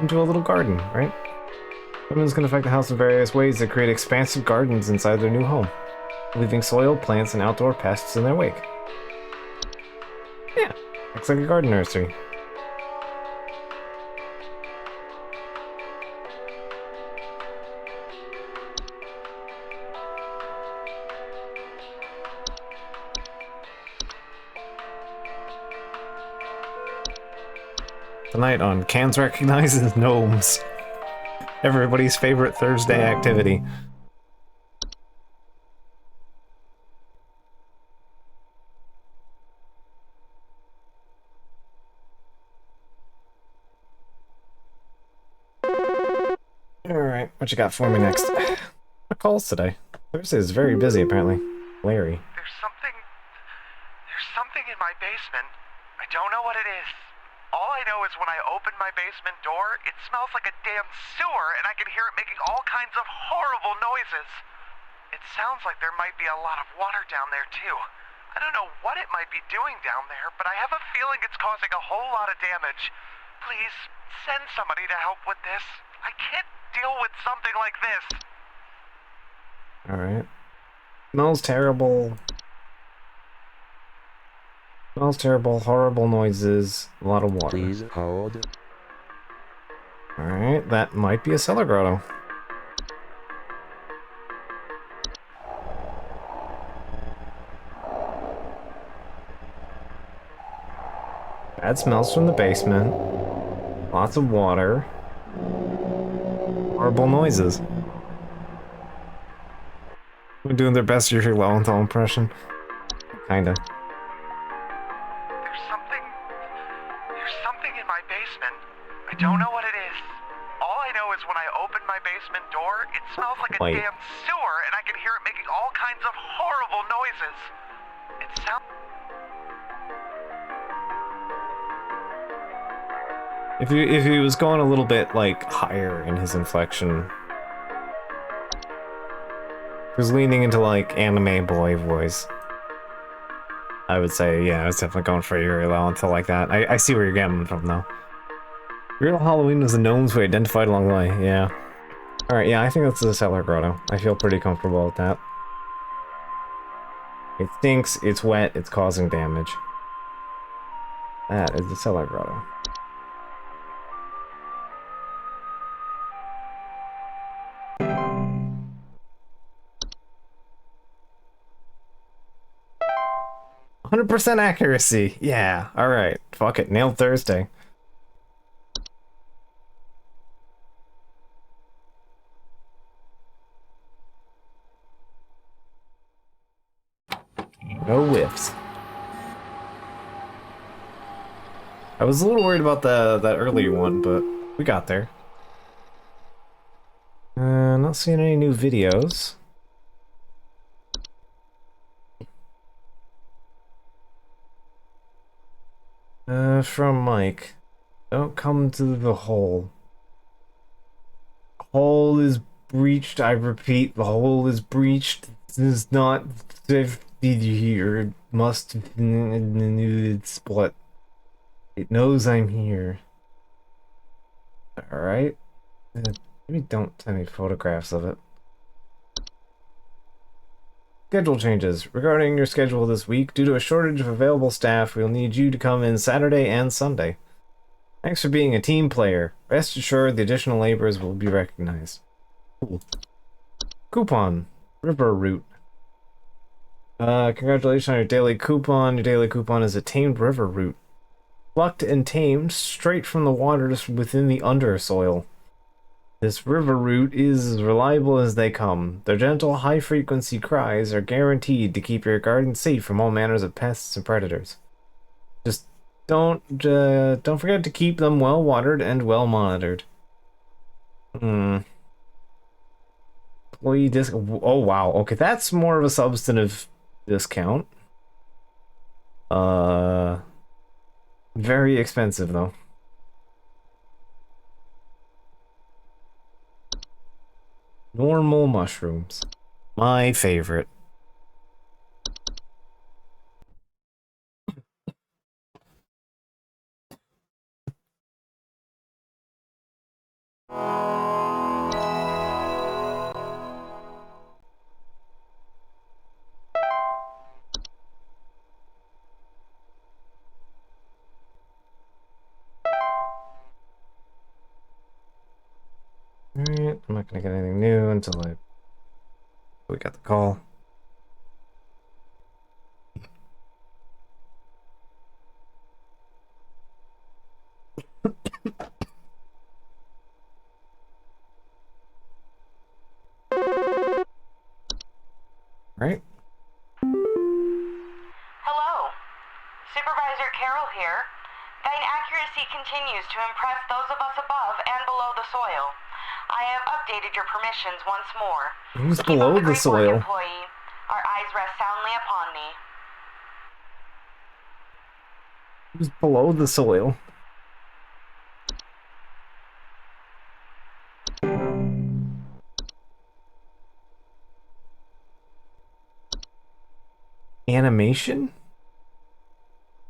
little garden, right? Humans can affect the house in various ways that create expansive gardens inside their new home, leaving soil, plants, and outdoor pests in their wake. Yeah, looks like a garden nursery. Tonight on Cans Recognizes Gnomes. Everybody's favorite Thursday activity. Alright, what you got for me next? What calls today? Thursday is very busy, apparently. Larry. There's something in my basement. I don't know what it is. All I know is when I open my basement door, it smells like a damn sewer, and I can hear it making all kinds of horrible noises. It sounds like there might be a lot of water down there, too. I don't know what it might be doing down there, but I have a feeling it's causing a whole lot of damage. Please, send somebody to help with this. I can't deal with something like this. Alright. Smells terrible. Smells terrible, horrible noises, a lot of water. Please hold. Alright, that might be a cellar grotto. Bad smells from the basement. Lots of water. Horrible noises. We're doing their best Yuri Lowenthal impression. Kinda. There's something in my basement. I don't know what it is. All I know is when I open my basement door, it smells like a Wait. damn sewer, and I can hear it making all kinds of horrible noises. It sounds... If he was going a little bit like higher in his inflection, he was leaning into like anime boy voice, I would say, yeah, I was definitely going for Yuri Lowenthal like that. I see where you're getting from though. Real Halloween was the gnomes we identified along the way, yeah. Alright, yeah, I think that's the cellar grotto. I feel pretty comfortable with that. It stinks, it's wet, it's causing damage. That is the cellar grotto. %100% accuracy. Yeah, alright. Fuck it. Nailed Thursday. No whiffs. I was a little worried about that earlier one, but we got there. Not seeing any new videos. From Mike. Don't come to the hole. Hole is breached. I repeat, the hole is breached. This is not safety here. Must split. It knows I'm here. Alright. Maybe don't send me photographs of it. Schedule changes. Regarding your schedule this week, due to a shortage of available staff, we'll need you to come in Saturday and Sunday. Thanks for being a team player. Rest assured the additional labors will be recognized. Cool. Coupon. River route. Congratulations on your daily coupon. Your daily coupon is a tamed river route. Plucked and tamed straight from the waters within the undersoil. This river root is as reliable as they come. Their gentle, high-frequency cries are guaranteed to keep your garden safe from all manners of pests and predators. Just don't forget to keep them well watered and well monitored. Employee discount. Oh wow. Okay, that's more of a substantive discount. Very expensive though. Normal mushrooms. My favorite. Alright, I'm not gonna get anything new until we got the call. Right? Hello. Supervisor Carroll here. Thine accuracy continues to impress those of us above and below the soil. I have updated your permissions once more. Who's Keep below up the the great work, soil? employee. Our eyes rest soundly upon thee. Who's below the soil? Animation?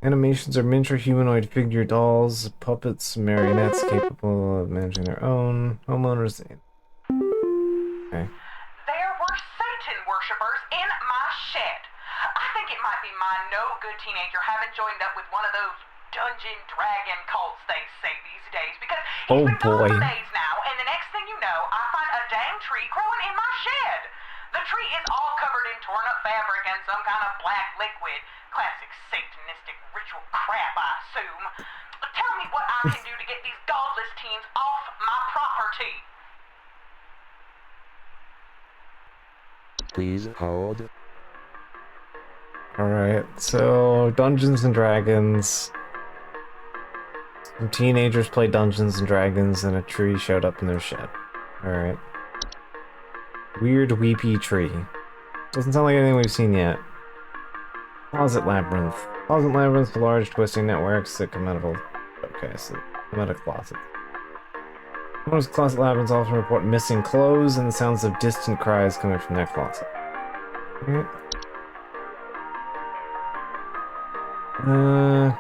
Animations are miniature humanoid figure dolls, puppets, marionettes capable of managing their own. Homeowners. Okay. There were Satan worshippers in my shed. I think it might be my no good teenager having joined up with one of those dungeon dragon cults they say these days, because Oh, he's been gone boy. for days now, and the next thing you know, I find a dang tree growing in my shed. The tree is all covered in torn up fabric and some kind of black liquid. Classic satanistic ritual crap, I assume. Tell me what I can do to get these godless teens off my property. Please hold. Alright, so Dungeons and Dragons. Some teenagers play Dungeons and Dragons and a tree showed up in their shed. Alright. Weird weepy tree. Doesn't sound like anything we've seen yet. Closet Labyrinth. Closet Labyrinth, large twisting networks that come out of a... Okay, so come out of closets. Most closet labyrinths often report missing clothes and the sounds of distant cries coming from that closet. Alright.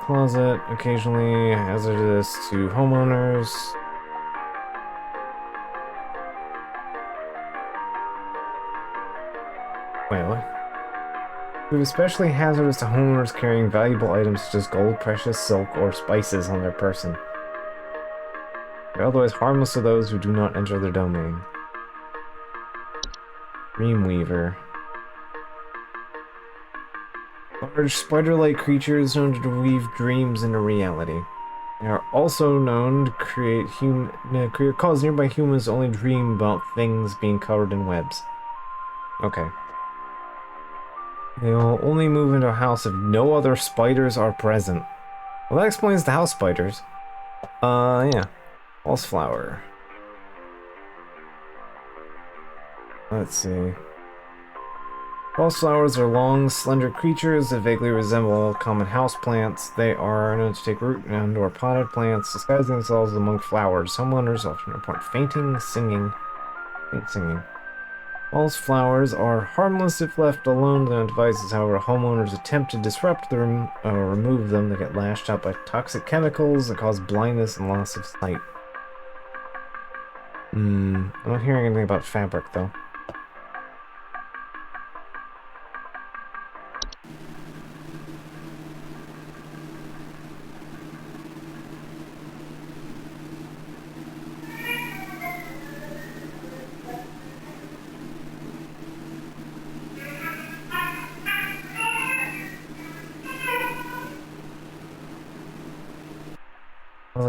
Closet, occasionally hazardous to homeowners. Wait, what? It was especially hazardous to homeowners carrying valuable items such as gold, precious silk, or spices on their person. They're otherwise harmless to those who do not enter their domain. Dreamweaver. Large spider-like creatures known to weave dreams into reality. They are also known to cause nearby humans to only dream about things being covered in webs. Okay. They will only move into a house if no other spiders are present. Well, that explains the house spiders. Yeah. False flower. Let's see. False flowers are long, slender creatures that vaguely resemble common houseplants. They are known to take root in indoor potted plants, disguising themselves among flowers. Homeowners often report faint singing. False flowers are harmless if left alone to their own devices. However, homeowners attempt to disrupt them or remove them. They get lashed out by toxic chemicals that cause blindness and loss of sight. I'm not hearing anything about fabric, though.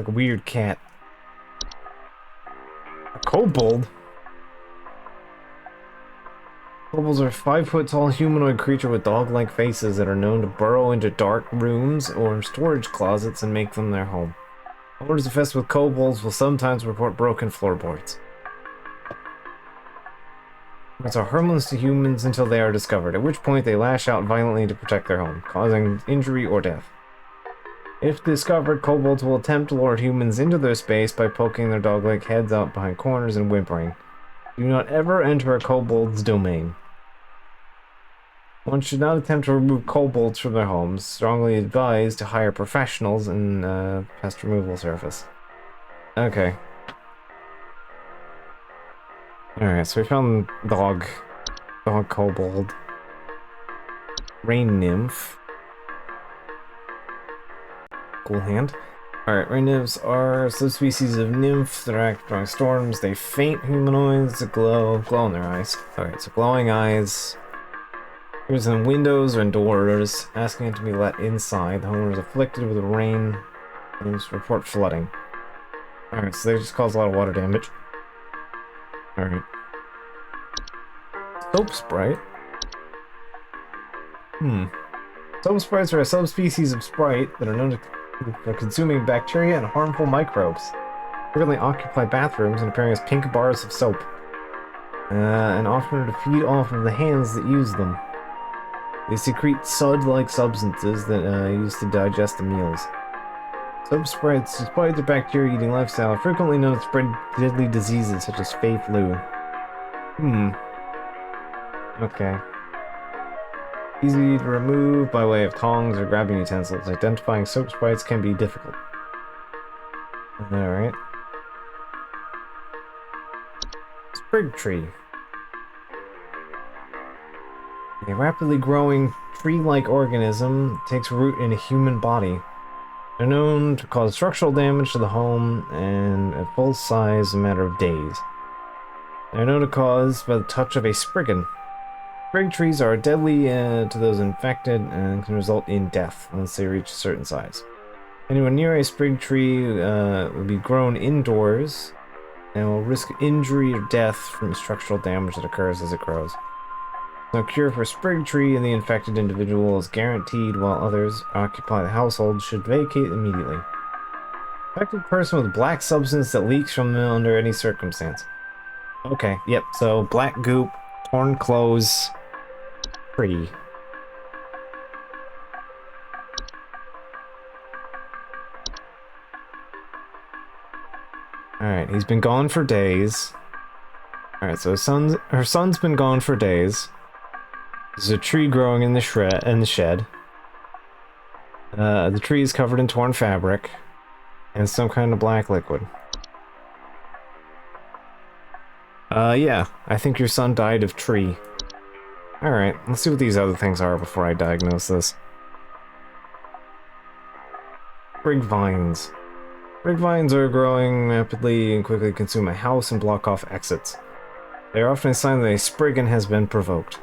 like a weird cat. A kobold? Kobolds are a 5-foot-tall humanoid creature with dog-like faces that are known to burrow into dark rooms or storage closets and make them their home. Owners infested with kobolds will sometimes report broken floorboards. Kobolds are harmless to humans until they are discovered, at which point they lash out violently to protect their home, causing injury or death. If discovered, kobolds will attempt to lure humans into their space by poking their dog-like heads out behind corners and whimpering. Do not ever enter a kobold's domain. One should not attempt to remove kobolds from their homes. Strongly advised to hire professionals in pest removal service. Okay. Alright, so we found dog kobold. Rain nymph. Cool hand. Alright, rain nymphs are subspecies of nymph that are active during storms. They faint humanoids that glow in their eyes. Alright, so glowing eyes. Here's in windows and doors, asking it to be let inside. The homeowner is afflicted with rain. Nymphs report flooding. Alright, so they just cause a lot of water damage. Alright. Soap sprite? Soap sprites are a subspecies of sprite that are known for consuming bacteria and harmful microbes. Frequently occupy bathrooms and appearing as pink bars of soap. And often to feed off of the hands that use them. They secrete sud-like substances that are used to digest the meals. Soap sprites, despite their bacteria-eating lifestyle, are frequently known to spread deadly diseases such as Fey flu. Okay. Easy to remove by way of tongs or grabbing utensils. Identifying soap sprites can be difficult. Alright. Sprig tree. A rapidly growing tree-like organism takes root in a human body. They're known to cause structural damage to the home and at full size in a matter of days. They're known to cause by the touch of a spriggan. Sprig trees are deadly to those infected and can result in death once they reach a certain size. Anyone near a sprig tree will be grown indoors and will risk injury or death from structural damage that occurs as it grows. No cure for sprig tree, and the infected individual is guaranteed, while others occupy the household should vacate immediately. Infected person with black substance that leaks from them under any circumstance. Okay, yep, so black goop, torn clothes, tree. Alright, he's been gone for days. Alright, so her son's been gone for days. There's a tree growing in the shed. The tree is covered in torn fabric and some kind of black liquid. Yeah, I think your son died of tree. Alright, let's see what these other things are before I diagnose this. Sprig vines. Sprig vines are growing rapidly and quickly consume a house and block off exits. They are often a sign that a spriggan has been provoked.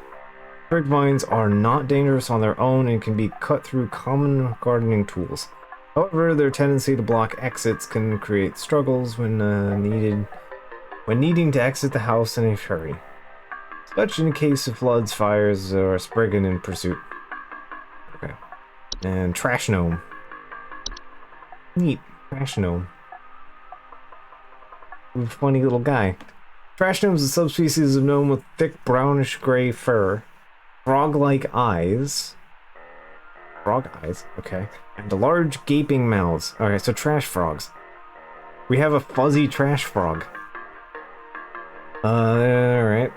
Sprig vines are not dangerous on their own and can be cut through common gardening tools. However, their tendency to block exits can create struggles when needing to exit the house in a hurry. Such in case of floods, fires, or a spriggan in pursuit. Okay. And trash gnome. Neat. Trash gnome. Funny little guy. Trash gnome is a subspecies of gnome with thick brownish gray fur. Frog-like eyes. Frog eyes? Okay. And large gaping mouths. Okay, so trash frogs. We have a fuzzy trash frog. Alright.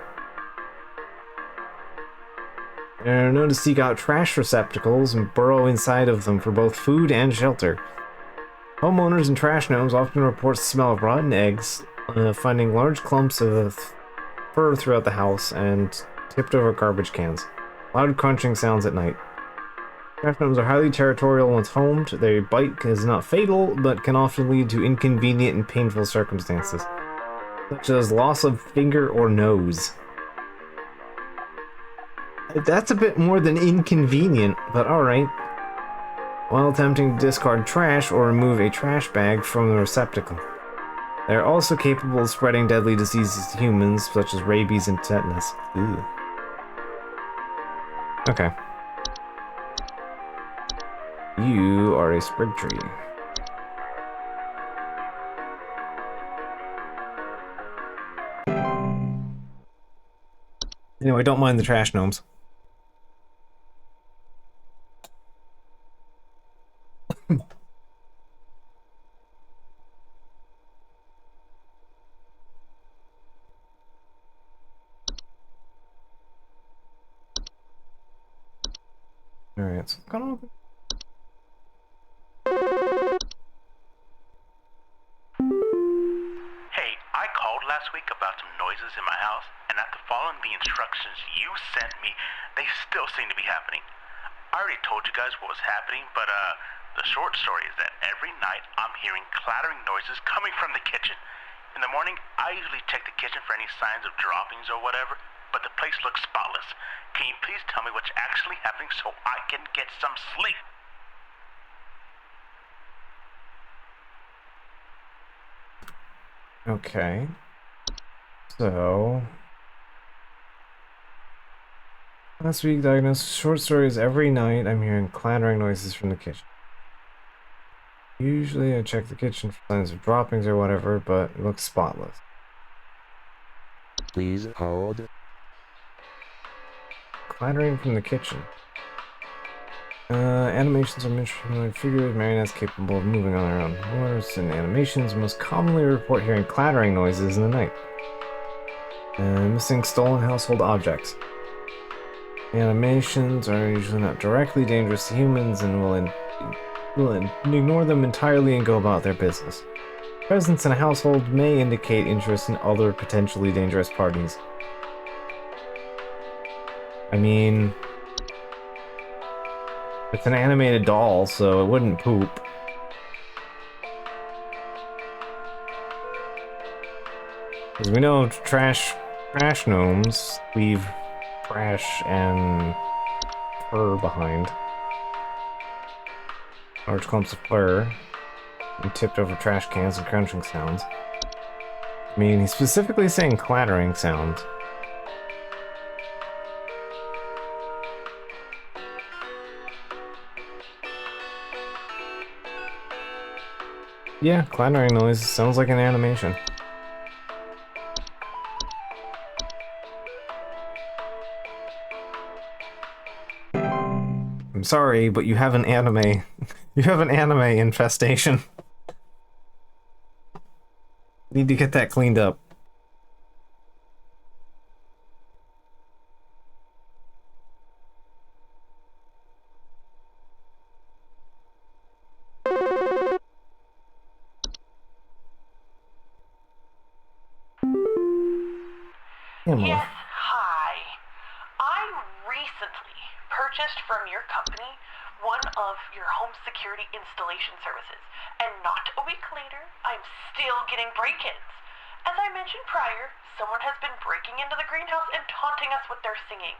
They're known to seek out trash receptacles and burrow inside of them for both food and shelter. Homeowners and trash gnomes often report the smell of rotten eggs, finding large clumps of fur throughout the house, and tipped over garbage cans. Loud crunching sounds at night. Trash gnomes are highly territorial once homed. Their bite is not fatal, but can often lead to inconvenient and painful circumstances, such as loss of finger or nose. That's a bit more than inconvenient, but alright. while attempting to discard trash or remove a trash bag from the receptacle. They are also capable of spreading deadly diseases to humans, such as rabies and tetanus. Ew. Okay. You are a sprig tree. Anyway, don't mind the trash gnomes. Alright, so kind of... Hey, I called last week about some noises in my house, and after following the instructions you sent me, they still seem to be happening. I already told you guys what was happening, but the short story is that every night I'm hearing clattering noises coming from the kitchen. In the morning, I usually check the kitchen for any signs of droppings or whatever, but the place looks spotless. Can you please tell me what's actually happening so I can get some sleep? Okay. So... Last week, diagnosed short stories every night. I'm hearing clattering noises from the kitchen. Usually I check the kitchen for signs of droppings or whatever, but it looks spotless. Please hold. Clattering from the kitchen. Animations are humanoid figures, marionettes capable of moving on their own. Motors and animations most commonly report hearing clattering noises in the night. Missing stolen household objects. Animations are usually not directly dangerous to humans and will ignore them entirely and go about their business. Presence in a household may indicate interest in other potentially dangerous parties. I mean, it's an animated doll, so it wouldn't poop. As we know, trash gnomes leave trash and fur behind. Large clumps of fur and tipped over trash cans and crunching sounds. I mean, he's specifically saying clattering sounds. Yeah, clattering noise sounds like an animation. I'm sorry, but you have an anime. You have an anime infestation. Need to get that cleaned up. Yes, hi. I recently purchased from your company one of your home security installation services, and not a week later, I'm still getting break-ins. As I mentioned prior, someone has been breaking into the greenhouse and taunting us with their singing.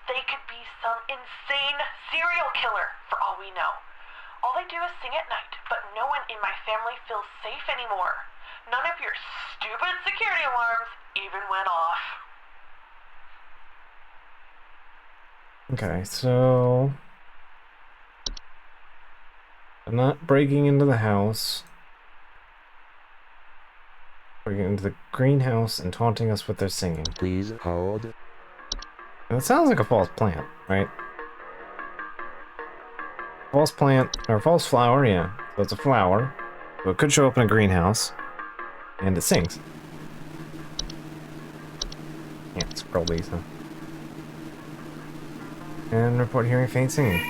They could be some insane serial killer, for all we know. All they do is sing at night, but no one in my family feels safe anymore. None of your stupid security alarms even went off. Okay, so... I'm not breaking into the house. Breaking into the greenhouse and taunting us with their singing. Please hold. And it sounds like a false plant, right? False plant, or false flower, yeah. So it's a flower. So it could show up in a greenhouse. And it sings. Yeah, scroll these, huh? And report hearing faint singing.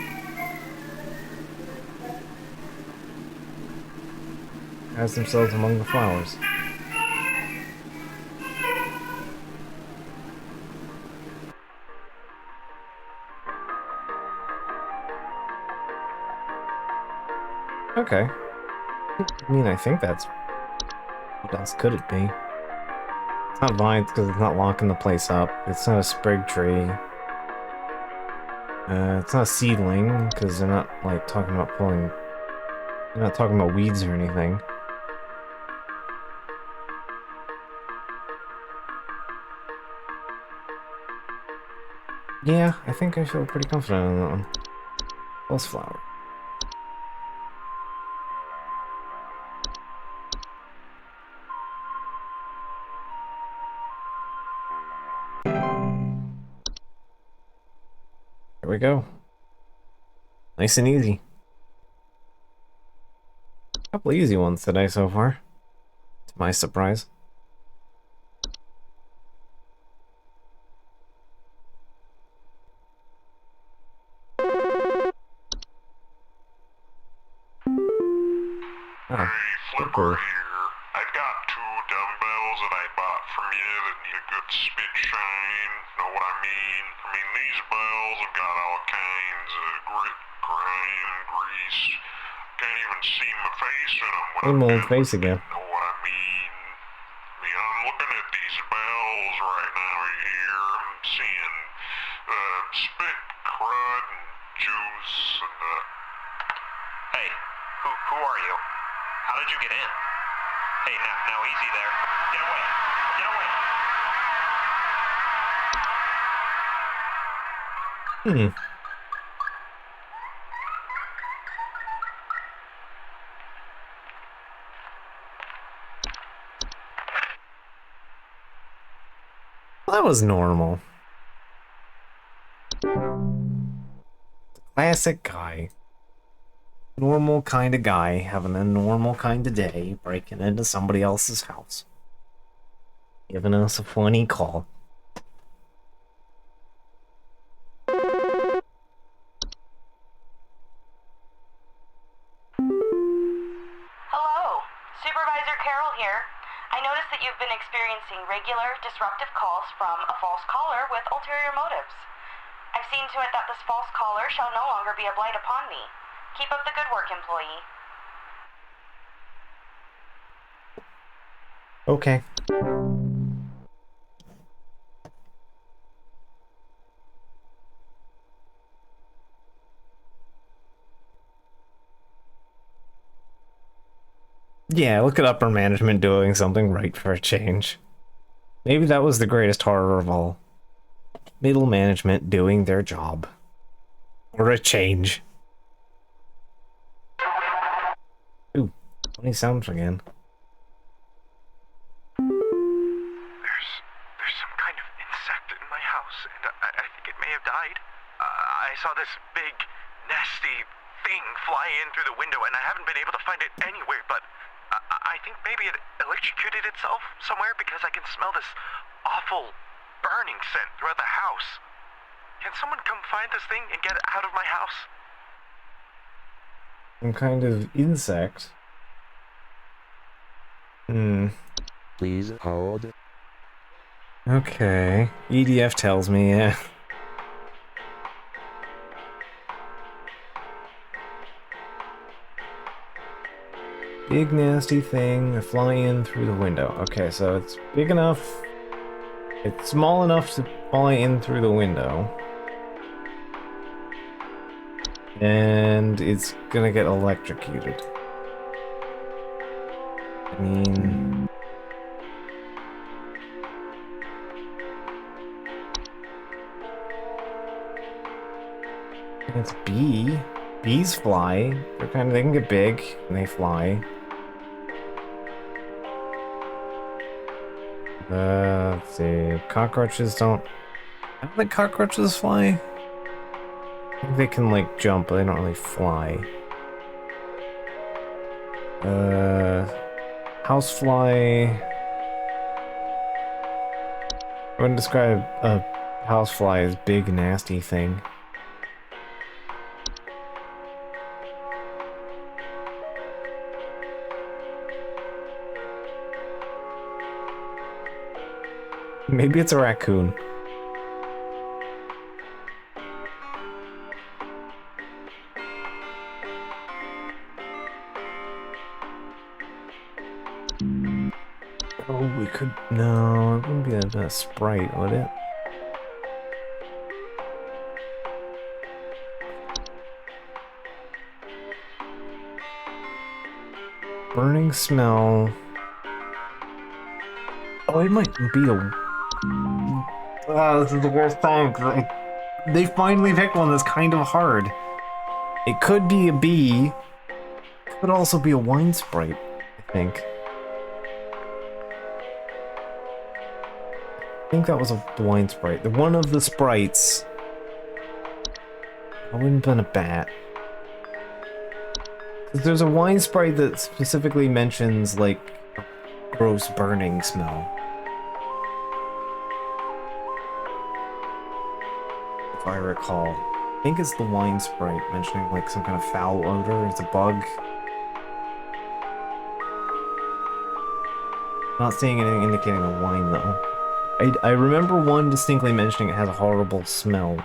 Has themselves among the flowers. Okay. I mean, I think that's... What else could it be? It's not vines because it's not locking the place up. It's not a sprig tree. It's not a seedling, because they're not, like, talking about pulling... They're not talking about weeds or anything. Yeah, I think I feel pretty confident on that one. Pulse flower. There we go. Nice and easy. Couple easy ones today so far, to my surprise. Oh, Hey, Flipper here. I've got 2 dumbbells that I bought from you that need a good spit shine. Know what I mean? I mean, these bells have got all kinds of grit, grime, grease. Can't even see my face in them when same I'm old doing face it. again. Know what I mean? I mean, I'm looking at these bells right now here. I'm seeing spit, crud, and juice, and Hey, who are you? How did you get in? Hey, now easy there. Get away. Get away. Hmm. Well, that was normal. Classic guy. Normal kind of guy having a normal kind of day, breaking into somebody else's house. Giving us a funny call. Hello, Supervisor Carroll here. I noticed that you've been experiencing regular, disruptive calls from a false caller with ulterior motives. I've seen to it that this false caller shall no longer be a blight upon me. Keep up the good work, employee. Okay. Yeah, look at upper management doing something right for a change. Maybe that was the greatest horror of all. Middle management doing their job. Or a change. Ooh, funny sounds again. There's some kind of insect in my house, and I think it may have died. I saw this big, nasty thing fly in through the window, and I haven't been able to find it anywhere, but I think maybe it electrocuted itself somewhere because I can smell this awful burning scent throughout the house. Can someone come find this thing and get it out of my house? Some kind of insect. Please hold. Okay. EDF tells me, yeah. Big nasty thing flying in through the window. Okay, so it's big enough. It's small enough to fly in through the window. And it's gonna get electrocuted. I mean... It's bee. Bees fly. They can get big and they fly. Let's see. Cockroaches don't... I don't think cockroaches fly. I think they can, like, jump, but they don't really fly. Housefly... I wouldn't describe a housefly as big, nasty thing. Maybe it's a raccoon. Oh, we could... No, it wouldn't be a sprite, would it? burning smell. Oh, it might be a... this is the worst time, because they finally picked one that's kind of hard. It could be a bee. Could also be a wine sprite, I think. I think that was a wine sprite. One of the sprites. I wouldn't have been a bat. Because there's a wine sprite that specifically mentions, like, gross burning smell. If I recall. I think it's the wine sprite mentioning, like, some kind of foul odor. It's a bug. Not seeing anything indicating a wine, though. I remember one distinctly mentioning it has a horrible smell.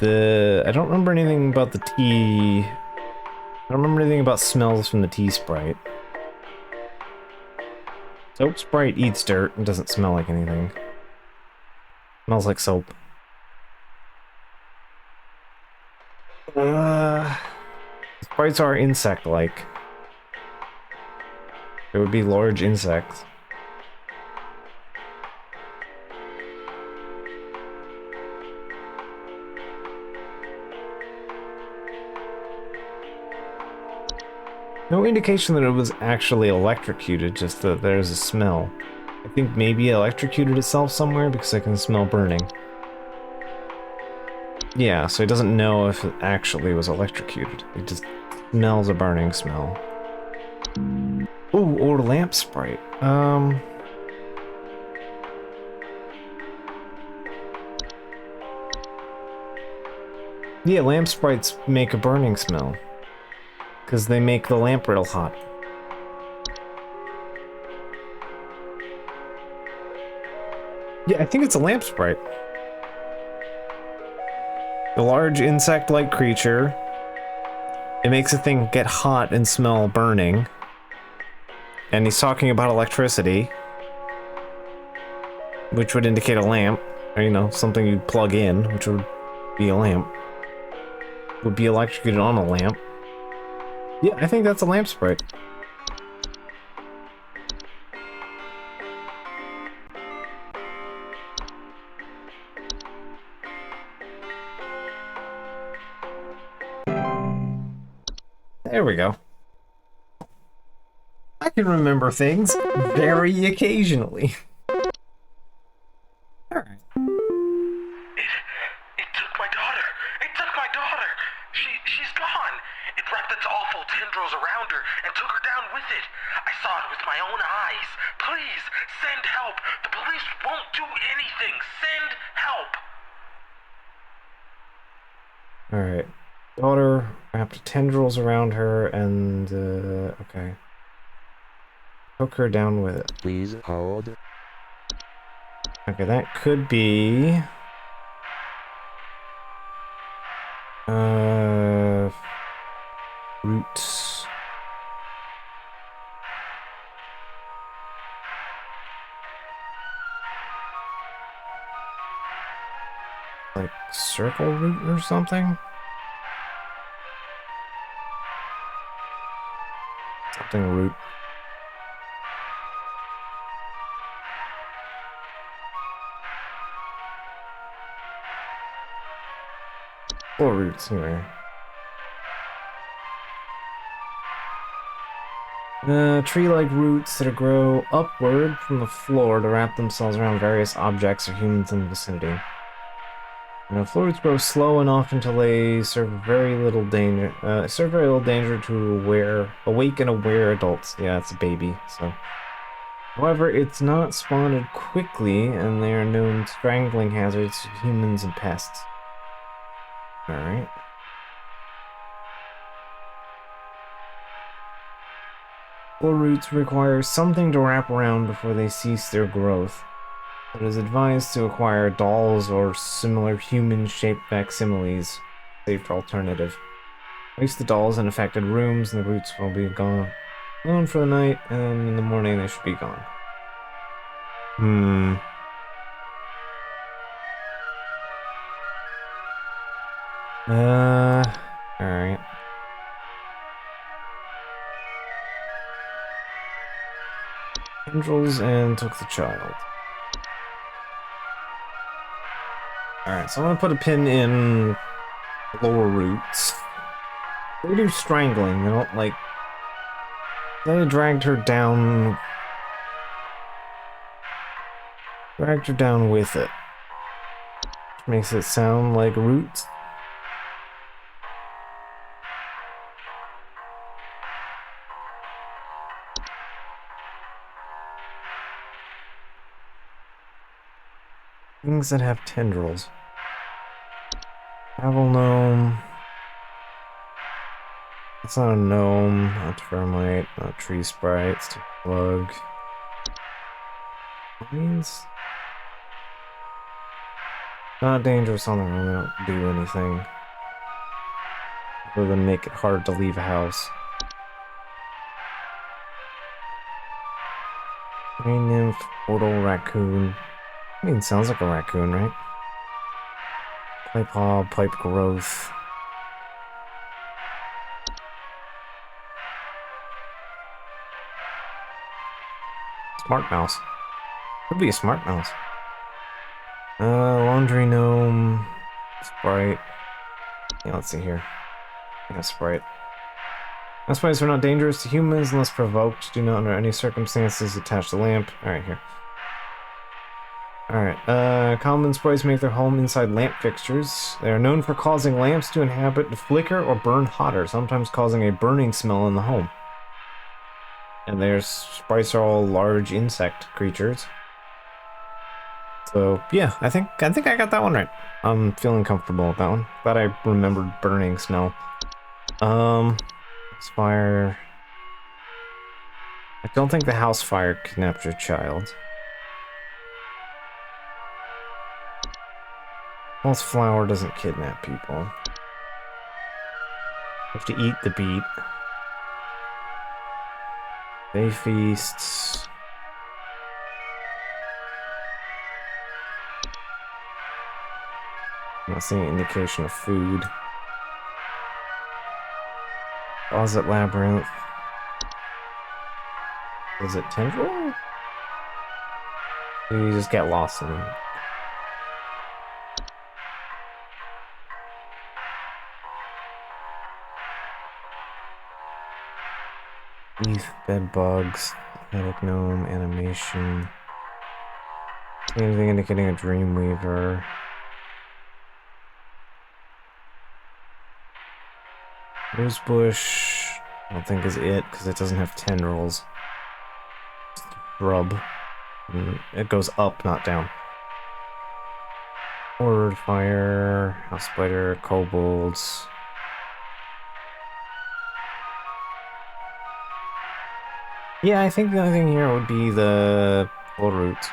I don't remember anything about the tea. I don't remember anything about smells from the tea sprite. Soap sprite eats dirt and doesn't smell like anything. Smells like soap. Sprites are insect-like. It would be large insects. No indication that it was actually electrocuted, just that there's a smell. I think maybe it electrocuted itself somewhere because I can smell burning. Yeah, so it doesn't know if it actually was electrocuted. It just smells a burning smell. Ooh, or lamp sprite. Yeah, lamp sprites make a burning smell. Because they make the lamp real hot. Yeah, I think it's a lamp sprite. A large insect-like creature. It makes a thing get hot and smell burning. And he's talking about electricity. Which would indicate a lamp. Or, you know, something you'd plug in, which would be a lamp. Would be electrocuted on a lamp. Yeah, I think that's a lamp sprite. There we go. I can remember things very occasionally. Alright. It took my daughter. It took my daughter. She's gone. It wrapped its awful tendrils around her and took her down with it. I saw it with my own eyes. Please, send help. The police won't do anything. Send help. Alright. Daughter wrapped tendrils around her and, okay. Took her down with it. Please hold. Okay, that could be... Roots. Like circle root or something? Something root. Or roots, anyway. Tree-like roots that grow upward from the floor to wrap themselves around various objects or humans in the vicinity. Floor roots grow slow and often until they serve very little danger. To awake and aware adults. Yeah, it's a baby. So, however, it's not spawned quickly, and they are known strangling hazards to humans and pests. All right. Floor roots require something to wrap around before they cease their growth. It is advised to acquire dolls or similar human-shaped facsimiles safer alternative. Place the dolls in affected rooms, and the roots will be gone alone for the night, and in the morning they should be gone. Alright. Angels and took the child. Alright, so I'm gonna put a pin in lower roots. They do strangling, they don't like... They dragged her down... Dragged her down with it. Which makes it sound like roots. Things that have tendrils. Gravel gnome. That's not a gnome, not termite, not tree sprite, it's a bug. Means not dangerous on their own, they don't do anything. Other than make it hard to leave a house. Green nymph, portal raccoon. I mean, sounds like a raccoon, right? Pipe hob, pipe growth. Smart mouse. Could be a smart mouse. Laundry gnome. Sprite. Yeah, let's see here. Yeah, sprite. Sprites are not dangerous to humans unless provoked. Do not under any circumstances attach the lamp. Alright, here. Alright, common sprites make their home inside lamp fixtures. They are known for causing lamps to inhabit, to flicker, or burn hotter, sometimes causing a burning smell in the home. And their sprites are all large insect creatures. So, yeah, I think I got that one right. I'm feeling comfortable with that one. Glad I remembered burning smell. Fire. I don't think the house fire kidnapped your child. False flower doesn't kidnap people. You have to eat the beet. They feasts. I'm not seeing an indication of food. Closet labyrinth. Is it tendril? You just get lost in it. Leaf, bed bugs, pathetic gnome, animation. Anything indicating a dreamweaver. Rosebush, I don't think is it, because it doesn't have tendrils. Just a shrub. It goes up, not down. Word fire, house spider, kobolds. Yeah, I think the only thing here would be the full roots.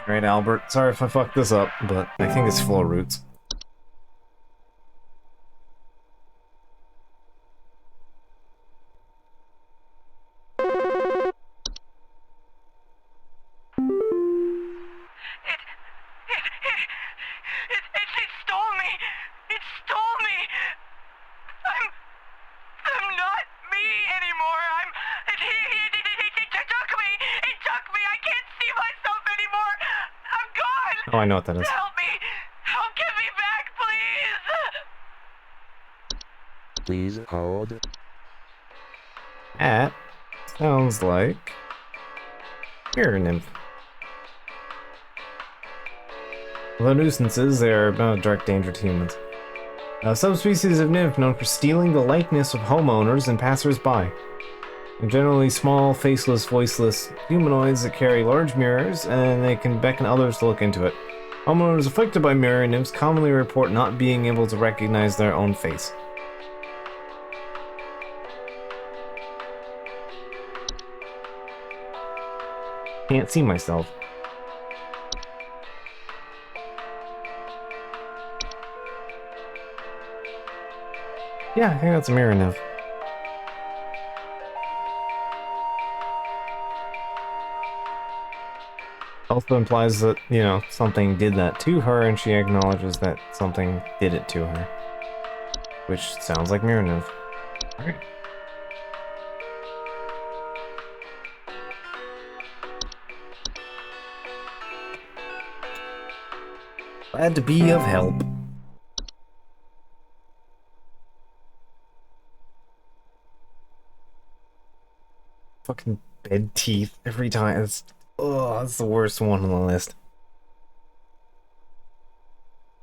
Alright, Albert. Sorry if I fucked this up, but I think it's floor roots. It stole me! It stole me! I'm not me anymore! It took me! It took me! I can't see myself anymore! I'm gone! Oh, I know what that is. Help me! Help, get me back, please! Please hold. That sounds like... Here, nymph. Although nuisances, they are not a direct danger to humans. A subspecies of nymph known for stealing the likeness of homeowners and passers-by. They're generally small, faceless, voiceless humanoids that carry large mirrors, and they can beckon others to look into it. Homeowners afflicted by mirror nymphs commonly report not being able to recognize their own face. Can't see myself. Yeah, I think that's a mirror now. Also implies that, you know, something did that to her, and she acknowledges that something did it to her. Which sounds like Miranov. Alright. Glad to be of help. Fucking bed teeth every time. It's, oh, that's the worst one on the list.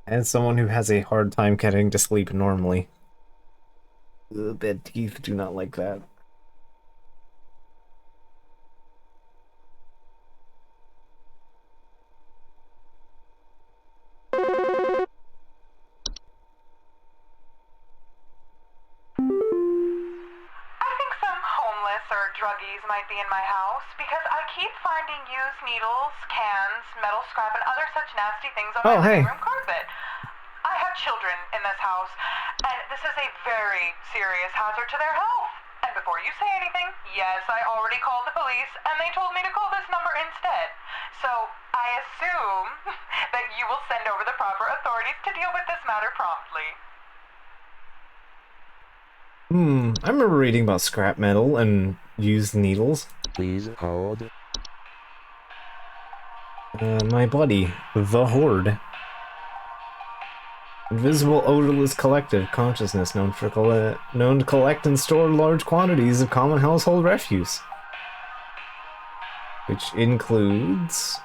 As someone who has a hard time getting to sleep normally, bed teeth do not like that. I think some homeless or druggies might be in my house because I keep finding used needles, cans, metal scrap, and other such nasty things on Oh, my hey. living room carpet. I have children in this house, and this is a very serious hazard to their health. And before you say anything, yes, I already called the police, and they told me to call this number instead. So I assume that you will send over the proper authorities to deal with this matter promptly. I remember reading about scrap metal and used needles. Please hold. My buddy, the Horde. Invisible, odorless collective consciousness known to collect and store large quantities of common household refuse. Which includes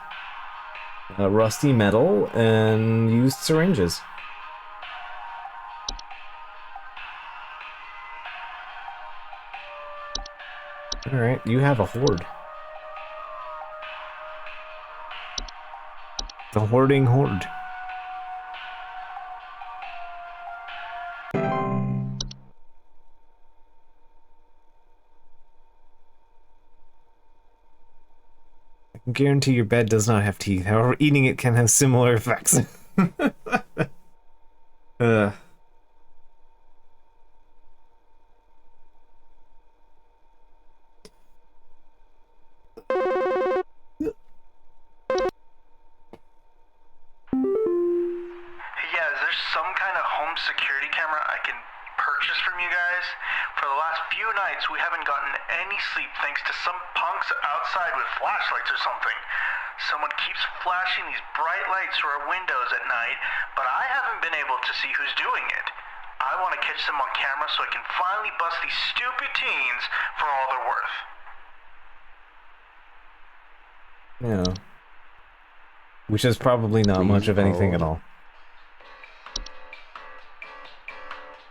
rusty metal and used syringes. Alright, you have a horde. The hoarding horde. I can guarantee your bed does not have teeth, however eating it can have similar effects. Yeah, is there some kind of home security camera I can purchase from you guys? For the last few nights, we haven't gotten any sleep thanks to some punks outside with flashlights or something. Someone keeps flashing these bright lights through our windows at night, but I haven't been able to see who's doing it. I want to catch them on camera so I can finally bust these stupid teens for all they're worth. Yeah. Which is probably not much of anything at all.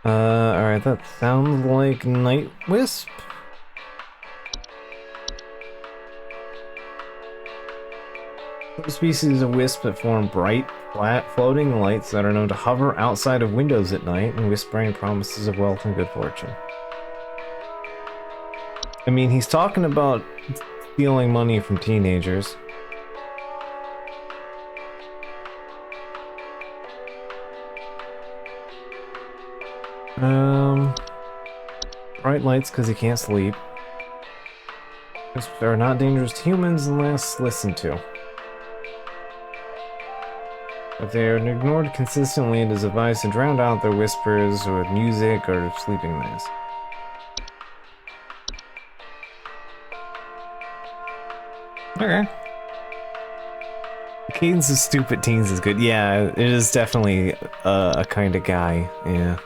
Alright, that sounds like Night Wisp. Species of wisp that form bright, flat, floating lights that are known to hover outside of windows at night and whispering promises of wealth and good fortune. I mean, he's talking about stealing money from teenagers. Bright lights because he can't sleep. Wisps are not dangerous to humans unless listened to. If they are ignored consistently, it is advised to drown out their whispers with music or sleeping masks. Okay. The cadence of stupid teens is good. Yeah, it is definitely a kind of guy. Yeah.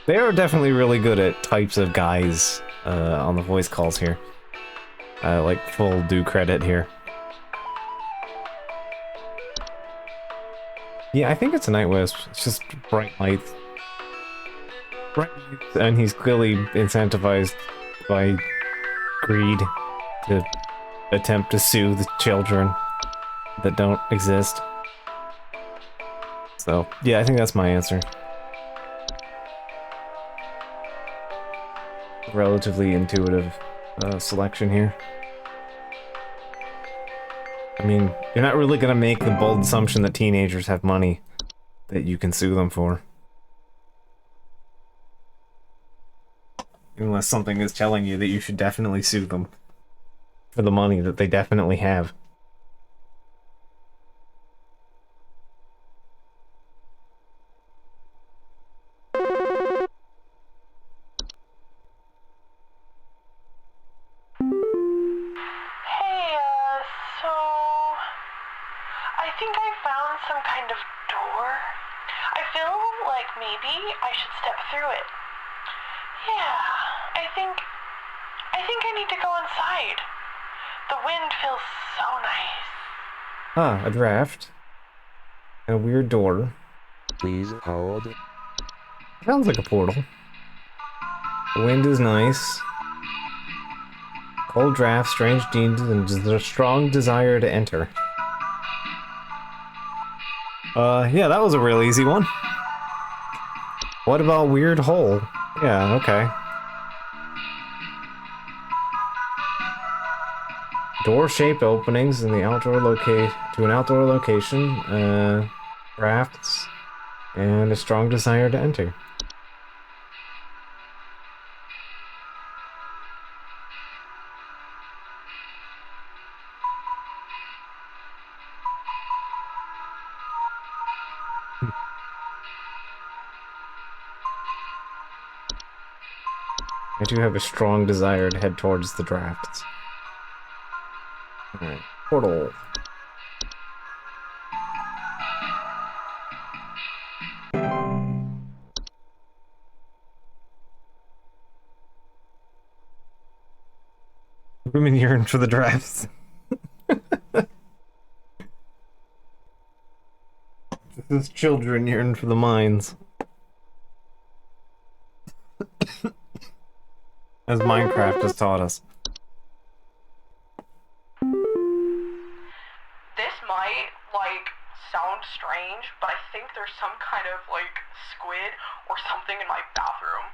They are definitely really good at types of guys on the voice calls here. Like, full due credit here. Yeah, I think it's a Night Wisp. It's just bright lights. Bright lights, and he's clearly incentivized by greed to attempt to sue the children that don't exist. So, yeah, I think that's my answer. Relatively intuitive selection here. I mean, you're not really gonna make the bold assumption that teenagers have money that you can sue them for. Unless something is telling you that you should definitely sue them for the money that they definitely have. Hey, so I think I found some kind of door. I feel like maybe I should step through it. Yeah, I think I need to go inside. The wind feels so nice. Ah, a draft. And a weird door. Please hold. Sounds like a portal. The wind is nice. Cold draft, strange deeds, and just a strong desire to enter. Yeah, that was a real easy one. What about weird hole? Yeah, okay. Door-shaped openings in the to an outdoor location, drafts, and a strong desire to enter. I do have a strong desire to head towards the drafts. Alright, portal. Women yearn for the drafts. This is children yearn for the mines. As Minecraft has taught us. This might, sound strange, but I think there's some kind of, squid or something in my bathroom.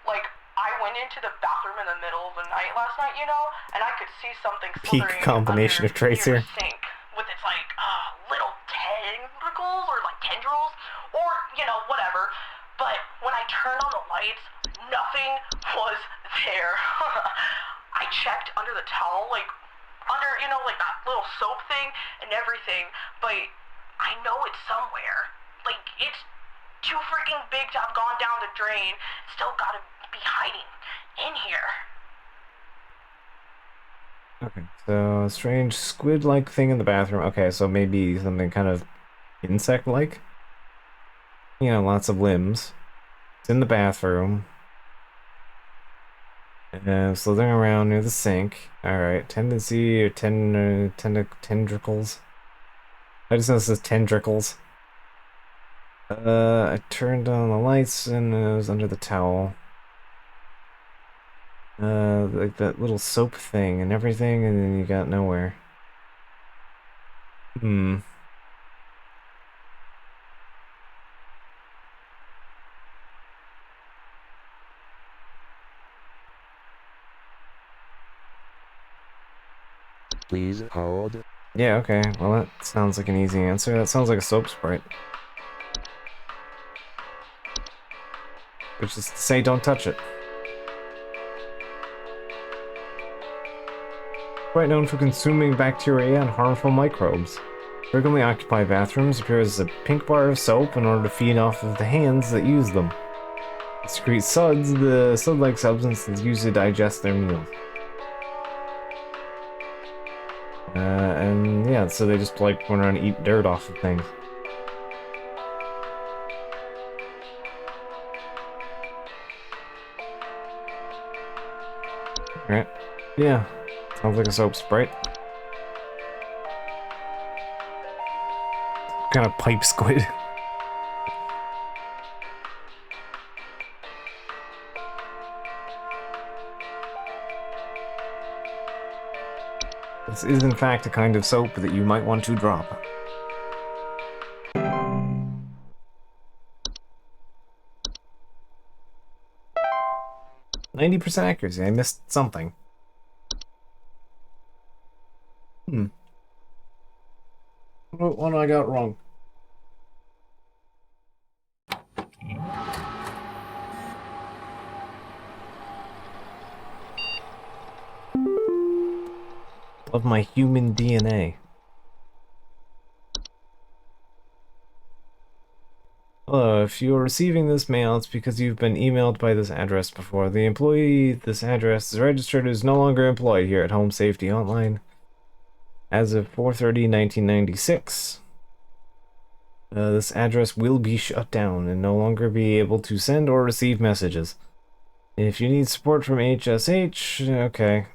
I went into the bathroom in the middle of the night last night, and I could see something Peak slithering combination of traits near here. the sink with its, little tentacles or, tendrils or, whatever. But when I turned on the lights, nothing was there. I checked under the towel, under, that little soap thing and everything, but I know it's somewhere. It's too freaking big to have gone down the drain. Still gotta be hiding in here. Okay, so a strange squid-like thing in the bathroom. Okay, so maybe something kind of insect-like? You know, lots of limbs. It's in the bathroom. Slithering around near the sink. Alright, tendency or tendricles. I just know this says tendricles. I turned on the lights and it was under the towel. Like that little soap thing and everything, and then you got nowhere. Please hold. Yeah, okay. Well, that sounds like an easy answer. That sounds like a soap sprite. Which is to say, don't touch it. Quite known for consuming bacteria and harmful microbes. Frequently occupied bathrooms appear as a pink bar of soap in order to feed off of the hands that use them. They secrete suds, the sud-like substance that's used to digest their meals. And yeah, so they just run around and eat dirt off of things. Alright. Yeah. Sounds like a soap sprite. Kind of pipe squid. This is in fact a kind of soap that you might want to drop. %90 accuracy, I missed something. What one I got wrong? Of my human DNA. Hello, if you are receiving this mail, it's because you've been emailed by this address before. The employee this address is registered is no longer employed here at Home Safety Hotline. As of 4/30/1996, this address will be shut down and no longer be able to send or receive messages. If you need support from HSH, okay.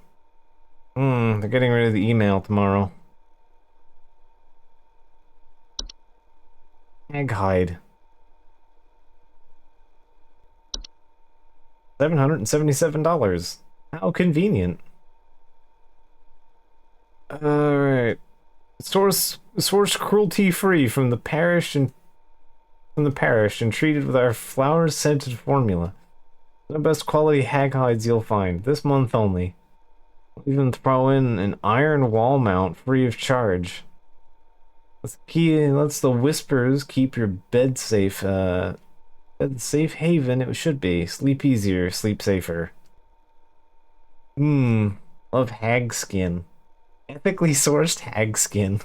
They're getting rid of the email tomorrow. Egg hide. $777. How convenient. Alright. Source cruelty free from the parish and treated with our flower scented formula. The best quality hag hides you'll find, this month only. We'll even throw in an iron wall mount free of charge. Lets the whispers keep your bed safe, safe haven it should be. Sleep easier, sleep safer. Love hag skin. Ethically sourced hag skin.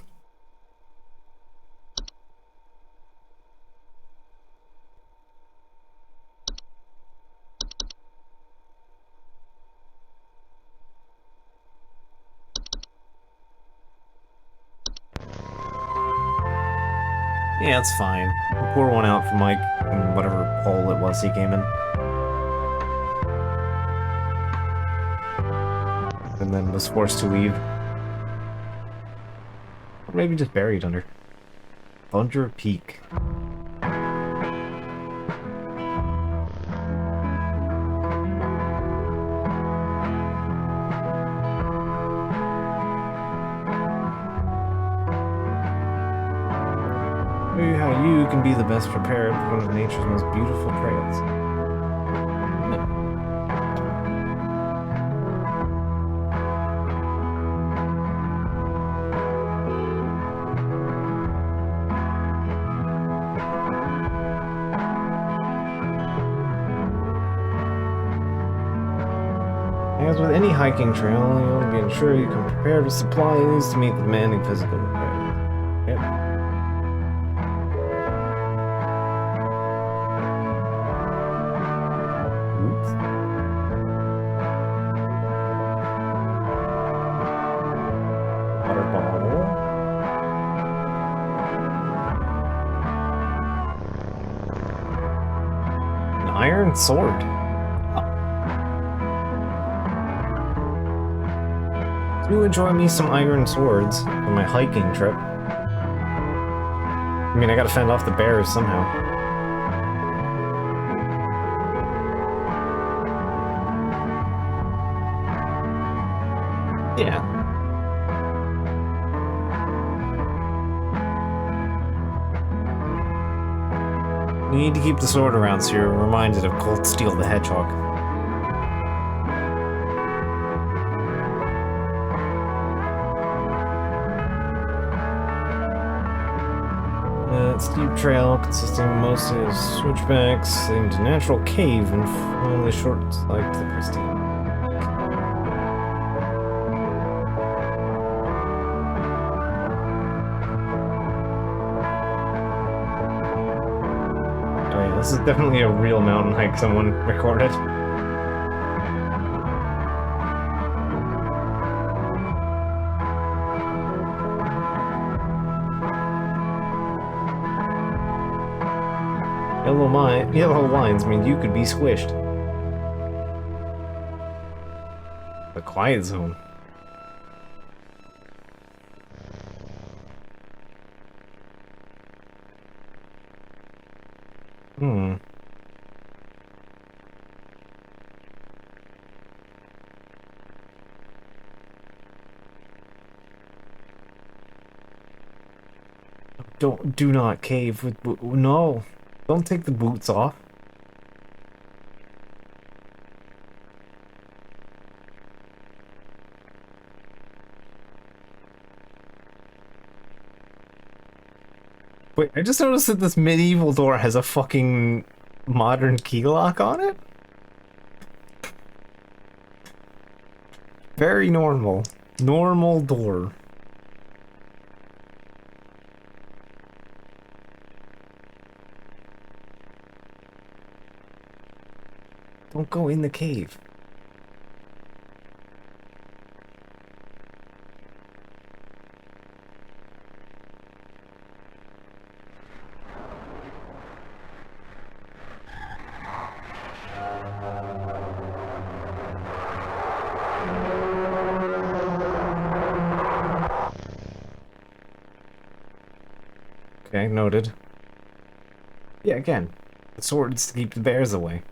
Yeah, it's fine. We'll pour one out for Mike in whatever hole it was he came in. And then was forced to leave. Or maybe just buried under. Thunder Peak. How you can be the best prepared for one of nature's most beautiful trails. As with any hiking trail, you'll be ensured you come prepared with supplies to meet the demanding physical requirements. Yep. Iron sword. Do enjoy me some iron swords for my hiking trip. I mean, I gotta fend off the bears somehow. Yeah. You need to keep the sword around so you're reminded of Colt Steel the Hedgehog. Steep trail consisting mostly of switchbacks leading to natural cave and only short like the pristine. Oh yeah, this is definitely a real mountain hike someone recorded. Yellow lines mean you could be squished. The quiet zone. Do not cave with no. Don't take the boots off. Wait, I just noticed that this medieval door has a fucking modern key lock on it? Very normal. Normal door. Don't go in the cave. Okay, noted. Yeah, again, the swords to keep the bears away.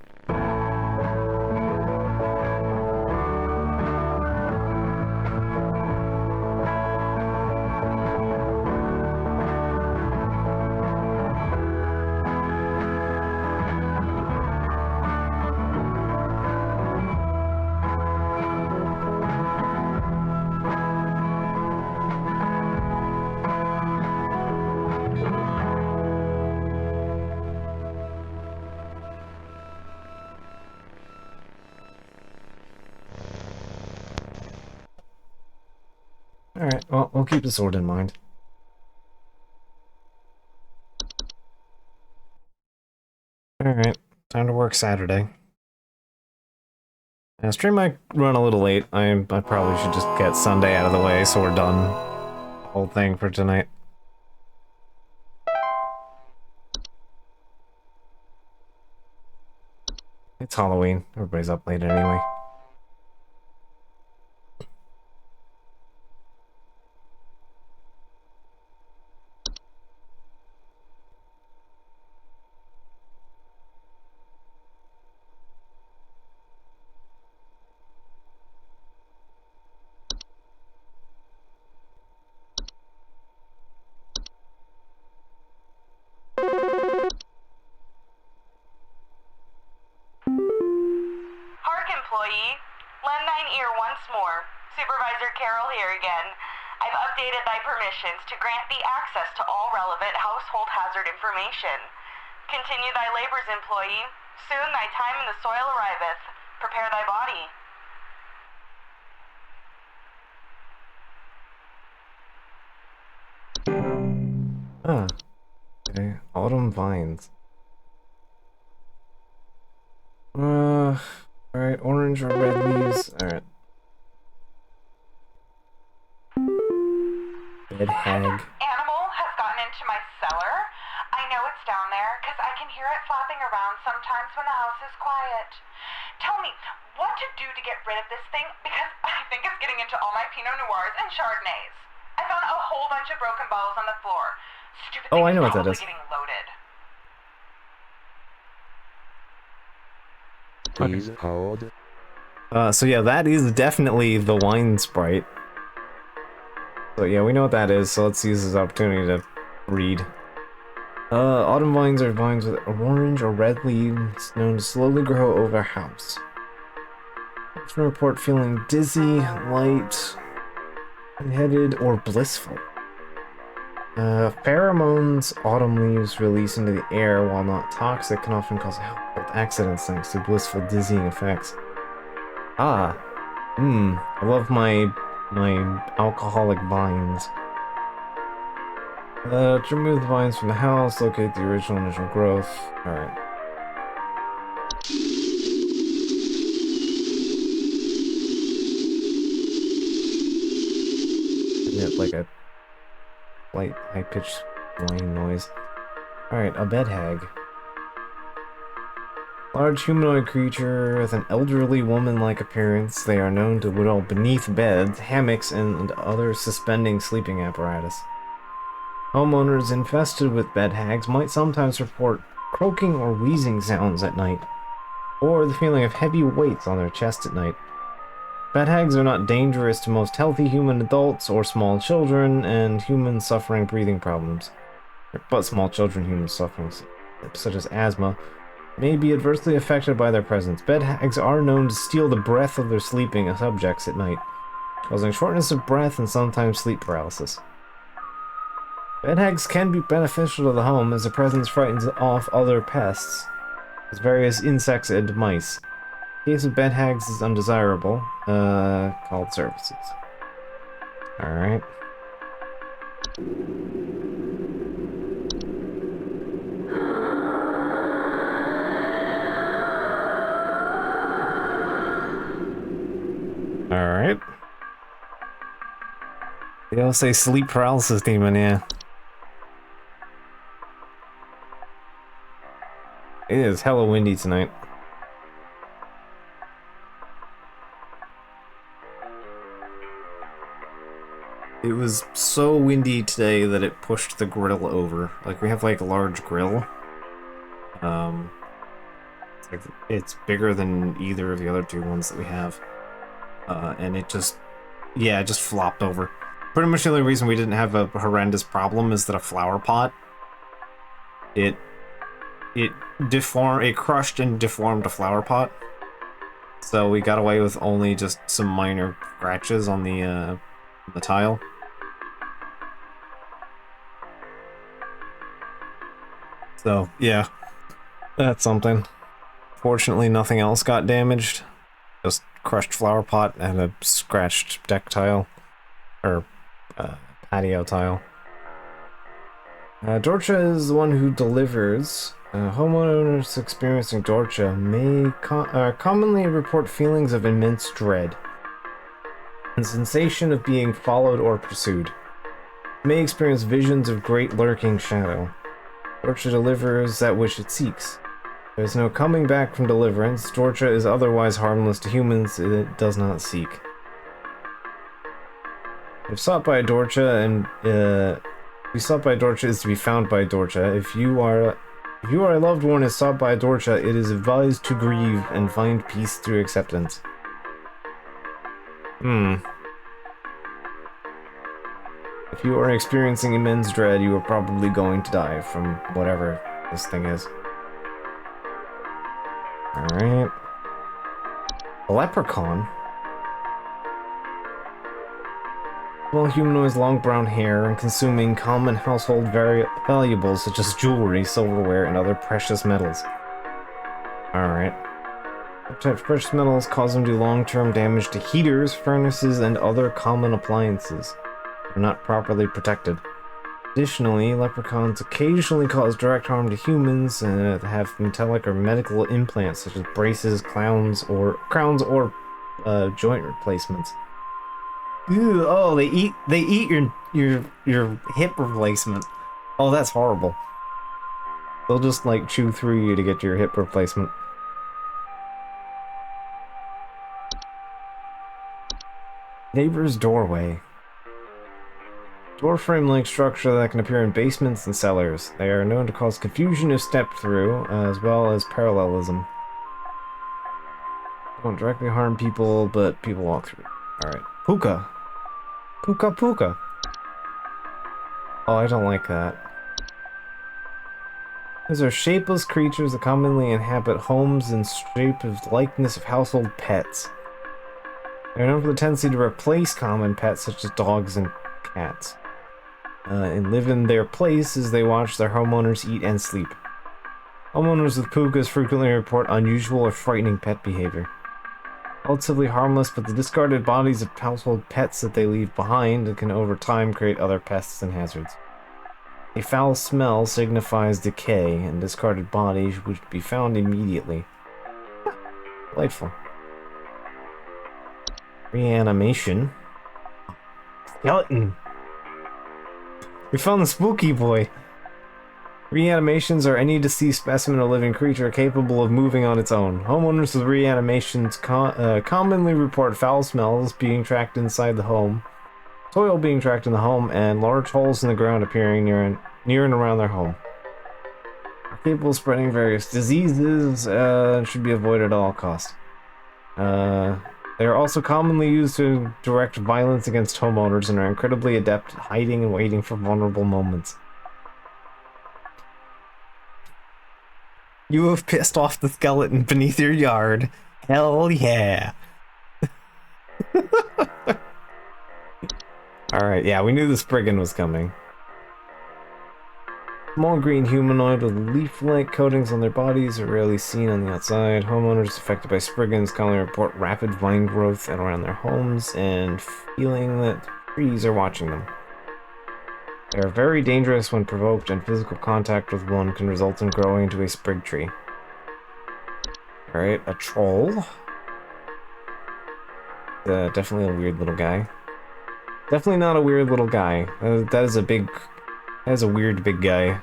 Alright, well, we'll keep the sword in mind. Alright, time to work Saturday. Stream might run a little late. I probably should just get Sunday out of the way so we're done. The whole thing for tonight. It's Halloween. Everybody's up late anyway. Hark, employee. Lend thine ear once more. Supervisor Carroll here again. I've updated thy permissions to grant thee access to all relevant household hazard information. Continue thy labors, employee. Soon thy time in the soil arriveth. Prepare thy body. Ah. Okay, autumn vines. Alright, orange or red leaves. Alright. Bed hag. Animal has gotten into my cellar. I know it's down there because I can hear it flapping around sometimes when the house is quiet. Tell me what to do to get rid of this thing because I think it's getting into all my Pinot Noirs and Chardonnays. I found a whole bunch of broken bottles on the floor. Stupid Oh, thing I know is what that probably is. getting loaded. Please hold. So yeah, that is definitely the wine sprite. So yeah, we know what that is, so let's use this opportunity to read. Autumn vines are vines with orange or red leaves known to slowly grow over a house. Often report feeling dizzy, light, headed, or blissful. Pheromones autumn leaves release into the air, while not toxic, can often cause household accidents thanks to blissful dizzying effects. Ah, I love my alcoholic vines. To remove the vines from the house, locate the original initial growth. Alright. Emit like a light, high-pitched whine noise. Alright, a bed hag. Large humanoid creature with an elderly woman-like appearance. They are known to dwell beneath beds, hammocks, and other suspending sleeping apparatus. Homeowners infested with bed hags might sometimes report croaking or wheezing sounds at night, or the feeling of heavy weights on their chest at night. Bed hags are not dangerous to most healthy human adults or small children and humans suffering breathing problems. But small children, humans suffering, such as asthma, may be adversely affected by their presence. Bed hags are known to steal the breath of their sleeping subjects at night, causing shortness of breath and sometimes sleep paralysis. Bedhags can be beneficial to the home as their presence frightens off other pests, as various insects and mice. In case of bedhags is undesirable, called services. Alright. Alright. They all say sleep paralysis demon, yeah. It is hella windy tonight. It was so windy today that it pushed the grill over. Like, we have like a large grill. It's bigger than either of the other two ones that we have. And it just, yeah, it just flopped over. Pretty much the only reason we didn't have a horrendous problem is that a flower pot, it crushed and deformed a flower pot. So we got away with only just some minor scratches on the tile. So, yeah, that's something. Fortunately, nothing else got damaged. Just crushed flower pot and a scratched deck tile. Or, patio tile. Dorcha is the one who delivers. Homeowners experiencing Dorcha may commonly report feelings of immense dread and sensation of being followed or pursued. May experience visions of great lurking shadow. Dorcha delivers that which it seeks. There is no coming back from deliverance. Dorcha is otherwise harmless to humans it does not seek. If sought by Dorcha and be sought by Dorcha is to be found by Dorcha. If you are a loved one is sought by Dorcha, it is advised to grieve and find peace through acceptance. If you are experiencing immense dread, you are probably going to die from whatever this thing is. Alright. A leprechaun? Small humanoids, long brown hair, and consuming common household valuables such as jewelry, silverware, and other precious metals. Alright. Types of precious metals cause them to do long-term damage to heaters, furnaces, and other common appliances. They're not properly protected. Additionally, leprechauns occasionally cause direct harm to humans and have metallic or medical implants such as braces, crowns, or joint replacements. Ew, oh, they eat your hip replacement. Oh, that's horrible. They'll just like chew through you to get your hip replacement. Neighbor's doorway. Door frame-like structure that can appear in basements and cellars. They are known to cause confusion if stepped through, as well as parallelism. They don't directly harm people, but people walk through. Alright. Puka. Puka Puka. Oh, I don't like that. These are shapeless creatures that commonly inhabit homes in shape of likeness of household pets. They are known for the tendency to replace common pets such as dogs and cats. And live in their place as they watch their homeowners eat and sleep. Homeowners with pukas frequently report unusual or frightening pet behavior. Relatively harmless, but the discarded bodies of household pets that they leave behind can over time create other pests and hazards. A foul smell signifies decay, and discarded bodies would be found immediately. Delightful. Reanimation. Skeleton. We found the spooky boy. Reanimations are any deceased specimen or living creature capable of moving on its own. Homeowners with reanimations commonly report foul smells being tracked inside the home, soil being tracked in the home, and large holes in the ground appearing near and around their home. Are capable of spreading various diseases and should be avoided at all costs. They are also commonly used to direct violence against homeowners and are incredibly adept at hiding and waiting for vulnerable moments. You have pissed off the skeleton beneath your yard. Hell yeah. Alright, yeah, we knew the Spriggan was coming. Small green humanoid with leaf-like coatings on their bodies are rarely seen on the outside. Homeowners affected by Spriggans commonly report rapid vine growth at around their homes and feeling that trees are watching them. They are very dangerous when provoked, and physical contact with one can result in growing into a sprig tree. Alright, a troll. Definitely a weird little guy. Definitely not a weird little guy. That is a weird big guy.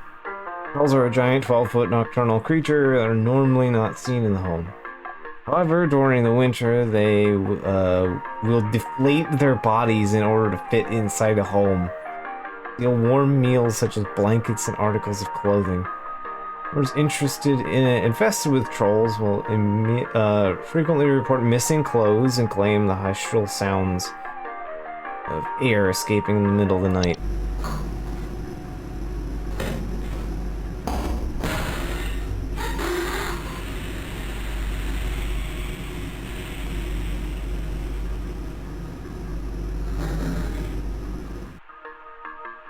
Trolls are a giant 12-foot nocturnal creature that are normally not seen in the home. However, during the winter, they will deflate their bodies in order to fit inside a home. Steal warm meals such as blankets and articles of clothing. Those interested in it, infested with trolls, will frequently report missing clothes and claim the hostile sounds of air escaping in the middle of the night.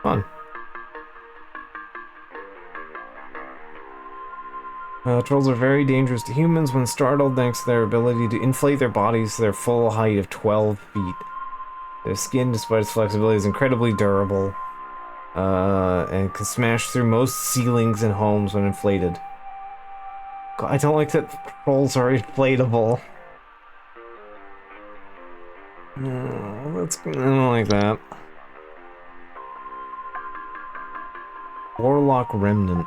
Fun. Trolls are very dangerous to humans when startled thanks to their ability to inflate their bodies to their full height of 12 feet. Their skin, despite its flexibility, is incredibly durable, and can smash through most ceilings in homes when inflated. God, I don't like that trolls are inflatable. I don't like that. Warlock Remnant.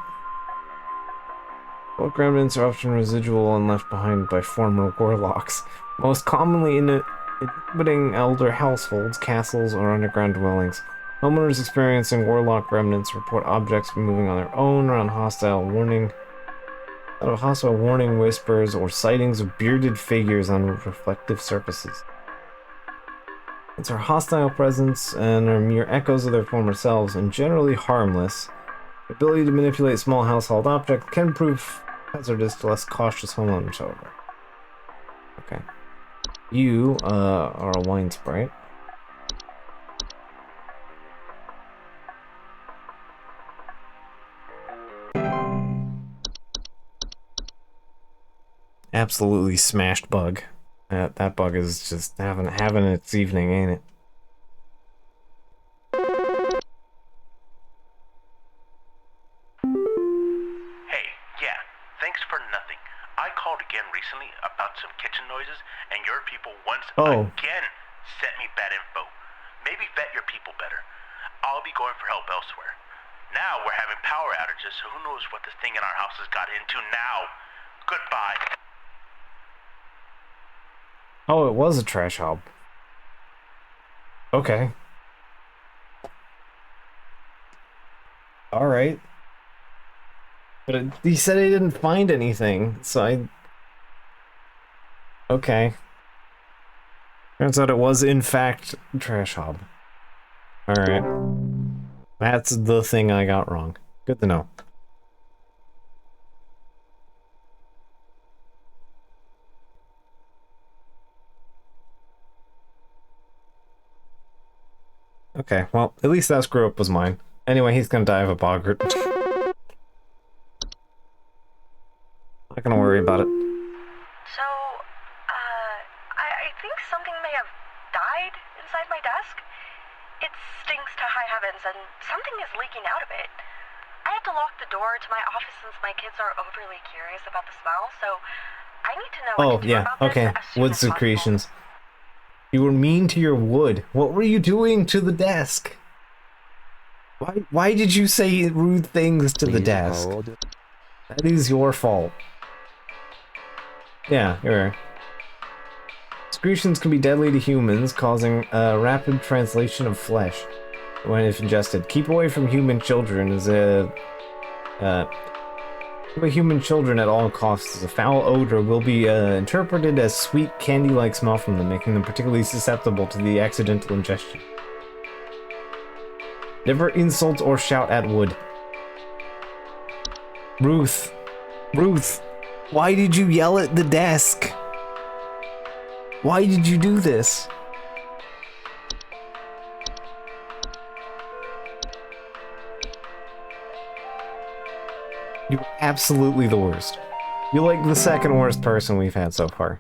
Warlock remnants are often residual and left behind by former warlocks, most commonly inhabiting elder households, castles, or underground dwellings. Homeowners experiencing warlock remnants report objects moving on their own around hostile warning whispers or sightings of bearded figures on reflective surfaces. It's our hostile presence and are mere echoes of their former selves and generally harmless. The ability to manipulate small household objects can prove hazardous to less cautious homeowners, however. Okay. You are a wine sprite. Absolutely smashed bug. That bug is just having its evening, ain't it? Hey, yeah, thanks for nothing. I called again recently about some kitchen noises, and your people once again sent me bad info. Maybe vet your people better. I'll be going for help elsewhere. Now we're having power outages, so who knows what this thing in our house has got into now. Goodbye. Oh, it was a trash hob. Okay. Alright. But he said he didn't find anything, so I... Okay. Turns out it was, in fact, trash hob. Alright. That's the thing I got wrong. Good to know. Okay, well, at least that screw-up was mine. Anyway, he's gonna die of a boggart. Not gonna worry about it. So, I think something may have died inside my desk. It stinks to high heavens, and something is leaking out of it. I had to lock the door to my office since my kids are overly curious about the smell, so I need to know what to do about this as soon wood as possible. secretions. You were mean to your wood. What were you doing to the desk? Why did you say rude things to the desk? That is your fault. Yeah, you're right. Secretions can be deadly to humans, causing rapid translation of flesh when if ingested. Keep away from human children human children at all costs, as a foul odor will be interpreted as sweet candy-like smell from them, making them particularly susceptible to the accidental ingestion. Never insult or shout at wood. Ruth, why did you yell at the desk? Why did you do this? You're absolutely the worst. You're like the second worst person we've had so far.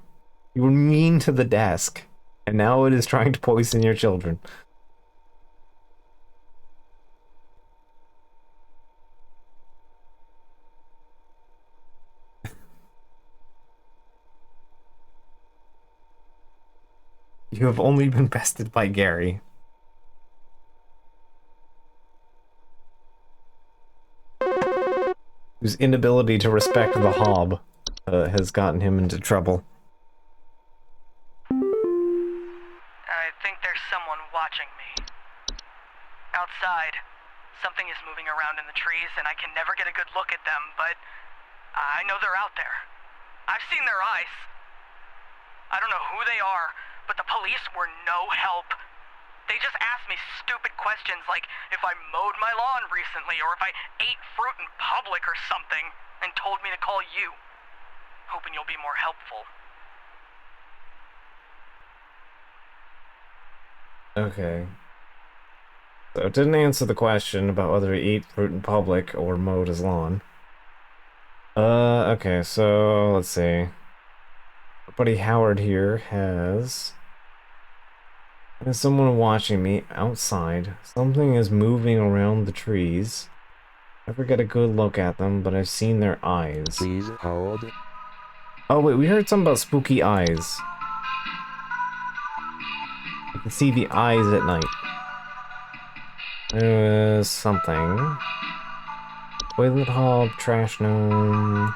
You were mean to the desk, and now it is trying to poison your children. You have only been bested by Gary. Whose inability to respect the hob has gotten him into trouble. I think there's someone watching me. Outside, something is moving around in the trees, and I can never get a good look at them, but I know they're out there. I've seen their eyes. I don't know who they are, but the police were no help. They just asked me stupid questions like if I mowed my lawn recently or if I ate fruit in public or something, and told me to call you. Hoping you'll be more helpful. Okay. So it didn't answer the question about whether he ate fruit in public or mowed his lawn. Okay, so let's see. Our buddy Howard here has... There's someone watching me outside. Something is moving around the trees. Never get a good look at them, but I've seen their eyes. Please hold. Oh wait, we heard something about spooky eyes. You can see the eyes at night. There was something. Toilet hob, trash gnome.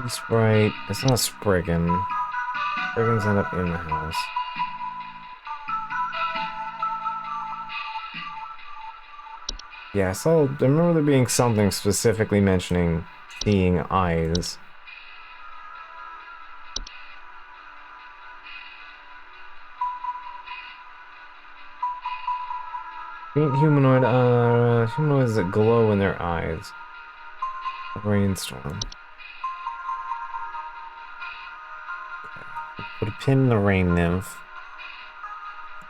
Sprite. It's not a Spriggan. Spriggans end up in the house. Yeah, I remember there being something specifically mentioning seeing eyes. Faint humanoid, humanoids that glow in their eyes. Rainstorm. Put a pin in the rain nymph.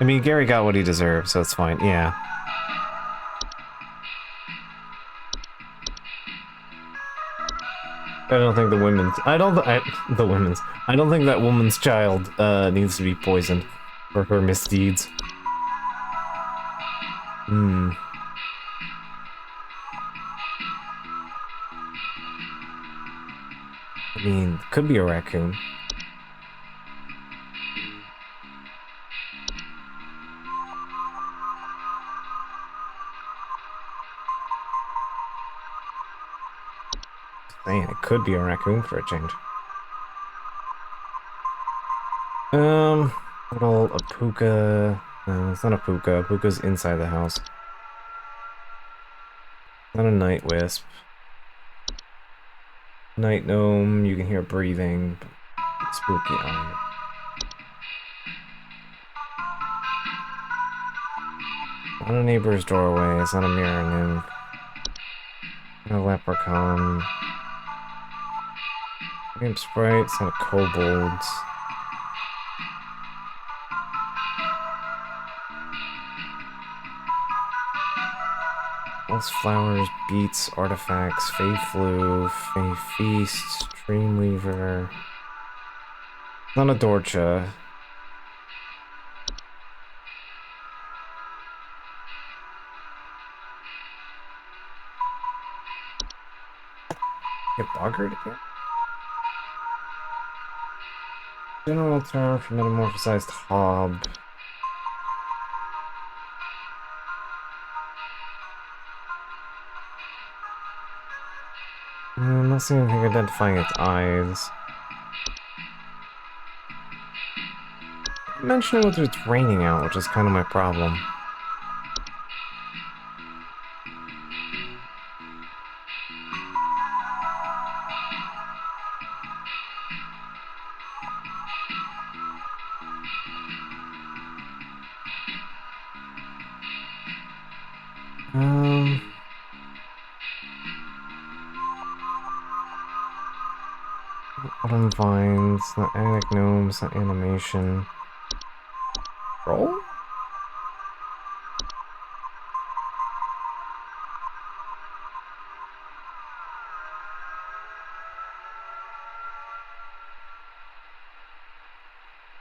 I mean, Gary got what he deserved, so it's fine. Yeah. I don't think the women's... I don't think that woman's child, needs to be poisoned for her misdeeds. Hmm. I mean, could be a raccoon. Man, it could be a raccoon for a change. Little a puka. No, it's not a puka. Puka's inside the house. Not a night wisp. Night gnome, you can hear breathing. Spooky eye. Not a neighbor's doorway. It's not a mirror nymph. Not a leprechaun. Imp sprite. It's not a kobold. Lost flowers, beets, artifacts, fey flu, fey feast, dreamweaver. Not a dorcha. Get boggered again? General term for metamorphosized hob. I'm not seeing anything identifying its eyes. I'm mentioning whether it's raining out, which is kind of my problem. Autumn vines, not attic gnomes, not animation. Roll?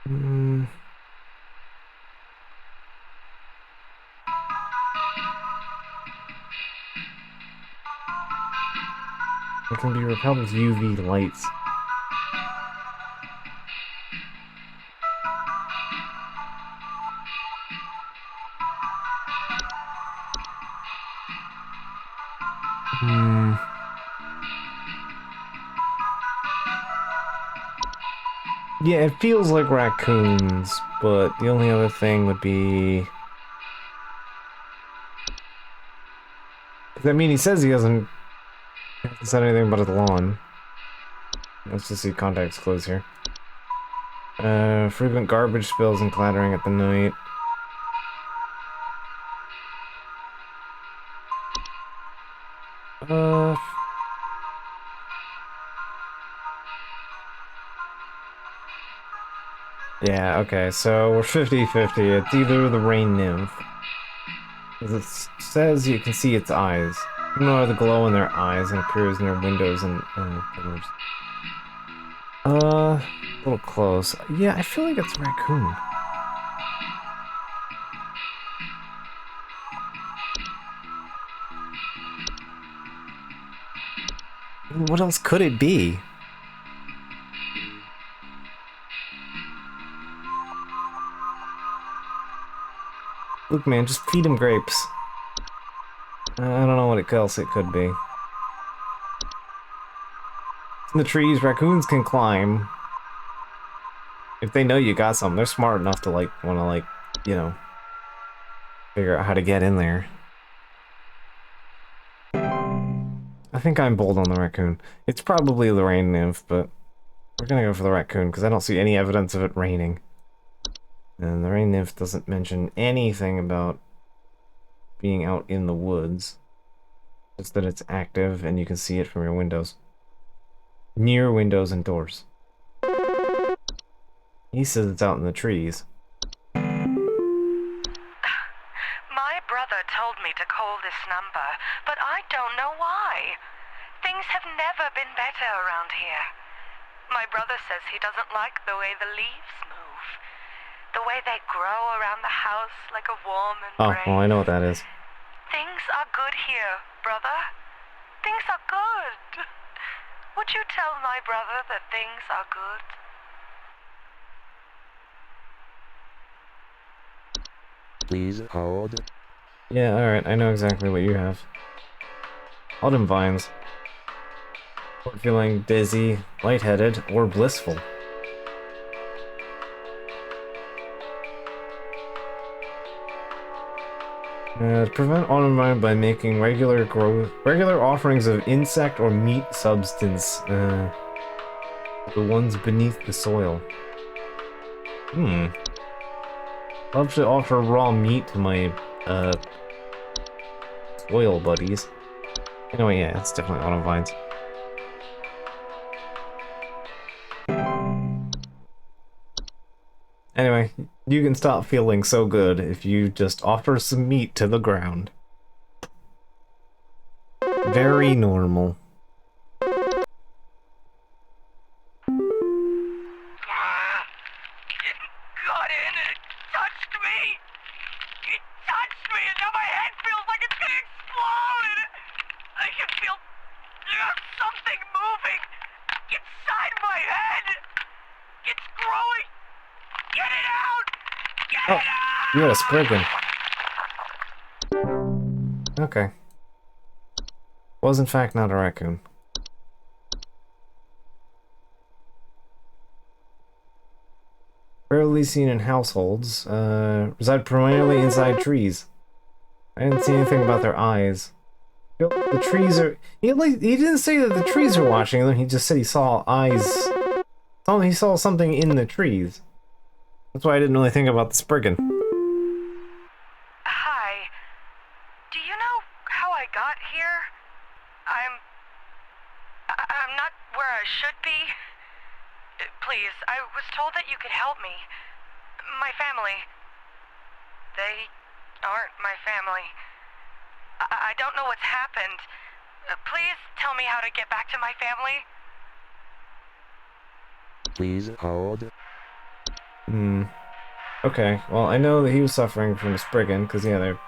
It can be repelled with UV lights. Yeah, it feels like raccoons, but the only other thing would be... I mean, he says he hasn't said anything about his lawn. Let's just see contacts close here. Frequent garbage spills and clattering at the night. Yeah, okay, so we're 50-50. It's either the rain nymph. Because it says you can see its eyes. You know the glow in their eyes and appears near windows and pillars. A little close. Yeah, I feel like it's raccoon. What else could it be? Look, man, just feed him grapes. I don't know what else it could be. In the trees, raccoons can climb. If they know you got something, they're smart enough to, like, want to, like, you know, figure out how to get in there. I think I'm bold on the raccoon. It's probably the rain nymph, but we're gonna go for the raccoon because I don't see any evidence of it raining. And the rain nymph doesn't mention anything about being out in the woods. Just that it's active and you can see it from your windows. Near windows and doors. He says it's out in the trees. My brother told me to call this number, but I don't know why. Things have never been better around here. My brother says he doesn't like the way the leaves move. The way they grow around the house like a warm embrace. Oh, well, I know what that is. Things are good here, brother. Things are good. Would you tell my brother that things are good? Please hold. Yeah, alright, I know exactly what you have. Autumn vines. Or feeling dizzy, lightheaded, or blissful. To prevent autumn vine by making regular offerings of insect or meat substance. The ones beneath the soil. Love to offer raw meat to my, soil buddies. Anyway, yeah, it's definitely autumn vines. Anyway, you can stop feeling so good if you just offer some meat to the ground. Very normal. Oh, you got a Spriggan. Okay. Was in fact not a raccoon. Rarely seen in households. Reside primarily inside trees. I didn't see anything about their eyes. The trees are... He didn't say that the trees are watching them, he just said he saw eyes. He saw something in the trees. That's why I didn't really think about the Spriggan. Hi. Do you know how I got here? I'm not where I should be. Please, I was told that you could help me. My family. They aren't my family. I don't know what's happened. Please tell me how to get back to my family. Please hold. Hmm. Okay, well, I know that he was suffering from a Spriggan, because, yeah, they're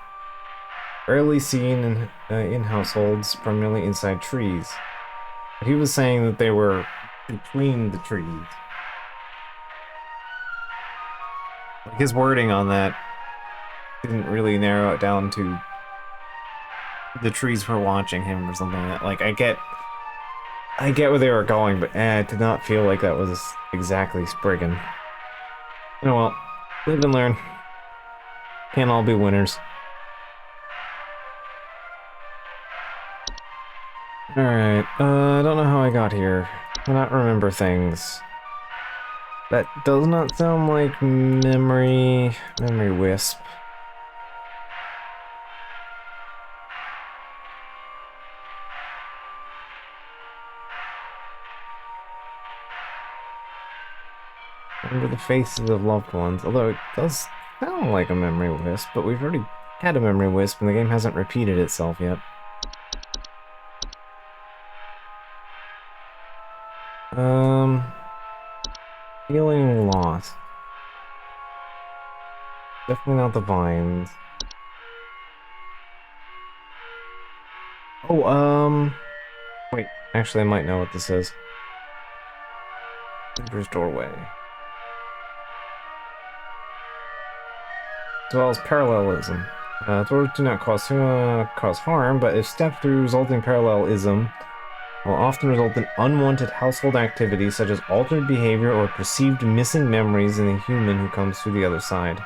rarely seen in households, primarily inside trees. But he was saying that they were between the trees. Like, his wording on that didn't really narrow it down to the trees were watching him or something like that. Like, I get where they were going, but it did not feel like that was exactly Spriggan. Oh well, live and learn. Can't all be winners. Alright, I don't know how I got here. I cannot remember things. That does not sound like memory wisp. Remember the faces of loved ones, although it does sound like a memory wisp, but we've already had a memory wisp and the game hasn't repeated itself yet. Feeling lost. Definitely not the vines. Oh, wait, actually I might know what this is. Neighbor's doorway. As well as parallelism. Doors do not cause harm, but if stepped through, resulting parallelism will often result in unwanted household activities such as altered behavior or perceived missing memories in the human who comes through the other side.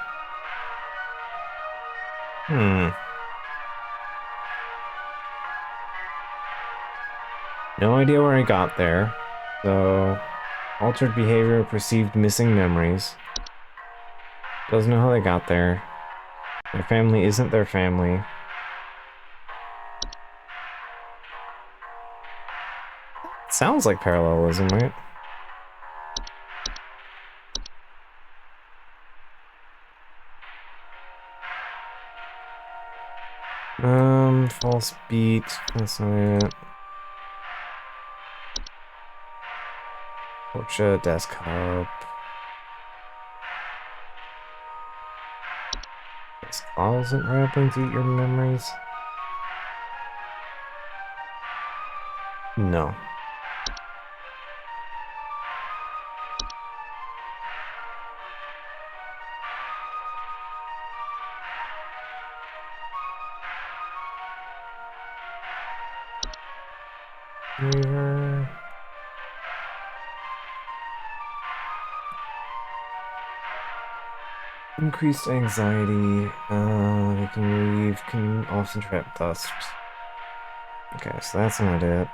No idea where I got there. So, altered behavior, perceived missing memories. Doesn't know how they got there. Their family isn't their family. Sounds like parallelism, right? False beat. That's not it. Portia, desktop. This isn't happening to eat your memories? No. Neither. Increased anxiety, they can leave, can often trap dust. Okay, so that's not it.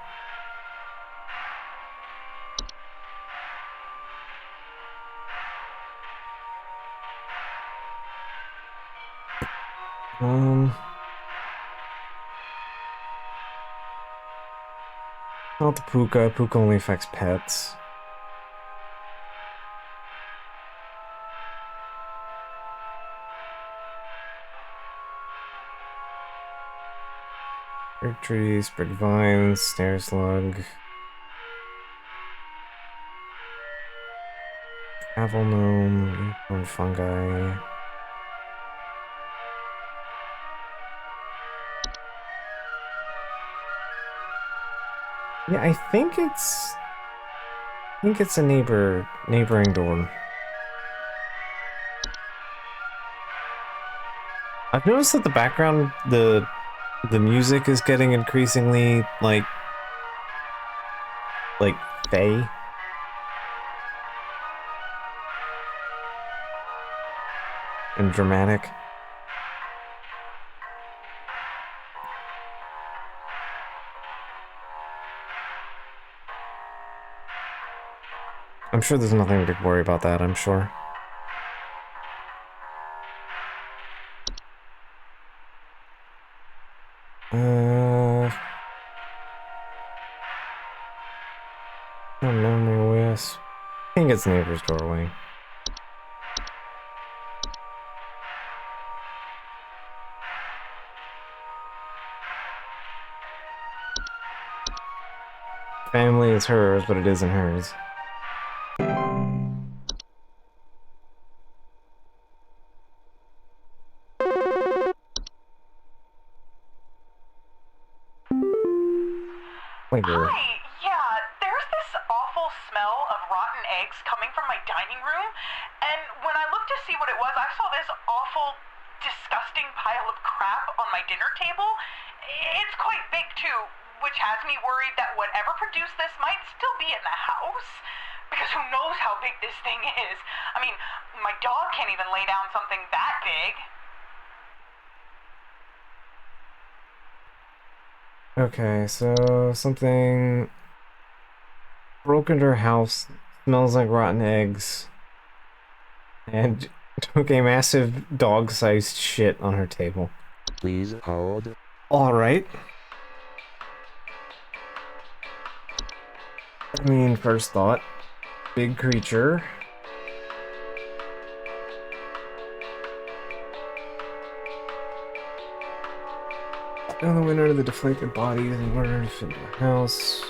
Not the Puka. Puka only affects pets. Sprig trees, sprig vines, snare slug. Travel gnome, acorn fungi. Yeah, I think it's a neighboring door. I've noticed that the background, the music is getting increasingly like fey. And dramatic. I'm sure there's nothing to worry about that, I'm sure. A memory wisp. I think it's neighbor's doorway. Family is hers, but it isn't hers. Flavor. Hi, yeah, there's this awful smell of rotten eggs coming from my dining room, and when I looked to see what it was, I saw this awful, disgusting pile of crap on my dinner table. It's quite big, too, which has me worried that whatever produced this might still be in the house. Because who knows how big this thing is? I mean, my dog can't even lay down something that big. Okay, so something broke into her house, smells like rotten eggs, and took a massive dog-sized shit on her table. Please hold. Alright. I mean, first thought, big creature. Down the window to the deflated bodies in order to fit into the house.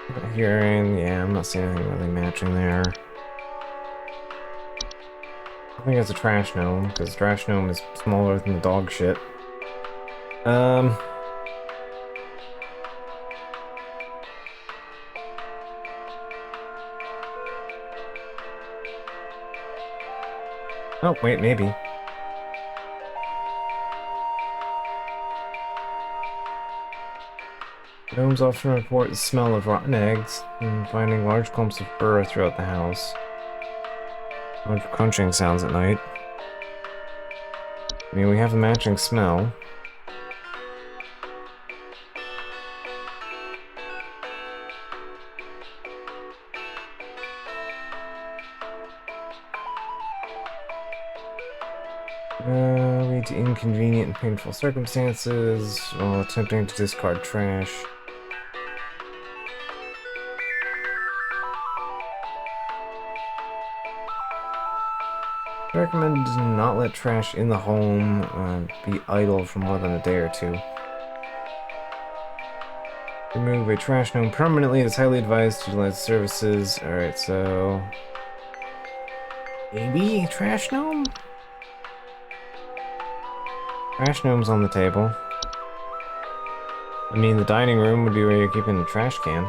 Not hearing, yeah, I'm not seeing anything really matching there. I think it's a trash gnome, because trash gnome is smaller than the dog shit. Oh, wait, maybe. Gnomes often report the smell of rotten eggs and finding large clumps of fur throughout the house. Large crunching sounds at night. I mean, we have a matching smell. Lead to inconvenient and painful circumstances while attempting to discard trash. I recommend to not let trash in the home be idle for more than a day or two. Remove a trash gnome permanently. It's highly advised to utilize services. Alright, so... maybe a trash gnome? Trash gnome's on the table. I mean, the dining room would be where you're keeping the trash can.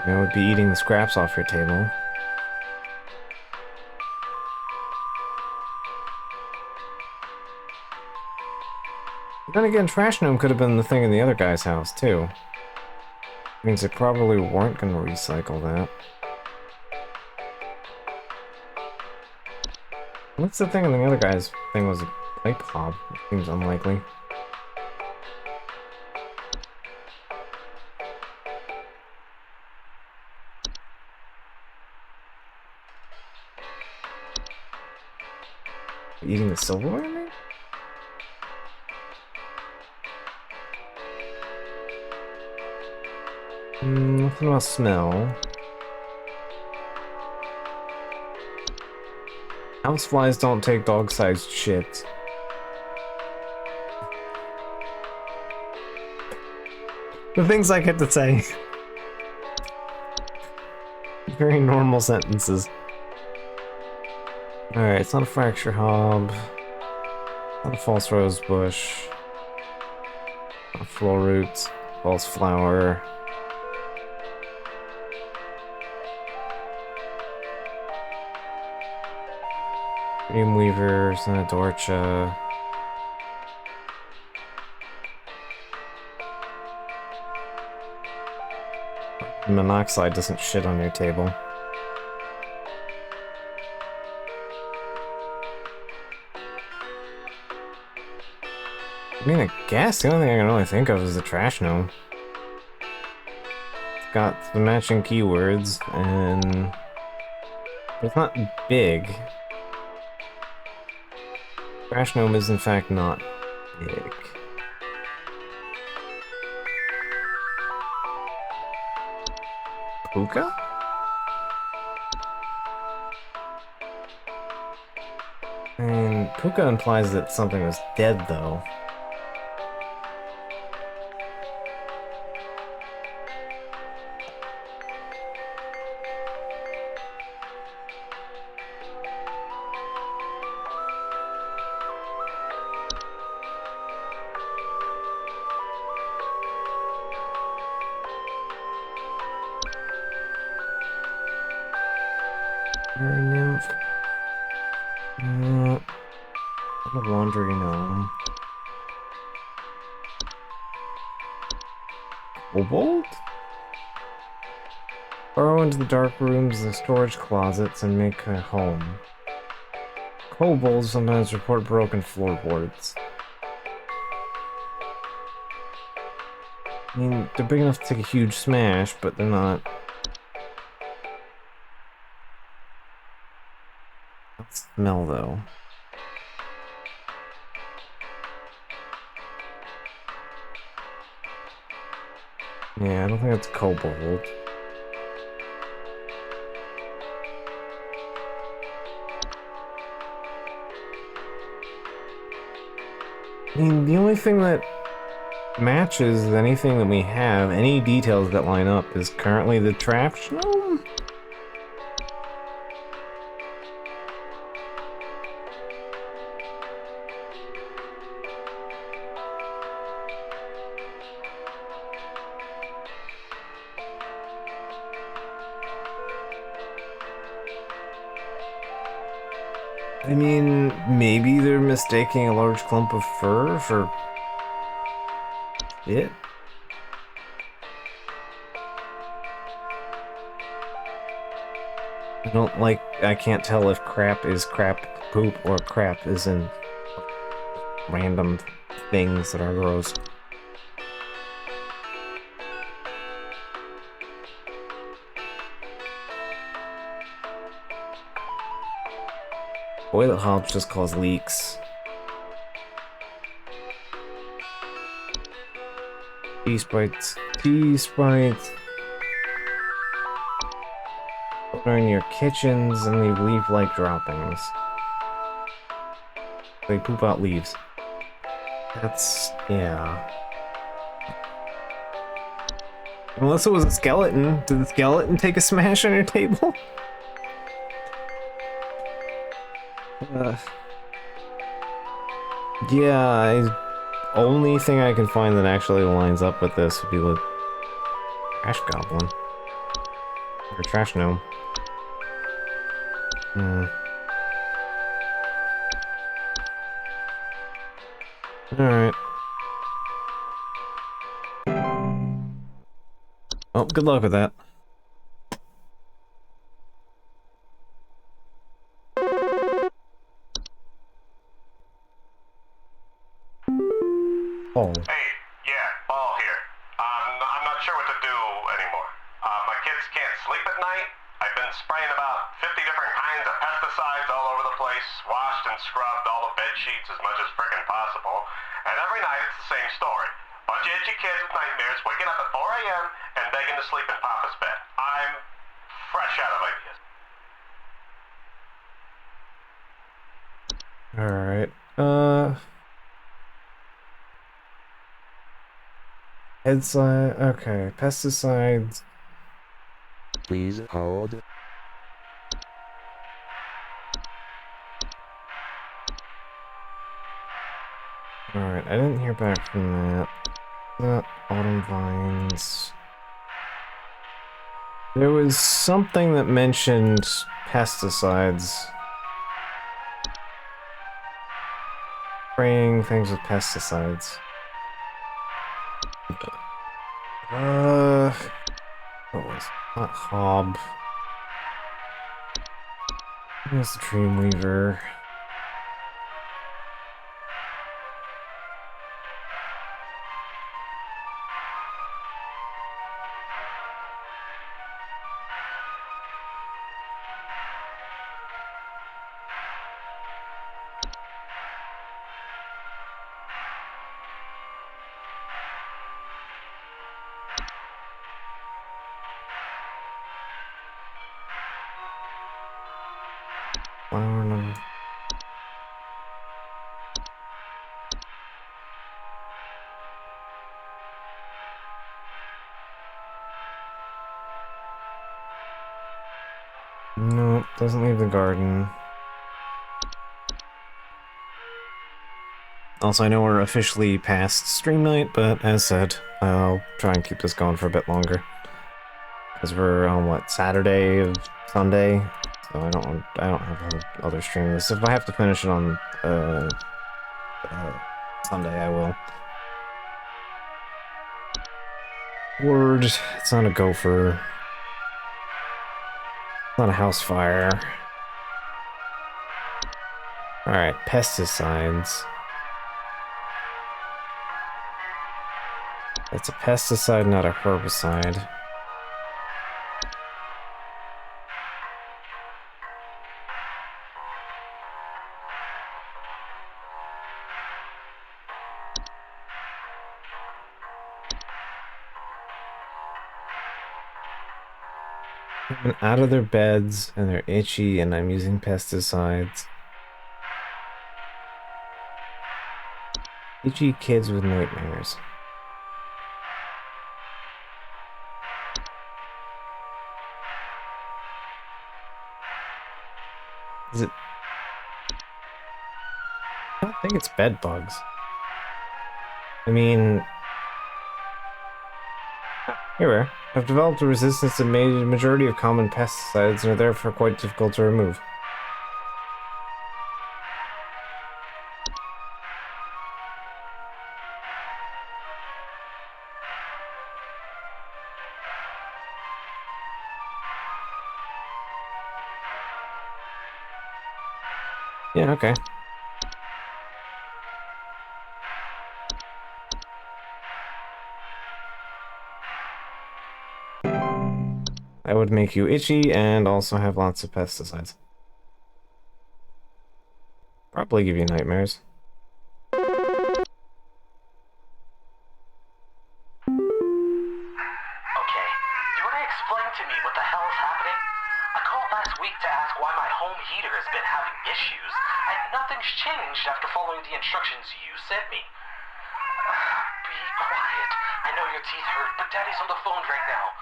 It would be eating the scraps off your table. But then again, trash gnome could have been the thing in the other guy's house, too. Means they probably weren't going to recycle that. What's the thing in the other guy's thing was a pipe hob? It seems unlikely. Eating the silverware, maybe? Nothing about smell. Houseflies don't take dog-sized shit. The things I get to say. Very normal sentences. Alright, it's not a fracture hob. Not a false rose bush. Not a floral root. False flower. Dreamweaver, it's not a dorcha. Monoxide doesn't shit on your table. I mean, I guess the only thing I can really think of is the trash gnome. It's got the matching keywords, and it's not big. Trash gnome is in fact not big. Puka? I mean, Puka implies that something was dead, though. The laundry gnome. Kobold? Burrow into the dark rooms, the storage closets, and make a home. Kobolds sometimes report broken floorboards. I mean, they're big enough to take a huge smash, but they're not. Let's smell, though. Yeah, I don't think that's kobold. I mean, the only thing that matches anything that we have, any details that line up, is currently the trash gnome. I mean, maybe they're mistaking a large clump of fur for it. I can't tell if crap is crap poop or crap is in random things that are gross. Toilet hops just cause leaks. Tea sprites. Tea sprites. Put in your kitchens and leave leaf-like droppings. They poop out leaves. That's... yeah. Unless it was a skeleton. Did the skeleton take a smash on your table? Yeah, only thing I can find that actually lines up with this would be the trash goblin. Or trash gnome. Alright. Well, good luck with that. Oh. Hey, yeah, Paul here. I'm not sure what to do anymore. My kids can't sleep at night. I've been spraying about 50 different kinds of pesticides all over the place, washed and scrubbed all the bed sheets as much as frickin' possible, and every night it's the same story. Bunch of itchy kids with nightmares waking up at 4 a.m. and begging to sleep in Papa's bed. I'm fresh out of ideas. Alright, Headside, okay, pesticides. Please hold. Alright, I didn't hear back from that. Autumn vines. There was something that mentioned pesticides. Spraying things with pesticides. What was not Hob? There's the Dreamweaver. No, doesn't leave the garden. Also, I know we're officially past stream night, but as said, I'll try and keep this going for a bit longer. Because we're on, what, Saturday of Sunday? so I don't have other stream this. If I have to finish it on Sunday, I will. Word, it's not a gopher. It's not a house fire. Alright, pesticides. It's a pesticide, not a herbicide. Coming out of their beds and they're itchy and I'm using pesticides. Itchy kids with nightmares. Is it? I don't think it's bed bugs. I mean, here we are. Have developed a resistance to the majority of common pesticides and are therefore quite difficult to remove. Yeah, okay. That would make you itchy and also have lots of pesticides. Probably give you nightmares. Okay, you want to explain to me what the hell is happening? I called last week to ask why my home heater has been having issues, and nothing's changed after following the instructions you sent me. Be quiet. I know your teeth hurt, but Daddy's on the phone right now.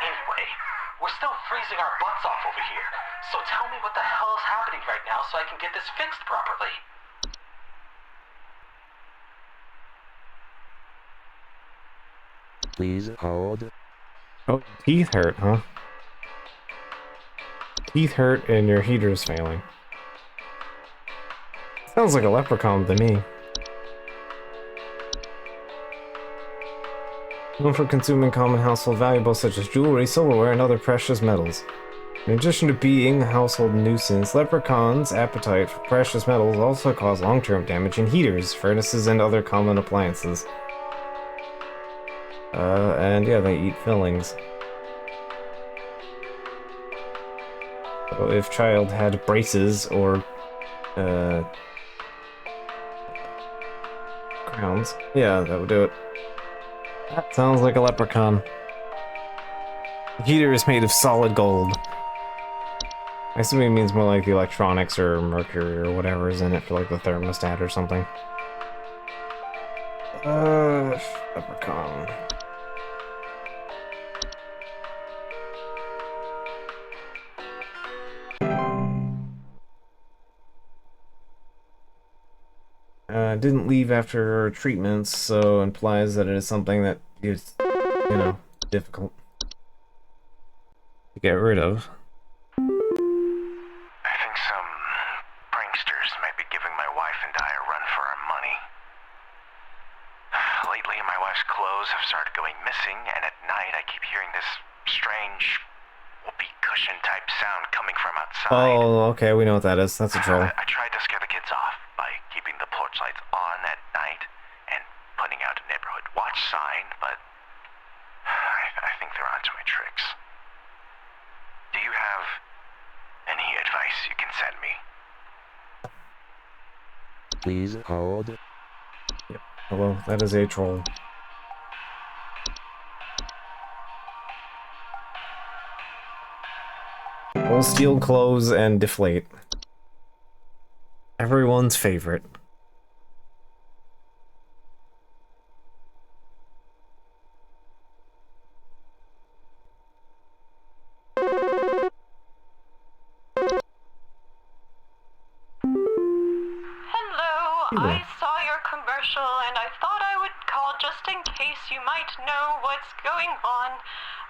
Anyway, we're still freezing our butts off over here, so tell me what the hell is happening right now so I can get this fixed properly. Please hold. Oh, your teeth hurt, huh? Teeth hurt and your heater's failing. Sounds like a leprechaun to me. Known for consuming common household valuables such as jewelry, silverware, and other precious metals. In addition to being a household nuisance, leprechauns' appetite for precious metals also cause long-term damage in heaters, furnaces, and other common appliances. And yeah, they eat fillings. So if child had braces or, crowns, yeah, that would do it. That sounds like a leprechaun. The heater is made of solid gold. I assume it means more like the electronics or mercury or whatever is in it for like the thermostat or something. Leprechaun. Didn't leave after treatments, so implies that it is something that is, you know, difficult to get rid of. I think some pranksters might be giving my wife and I a run for our money. Lately, my wife's clothes have started going missing, and at night I keep hearing this strange whoopee cushion type sound coming from outside. Oh, okay, we know what that is. That's a troll. I tried to scare the kids off by keeping the porch lights on at night and putting out a neighborhood watch sign, but I think they're onto my tricks. Do you have any advice you can send me? Please hold. Yep. Hello, that is a troll. We'll steal clothes and deflate. Everyone's favorite. I saw your commercial and I thought I would call just in case you might know what's going on.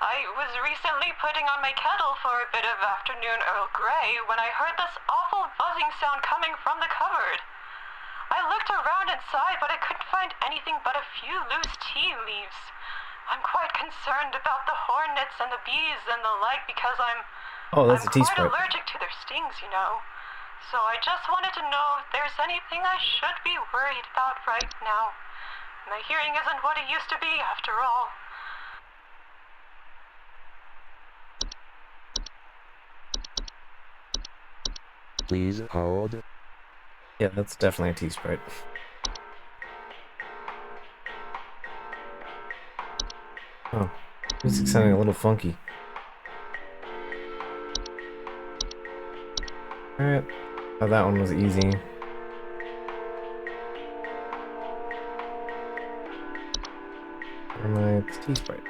I was recently putting on my kettle for a bit of afternoon Earl Grey when I heard this awful buzzing sound coming from the cupboard. I looked around inside, but I couldn't find anything but a few loose tea leaves. I'm quite concerned about the hornets and the bees and the like because I'm that's a tea quite sprite. allergic to their stings, you know. So I just wanted to know if there's anything I should be worried about right now. My hearing isn't what it used to be, after all. Please hold. Yeah, that's definitely a tea sprite. Oh, music's sounding a little funky. Alright. Oh, that one was easy. Where am I? It's tea sprite.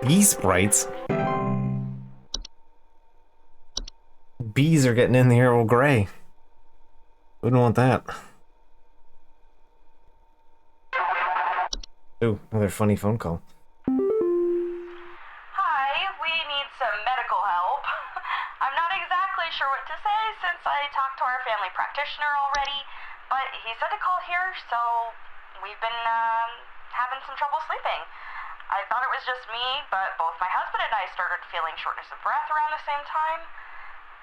Bee sprites? Bees are getting in the Earl Grey. Wouldn't want that. Ooh, another funny phone call. Hi, we need some medical help. I'm not exactly sure what to say since I talked to our family practitioner already, but he said to call here, so we've been having some trouble sleeping. I thought it was just me, but both my husband and I started feeling shortness of breath around the same time.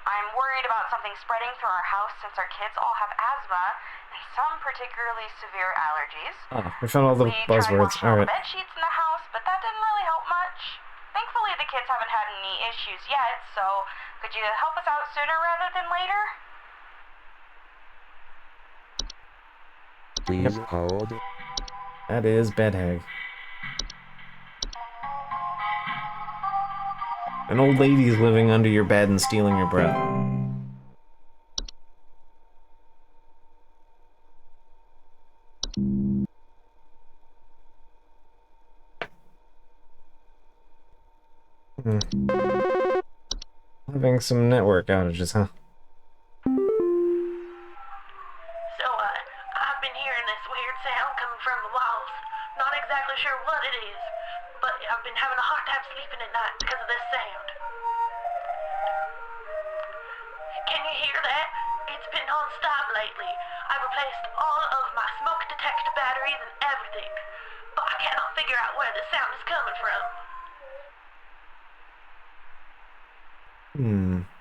I'm worried about something spreading through our house since our kids all have asthma and some particularly severe allergies. Oh, we found all the buzzwords. All Alright. the bed sheets in the house, but that didn't really help much. Thankfully, the kids haven't had any issues yet, so could you help us out sooner rather than later? Please hold. That is Bedhag. An old lady is living under your bed and stealing your breath. Having some network outages, huh? So, I've been hearing this weird sound coming from the walls. Not exactly sure what it is, but I've been having a hard time sleeping at night because of this sound. Can you hear that? It's been non-stop lately. I've replaced all of my smoke detector batteries and everything, but I cannot figure out where the sound is coming from.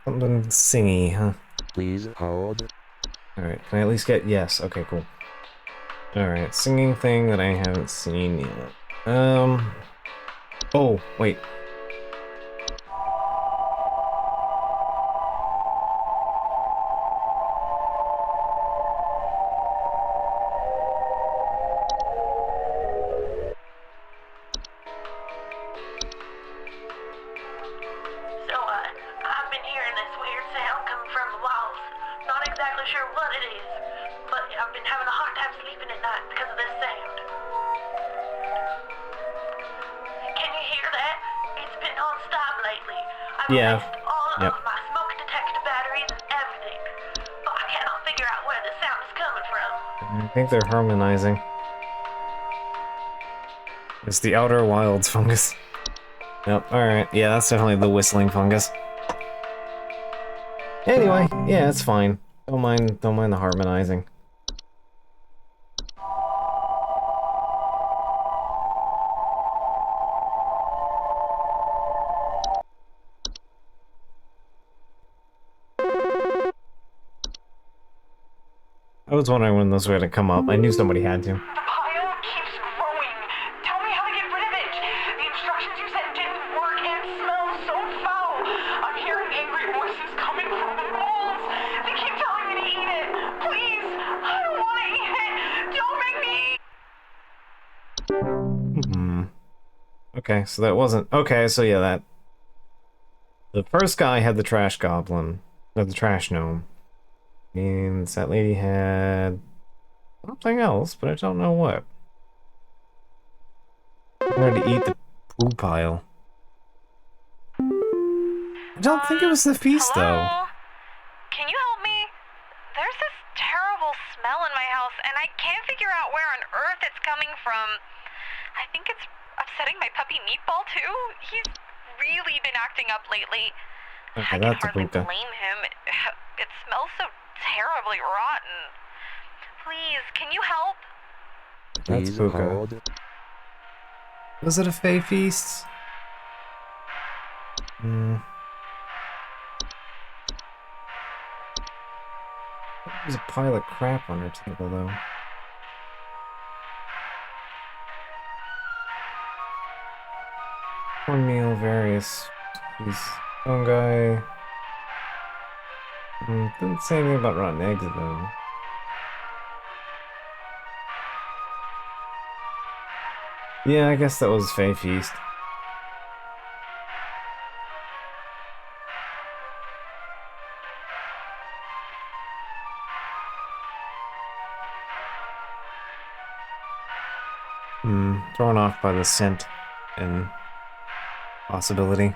Something singy, huh? Please hold. Alright, can I at least get yes? Okay, cool. Alright, singing thing that I haven't seen yet. Oh, wait. So, I've been hearing this weird sound coming from the walls. Not exactly sure what it is, but I've been having a hard time sleeping at night because of this sound. Can you hear that? It's been non-stop lately. I've replaced all of my smoke detector batteries and everything, but I cannot figure out where the sound is coming from. I think they're harmonizing. It's the outer wilds fungus. Yep, alright. Yeah, that's definitely the whistling fungus. Anyway, yeah, it's fine. Don't mind the harmonizing. I was wondering when those were gonna come up. I knew somebody had to. The pile keeps growing. Tell me how to get rid of it. The instructions you sent didn't work and smells so foul. I'm hearing angry voices coming from the walls. They keep telling me to eat it. Please, I don't want to eat it. Don't make me eat. Okay, so that wasn't... Okay, so yeah, that... The first guy had the trash goblin. Or the trash gnome. Means that lady had... something else, but I don't know what. I'm going to eat the poo pile. I don't think it was the feast, though. Can you help me? There's this terrible smell in my house, and I can't figure out where on earth it's coming from. I think it's upsetting my puppy Meatball too? He's really been acting up lately. Okay, I can that's a hardly puka. blame him. It smells so terribly rotten. Please, can you help? That's Please puka. hold. Was it a Fey feast? Hmm. There's a pile of crap on her table, though. Cornmeal, various. He's fungi. Didn't say anything about rotten eggs, though. Yeah, I guess that was Fey Feast. Thrown off by the scent and possibility.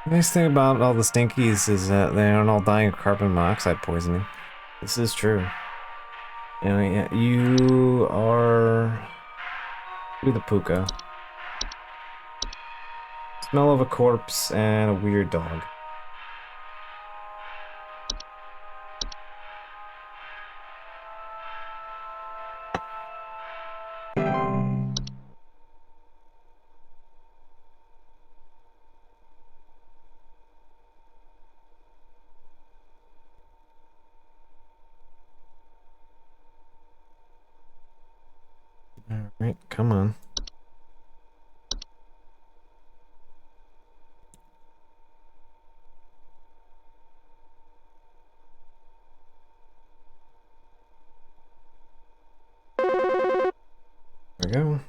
The nice thing about all the stinkies is that they aren't all dying of carbon monoxide poisoning. This is true. Anyway, yeah, you are... You're the puka. Smell of a corpse and a weird dog. Alright, come on. There we go.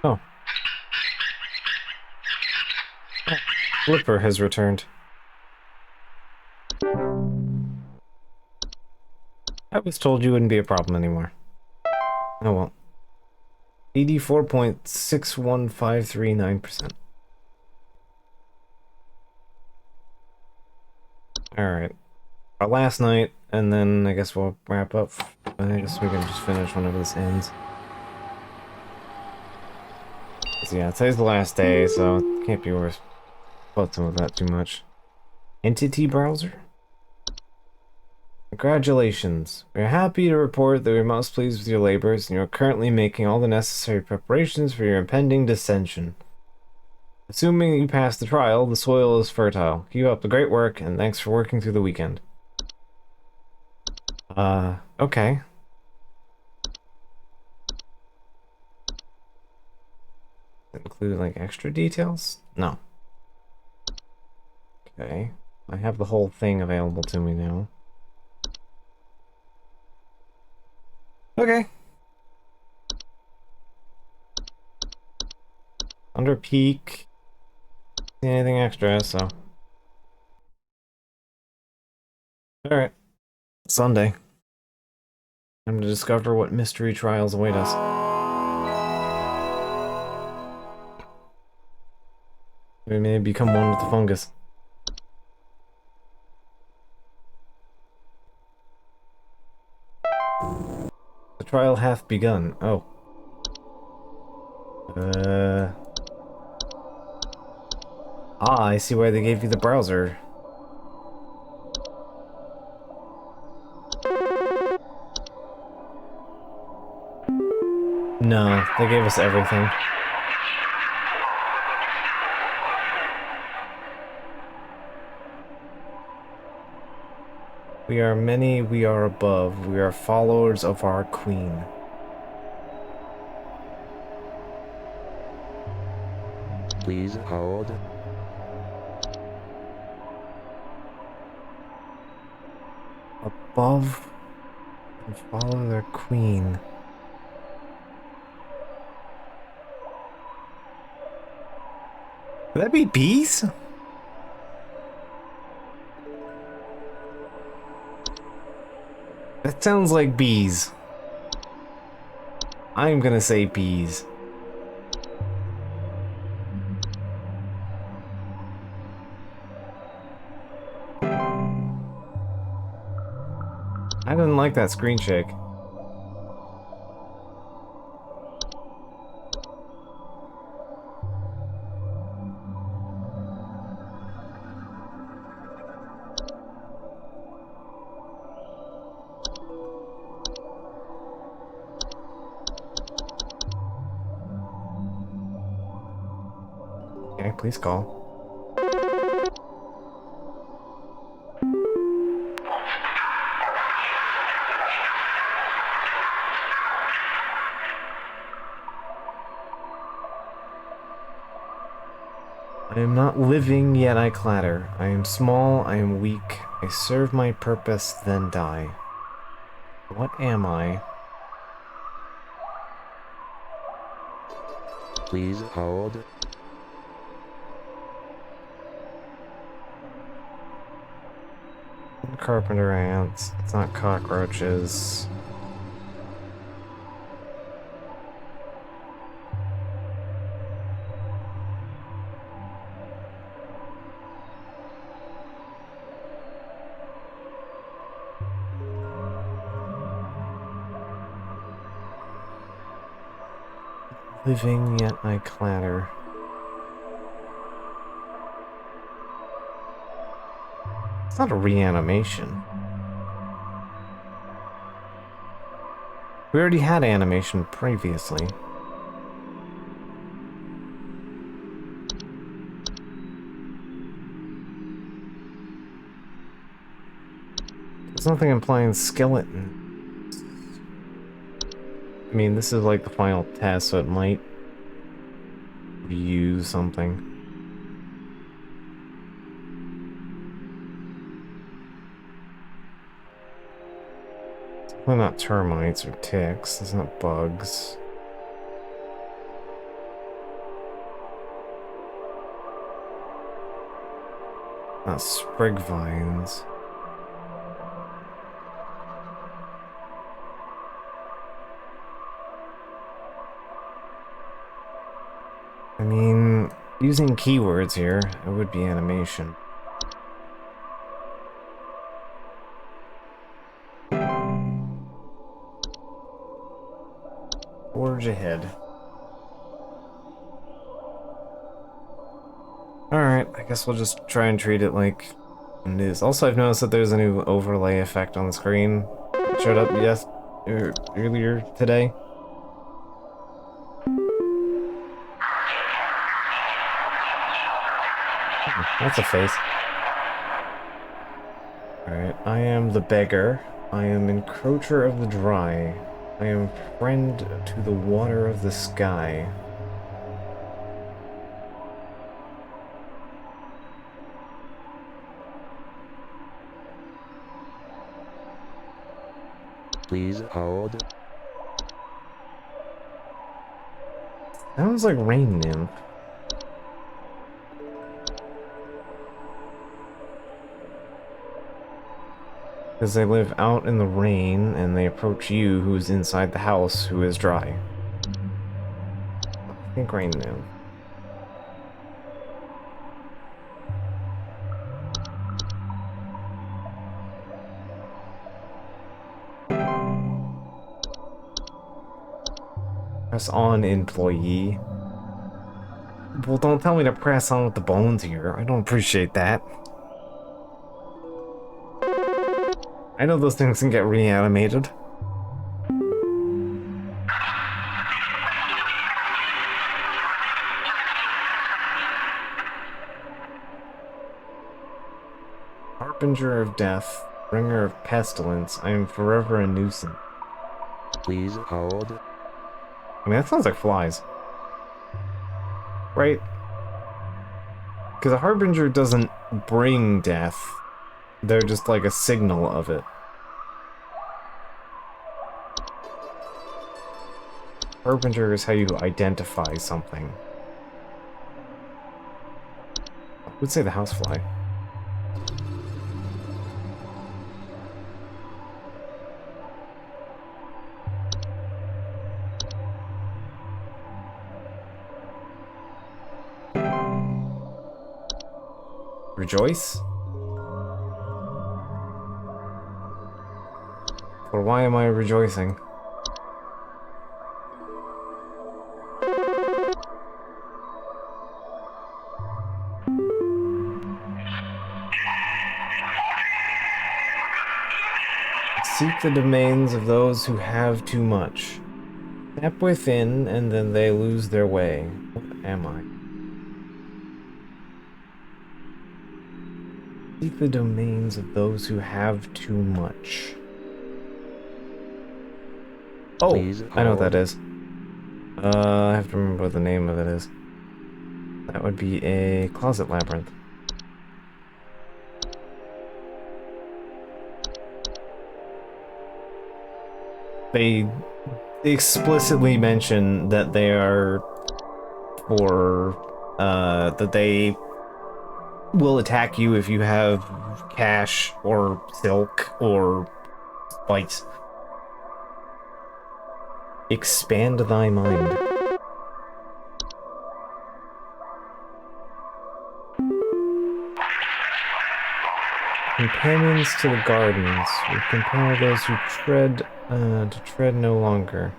Oh. Flipper has returned. I was told you wouldn't be a problem anymore. Oh well. 84.61539%. Alright. Our last night, and then I guess we'll wrap up. I guess we can just finish whenever this ends. So yeah, today's the last day, so it can't be worth futzing with that too much. Entity browser? Congratulations. We are happy to report that we are most pleased with your labors, and you are currently making all the necessary preparations for your impending dissension. Assuming that you pass the trial, the soil is fertile. Keep up the great work, and thanks for working through the weekend. Okay. Include, like, extra details? No. Okay. I have the whole thing available to me now. Okay. Under peak. See anything extra, so. Alright. Sunday. Time to discover what mystery trials await us. We may become one with the fungus. The trial hath begun. Oh. Ah, I see why they gave you the browser. No, they gave us everything. We are many, we are above. We are followers of our queen. Please hold. Above and follow their queen. Would that be bees? That sounds like bees. I'm gonna say bees. I didn't like that screen shake. Okay, please call. I am not living, yet I clatter. I am small, I am weak. I serve my purpose, then die. What am I? Please hold. Carpenter ants. It's not cockroaches. Living, yet I clatter. It's not a reanimation. We already had animation previously. There's nothing implying skeleton. I mean, this is like the final test, so it might use something. It's definitely not termites or ticks. It's not bugs. Not sprig vines. I mean, using keywords here, it would be animation. Forge ahead. Alright, I guess we'll just try and treat it like it is. Also, I've noticed that there's a new overlay effect on the screen. It showed up earlier today. That's a face. Alright, I am the beggar. I am encroacher of the dry. I am friend to the water of the sky. Please hold. Sounds like rain nymph. Because they live out in the rain, and they approach you, who's inside the house, who is dry. I think rain nymph. Press on, employee. Well, don't tell me to press on with the bones here. I don't appreciate that. I know those things can get reanimated. Harbinger of death, bringer of pestilence, I am forever a nuisance. Please hold. I mean, that sounds like flies. Right? Because a harbinger doesn't bring death. They're just like a signal of it. Harbinger is how you identify something. I would say the housefly. Rejoice? For why am I rejoicing? Seek the domains of those who have too much. Step within, and then they lose their way. What am I? Seek the domains of those who have too much. Oh, Please I know what that hold. is. I have to remember what the name of it is. That would be a closet labyrinth. They explicitly mention that they are for, that they will attack you if you have cash or silk or spice. Expand thy mind. Companions to the gardens. We compel those who tread, to tread no longer.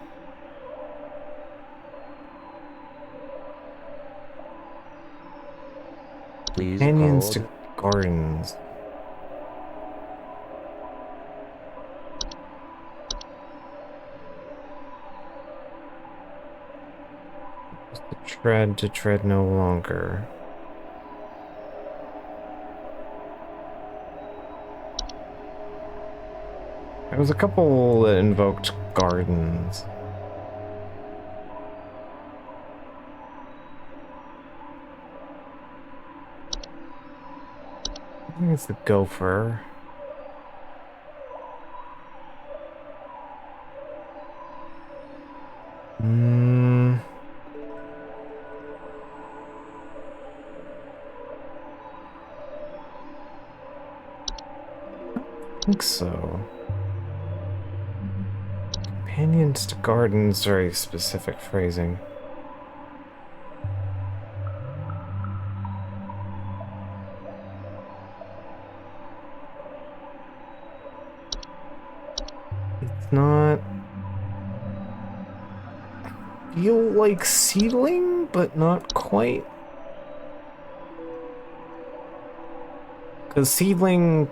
Please Companions hold. to gardens. To tread no longer. There was a couple that invoked gardens. I think it's the gopher. I think so. Companions to gardens, very specific phrasing. It's not... feel like seedling, but not quite. Because seedling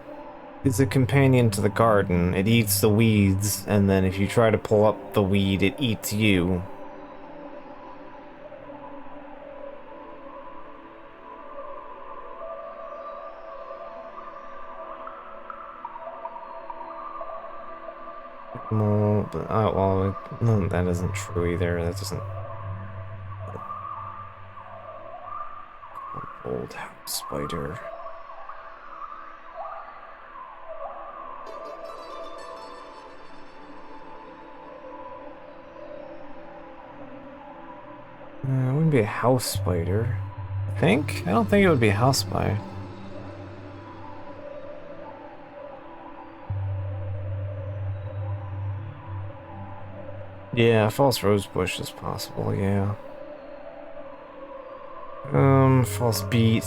is a companion to the garden. It eats the weeds, and then if you try to pull up the weed, it eats you. Well, no, that isn't true either. That doesn't... Old house spider. It wouldn't be a house spider. I think? I don't think it would be a house spider. Yeah, false rosebush is possible, yeah. False beet.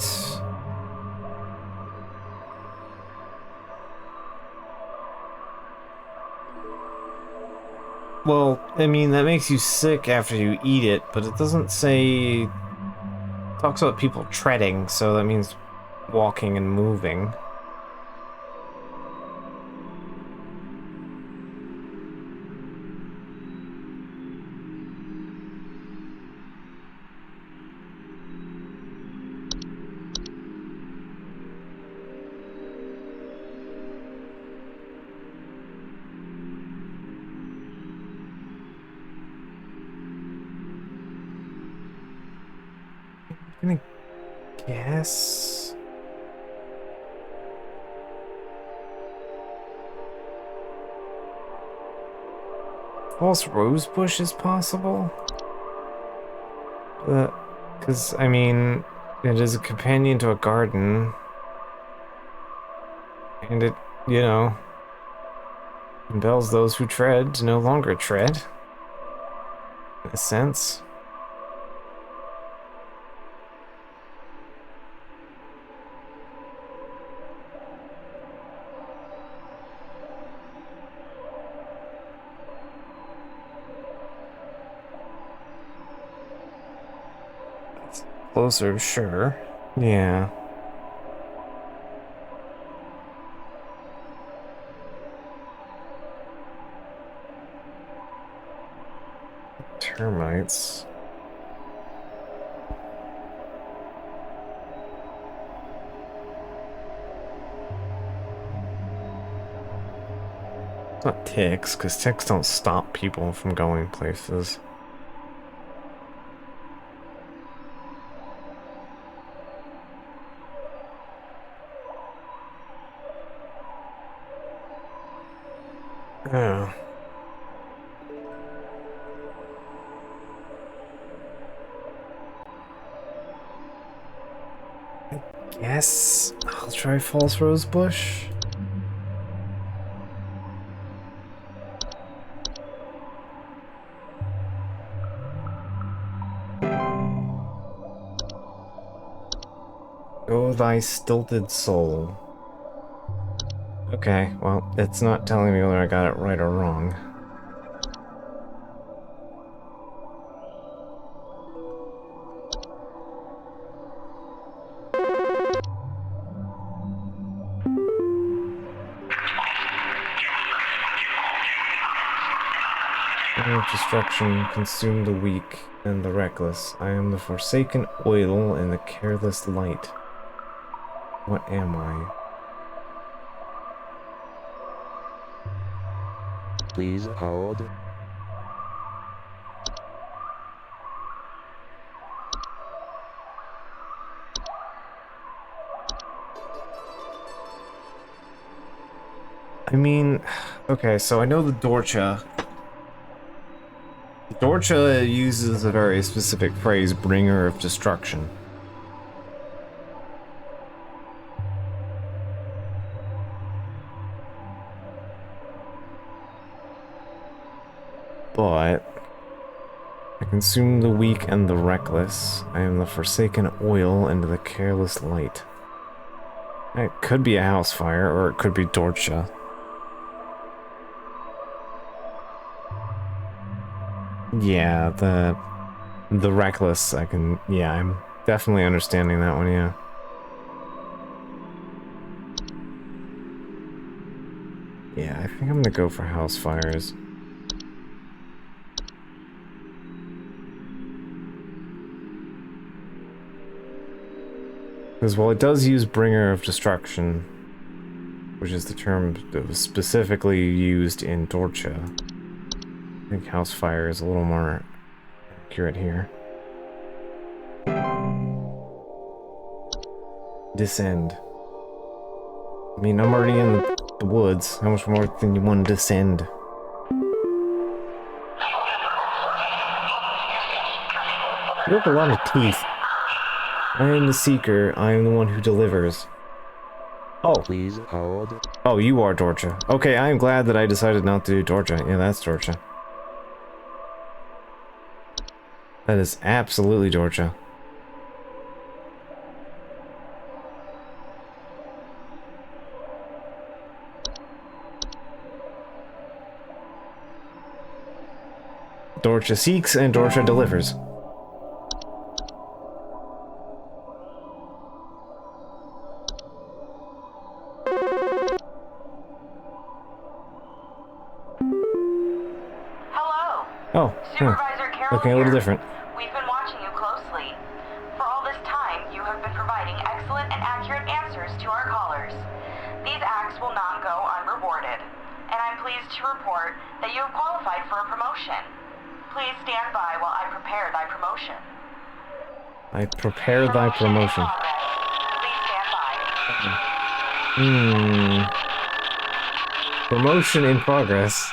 Well, I mean, that makes you sick after you eat it, but it doesn't say... It talks about people treading, so that means walking and moving. I'm gonna guess... False rosebush is possible? Because, I mean, it is a companion to a garden. And it, you know, compels those who tread to no longer tread. In a sense. Closer, sure. Yeah. Termites. Not ticks, because ticks don't stop people from going places. Oh. I guess I'll try False Rose Bush. Oh, thy stilted soul. Okay, well, it's not telling me whether I got it right or wrong. Destruction consume the weak and the reckless. I am the forsaken oil and the careless light. What am I? Please hold. I mean, okay, so I know the Dorcha. Dorcha uses a very specific phrase, bringer of destruction. But I consume the weak and the reckless. I am the forsaken oil and the careless light. It could be a house fire, or it could be Dorcha. Yeah, the reckless, yeah, I'm definitely understanding that one, yeah. Yeah, I think I'm gonna go for house fires. Because while it does use bringer of destruction, which is the term that was specifically used in Dorcha, I think house fire is a little more accurate here. Descend. I mean, I'm already in the woods. How much more than you want to descend? You have a lot of teeth. I am the seeker. I am the one who delivers. Oh. Please hold. Oh, you are Dorcha. Okay, I am glad that I decided not to do Dorcha. Yeah, that's Dorcha. That is absolutely Dorcha. Dorcha seeks and Dorcha delivers. Hello. Oh, Supervisor Carol looking a little here. different. We've been watching you closely. For all this time, you have been providing excellent and accurate answers to our callers. These acts will not go unrewarded, and I'm pleased to report that you have qualified for a promotion. Please stand by while I prepare thy promotion. I prepare thy promotion. Please stand by. Promotion in progress.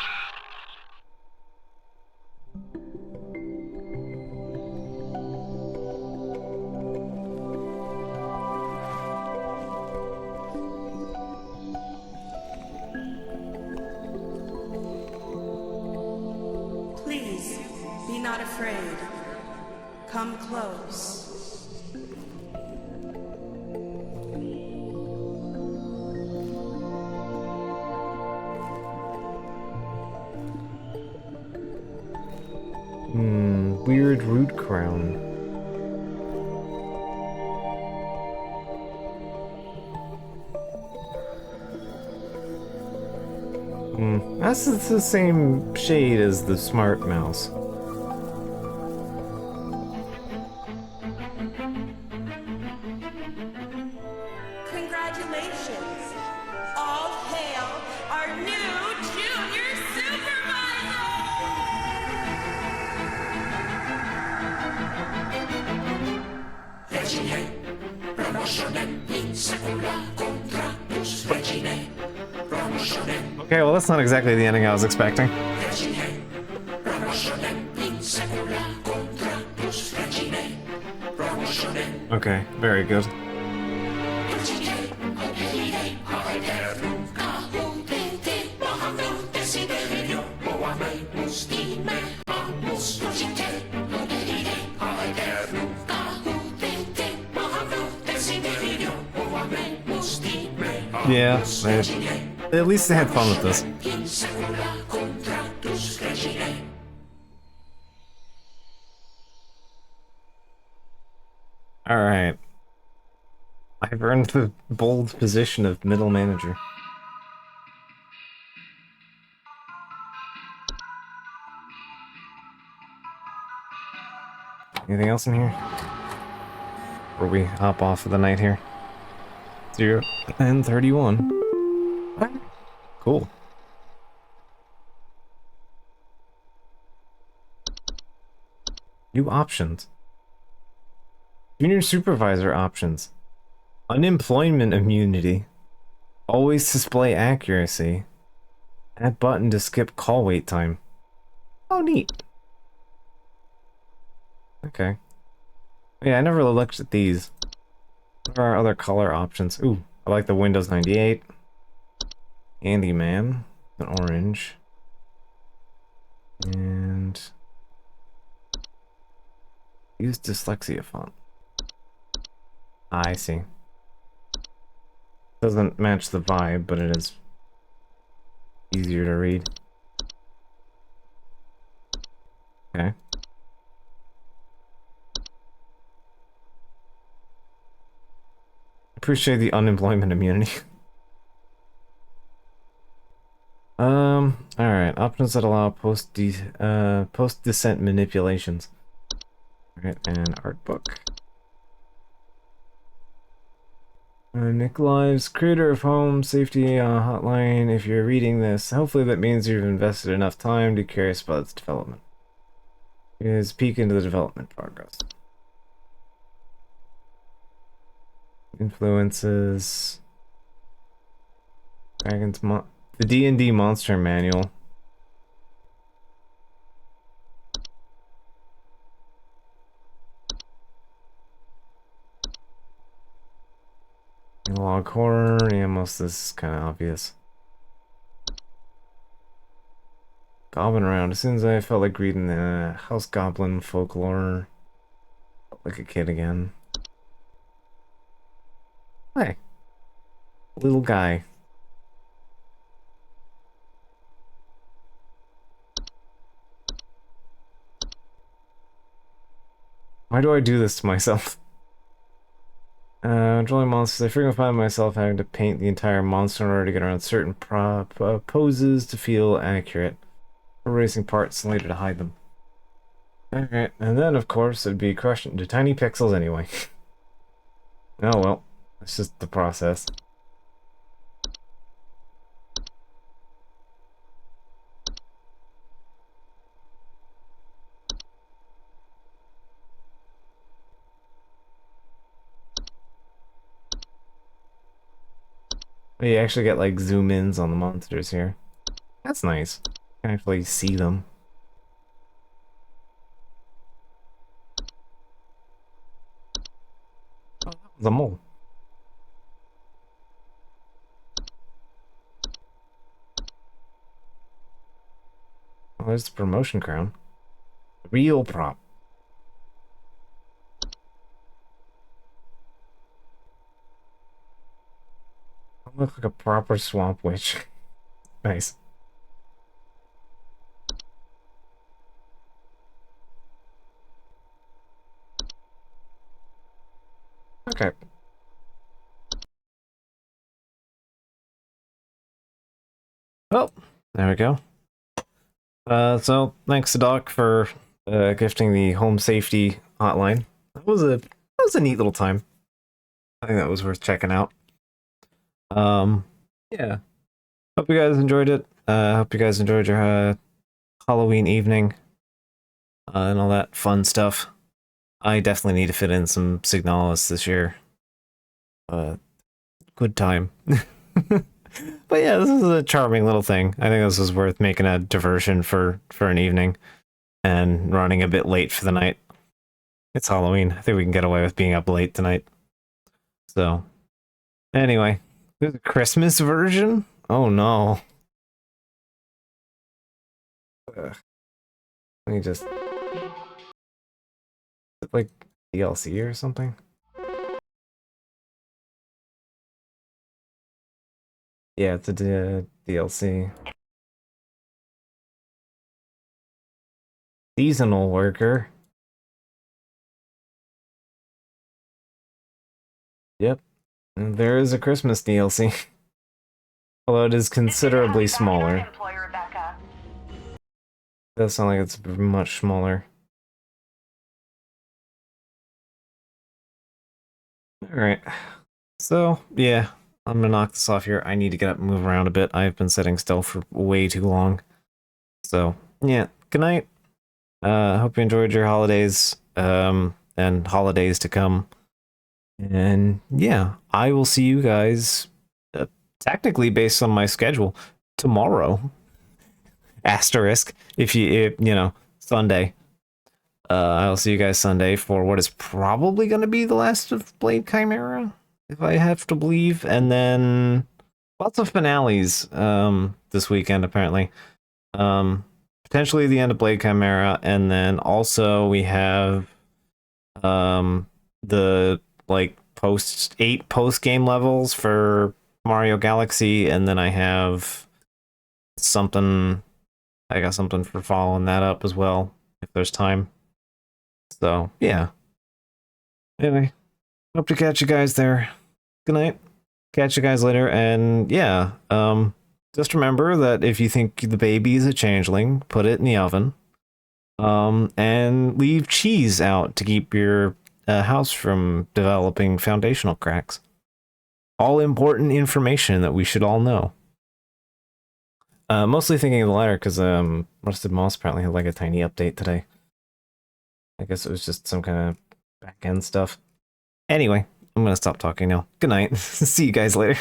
Please, be not afraid. Come close. Weird root crown. That's the same shade as the smart mouse. Congratulations. All hail our new junior Okay, well that's not exactly the ending I was expecting. Okay, very good. Yeah, at least they had fun with this. Alright. I've earned the bold position of middle manager. Anything else in here? Or we hop off for the night here? 0 and 31. Cool. New options. Junior supervisor options. Unemployment immunity. Always display accuracy. Add button to skip call wait time. Oh, neat. Okay. Yeah, I never really looked at these. There are other color options. Ooh, I like the Windows 98. Handyman. An orange. And... use dyslexia font. I see. Doesn't match the vibe, but it is easier to read. Okay. Appreciate the unemployment immunity. Alright. Options that allow post-descent manipulations. Alright, and art book. Nick Lives, creator of Home Safety Hotline. If you're reading this, hopefully that means you've invested enough time to be curious about its development. Here's a peek into the development progress. Influences. The D&D Monster Manual. Log horror. Yeah, most of this is kind of obvious. Goblin around. As soon as I felt like reading the House Goblin folklore, felt like a kid again. Hey, little guy. Why do I do this to myself? Drawing monsters. I frequently find myself having to paint the entire monster in order to get around certain poses to feel accurate. Erasing parts later to hide them. Alright, and then of course it'd be crushed into tiny pixels anyway. Oh well, it's just the process. You actually get like zoom ins on the monsters here. That's nice. You can actually see them. Oh, that was a mole. Oh, there's the promotion crown. Real prop. I look like a proper swamp witch. Nice. Okay. Well, there we go. So thanks to Doc for gifting the home safety hotline. That was a neat little time. I think that was worth checking out. Yeah. Hope you guys enjoyed it. Hope you guys enjoyed your Halloween evening and all that fun stuff. I definitely need to fit in some Signalis this year. good time. But yeah, this is a charming little thing. I think this is worth making a diversion for an evening and running a bit late for the night. It's Halloween. I think we can get away with being up late tonight. So, anyway, there's a Christmas version? Oh no. Ugh. Let me just... like DLC or something? Yeah, it's a DLC. Seasonal worker. Yep. And there is a Christmas DLC. Although it is considerably smaller. Does sound like it's much smaller. Alright. So, yeah. I'm gonna knock this off here. I need to get up and move around a bit. I've been sitting still for way too long. So, yeah. Good night. Hope you enjoyed your holidays. And holidays to come. And yeah, I will see you guys, technically based on my schedule, tomorrow. Asterisk, if you know, Sunday. I'll see you guys Sunday for what is probably going to be the last of Blade Chimera, if I have to believe. And then lots of finales this weekend, apparently. Potentially the end of Blade Chimera, and then also we have the like eight post game levels for Mario Galaxy, and then I have something. I got something for following that up as well, if there's time. So yeah. Anyway, hope to catch you guys there. Good night. Catch you guys later, and yeah. Just remember that if you think the baby is a changeling, put it in the oven. And leave cheese out to keep your house from developing foundational cracks. All important information that we should all know. Mostly thinking of the latter because Rusted Moss apparently had like a tiny update today. I guess it was just some kind of back end stuff. Anyway, I'm gonna stop talking now. Good night. See you guys later.